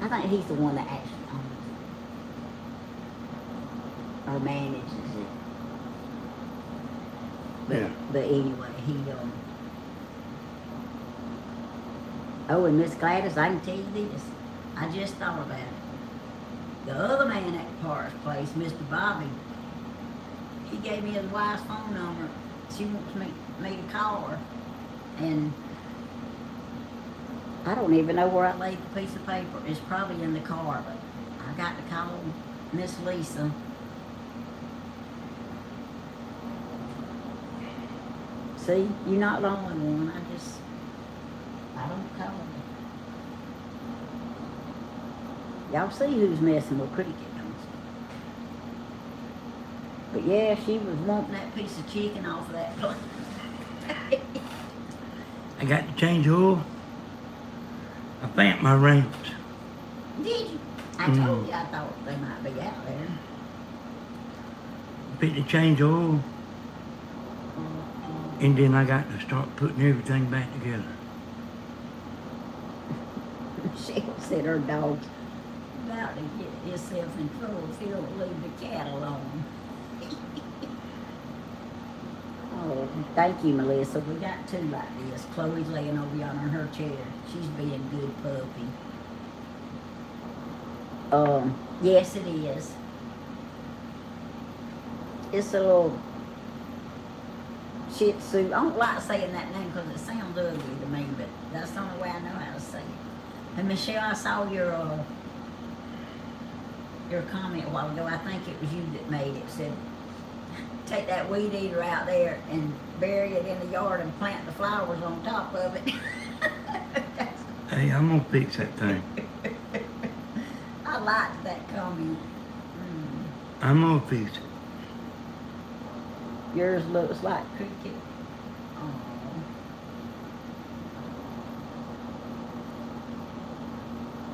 I think he's the one that actually owns it. Or manages it. yeah. But anyway, oh, and Miss Gladys, I can tell you this. I just thought about it. The other man at the parts place, Mr. Bobby, he gave me his wife's phone number. She wants me to call her. And I don't even know where I laid the piece of paper. It's probably in the car, but I got to call Miss Lisa. See, you're not the only one. I don't call her. Y'all see who's messing with Cricket, don't you? But yeah, she was wanting that piece of chicken off of that plate. I got to change oil. I vamped my ramps. Did you? I told you I thought they might be out there. Fit to change oil. And then I got to start putting everything back together. She said her dog's about to get himself in trouble if he don't leave the cat alone. Oh, thank you, Melissa. We got two like this. Chloe's laying over yonder in her chair. She's being a good puppy. Yes, it is. It's a little Shih Tzu. I don't like saying that name because it sounds ugly to me, but that's the only way I know how to say it. And Michelle, I saw your comment a while ago. I think it was you that made it. Said, take that weed eater out there and bury it in the yard and plant the flowers on top of it. Hey, I'm gonna fix that thing. I liked that comment. I'm gonna fix it. Yours looks like Cricket. Oh.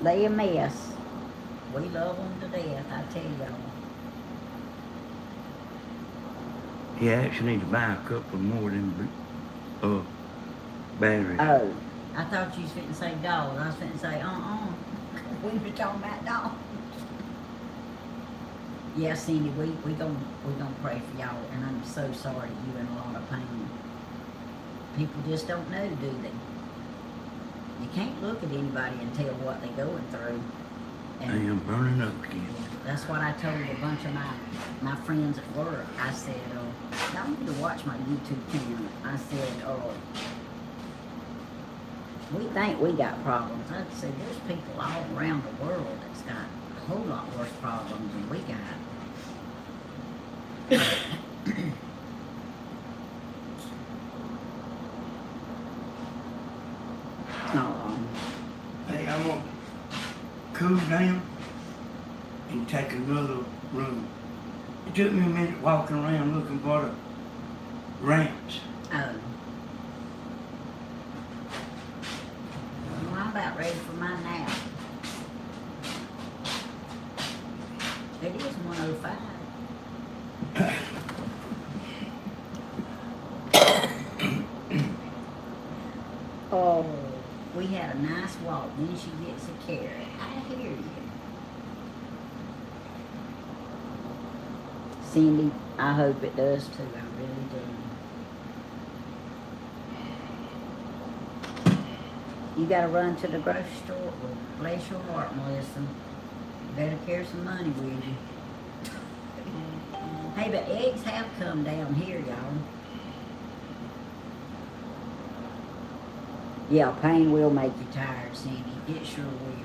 They a mess. We love them to death, I tell y'all. Yeah, I actually need to buy a couple more than batteries. Oh, I thought you was fitting to say dogs. I was fitting to say, we were talking about dogs. Yeah, Cindy, we gonna pray for y'all, and I'm so sorry you're in a lot of pain. People just don't know, do they? You can't look at anybody and tell what they're going through. I am burning up again. That's what I told a bunch of my friends at work. I said, y'all need to watch my YouTube channel. I said, we think we got problems. I said, there's people all around the world that's got a whole lot worse problems than we got. Hey, I'm gonna cool down and take another room. It took me a minute walking around looking for the ramps. Well, I'm about ready for my nap. It is 1:05. Oh, we had a nice walk. Then she gets a carrot. I hear you. Cindy, I hope it does too. I really do. You gotta run to the grocery store. Well, bless your heart, Melissa. You better carry some money with you. Hey, but eggs have come down here, y'all. Yeah, pain will make you tired, Cindy. It sure will.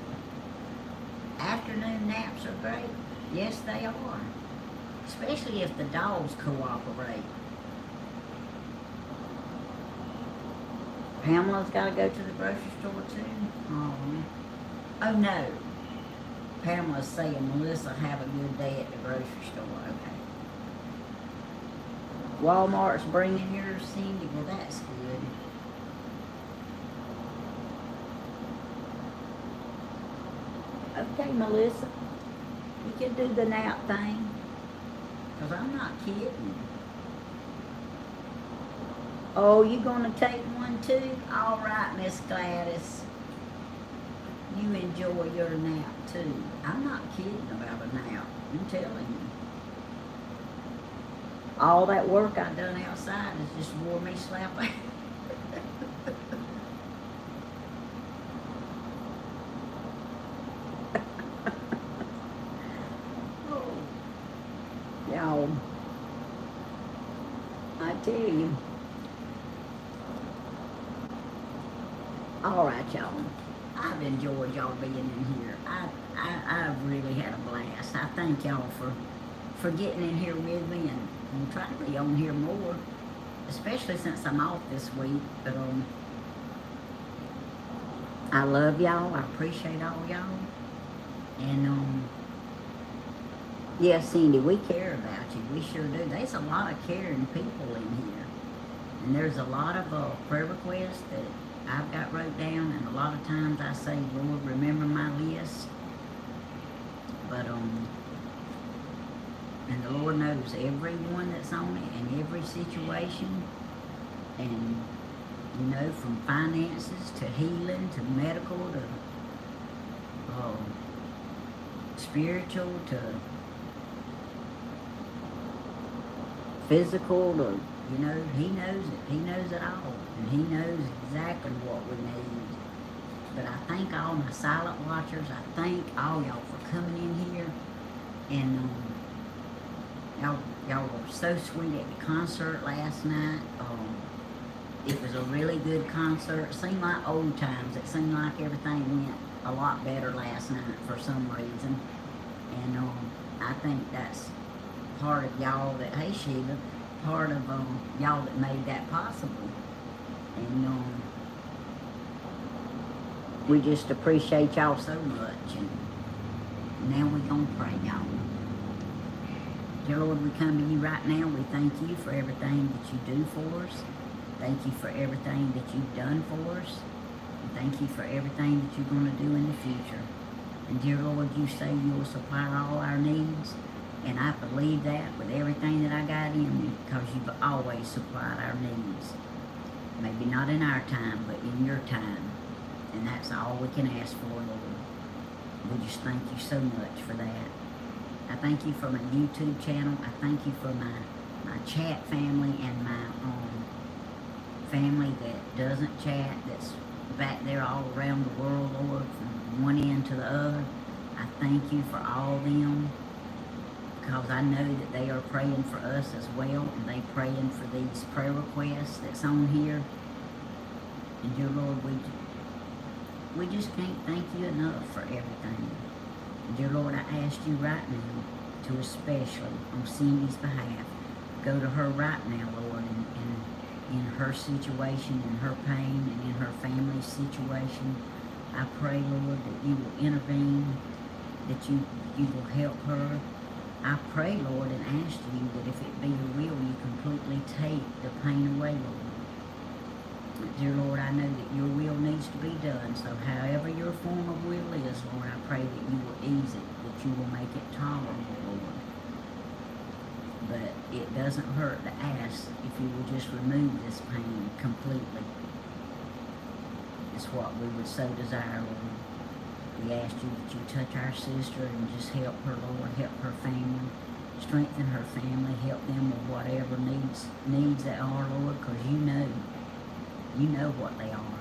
Afternoon naps are great. Yes, they are. Especially if the dogs cooperate. Pamela's got to go to the grocery store too. Oh no. Pamela's saying Melissa have a good day at the grocery store. Okay. Walmart's bringing yours, Cindy. Well, that's good. Okay, Melissa. You can do the nap thing. Because I'm not kidding. Oh, you gonna take one too? All right, Miss Gladys. You enjoy your nap too. I'm not kidding about a nap. I'm telling you. All that work I done outside has just wore me slap out. Oh, y'all, I tell you. All right, y'all. I've enjoyed y'all being in here. I've really had a blast. I thank y'all for getting in here with me and trying to be on here more, especially since I'm off this week. But I love y'all. I appreciate all y'all. And yeah, Cindy, we care about you. We sure do. There's a lot of caring people in here, and there's a lot of prayer requests that I've got wrote down, and a lot of times I say, Lord, remember my list. But and the Lord knows everyone that's on it and every situation, and you know, from finances to healing to medical to spiritual to physical to, you know, He knows it. He knows it all. And He knows exactly what we need. But I thank all my silent watchers. I thank all y'all for coming in here. And y'all were so sweet at the concert last night. It was a really good concert. It seemed like old times. It seemed like everything went a lot better last night for some reason. And I think that's part of y'all that, hey Sheila, part of y'all that made that possible. And we just appreciate y'all so much. And now we're going to pray, y'all. Dear Lord, we come to you right now. We thank you for everything that you do for us. Thank you for everything that you've done for us. And thank you for everything that you're going to do in the future. And dear Lord, you say you will supply all our needs. And I believe that with everything that I got in me, because you've always supplied our needs. Maybe not in our time, but in your time. And that's all we can ask for, Lord. We just thank you so much for that. I thank you for my YouTube channel. I thank you for my chat family and my family that doesn't chat, that's back there all around the world, Lord, from one end to the other. I thank you for all of them, because I know that they are praying for us as well, and they praying for these prayer requests that's on here. And dear Lord, we just can't thank you enough for everything. And dear Lord, I ask you right now to especially on Cindy's behalf, go to her right now, Lord, and in her situation, in her pain, and in her family's situation. I pray, Lord, that you will intervene, that you will help her. I pray, Lord, and ask you that if it be your will, you completely take the pain away, Lord. Dear Lord, I know that your will needs to be done, so however your form of will is, Lord, I pray that you will ease it, that you will make it tolerable, Lord. But it doesn't hurt to ask if you will just remove this pain completely. It's what we would so desire, Lord. We ask you that you touch our sister and just help her, Lord, help her family, strengthen her family, help them with whatever needs they are, Lord, because you know what they are.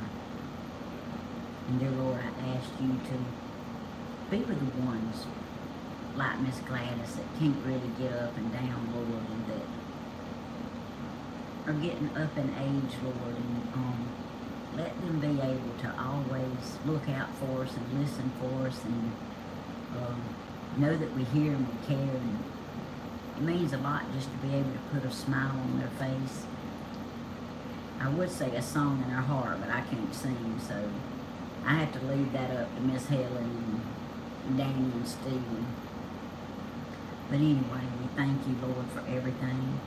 And dear Lord, I ask you to be with the ones like Miss Gladys that can't really get up and down, Lord, and that are getting up in age, Lord, and let them be able to always look out for us and listen for us and know that we hear and we care. And it means a lot just to be able to put a smile on their face. I would say a song in our heart, but I can't sing, so I have to leave that up to Miss Helen and Danny and Stephen. But anyway, we thank you, Lord, for everything.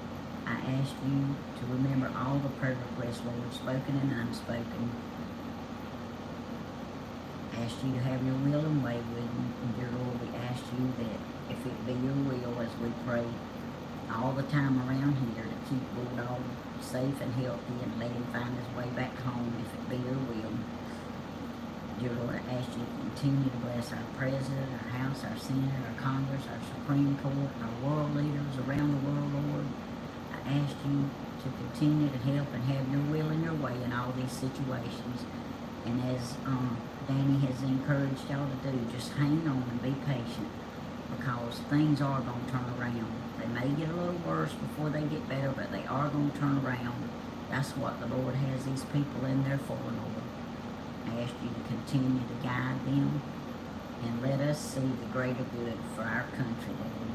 I ask you to remember all the prayer requests, Lord, spoken and unspoken. I ask you to have your will and way with them. And dear Lord, we ask you that if it be your will, as we pray all the time around here, to keep Bulldog safe and healthy and let him find his way back home, if it be your will. Dear Lord, I ask you to continue to bless our President, our House, our Senate, our Congress, our Supreme Court, our world leaders around the world, Lord. I ask you to continue to help and have your will and your way in all these situations. And as Danny has encouraged y'all to do, just hang on and be patient, because things are going to turn around. They may get a little worse before they get better, but they are going to turn around. That's what the Lord has these people in there for, Lord. I ask you to continue to guide them and let us see the greater good for our country, Lord.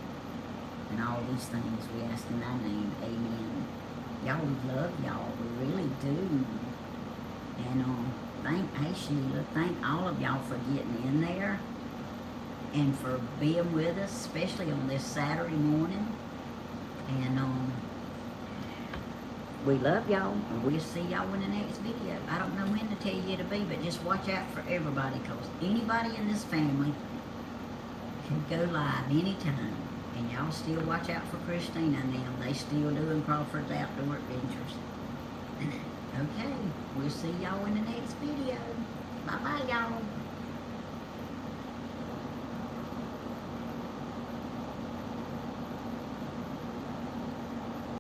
And all these things we ask in thy name. Amen. Y'all, we love y'all. We really do. And hey Sheila, thank all of y'all for getting in there and for being with us, especially on this Saturday morning. And we love y'all, and we'll see y'all in the next video. I don't know when to tell you to be, but just watch out for everybody, because anybody in this family can go live anytime. And y'all still watch out for Christina and them. They still doing Crawford's Outdoor Adventures. Okay, we'll see y'all in the next video. Bye-bye, y'all.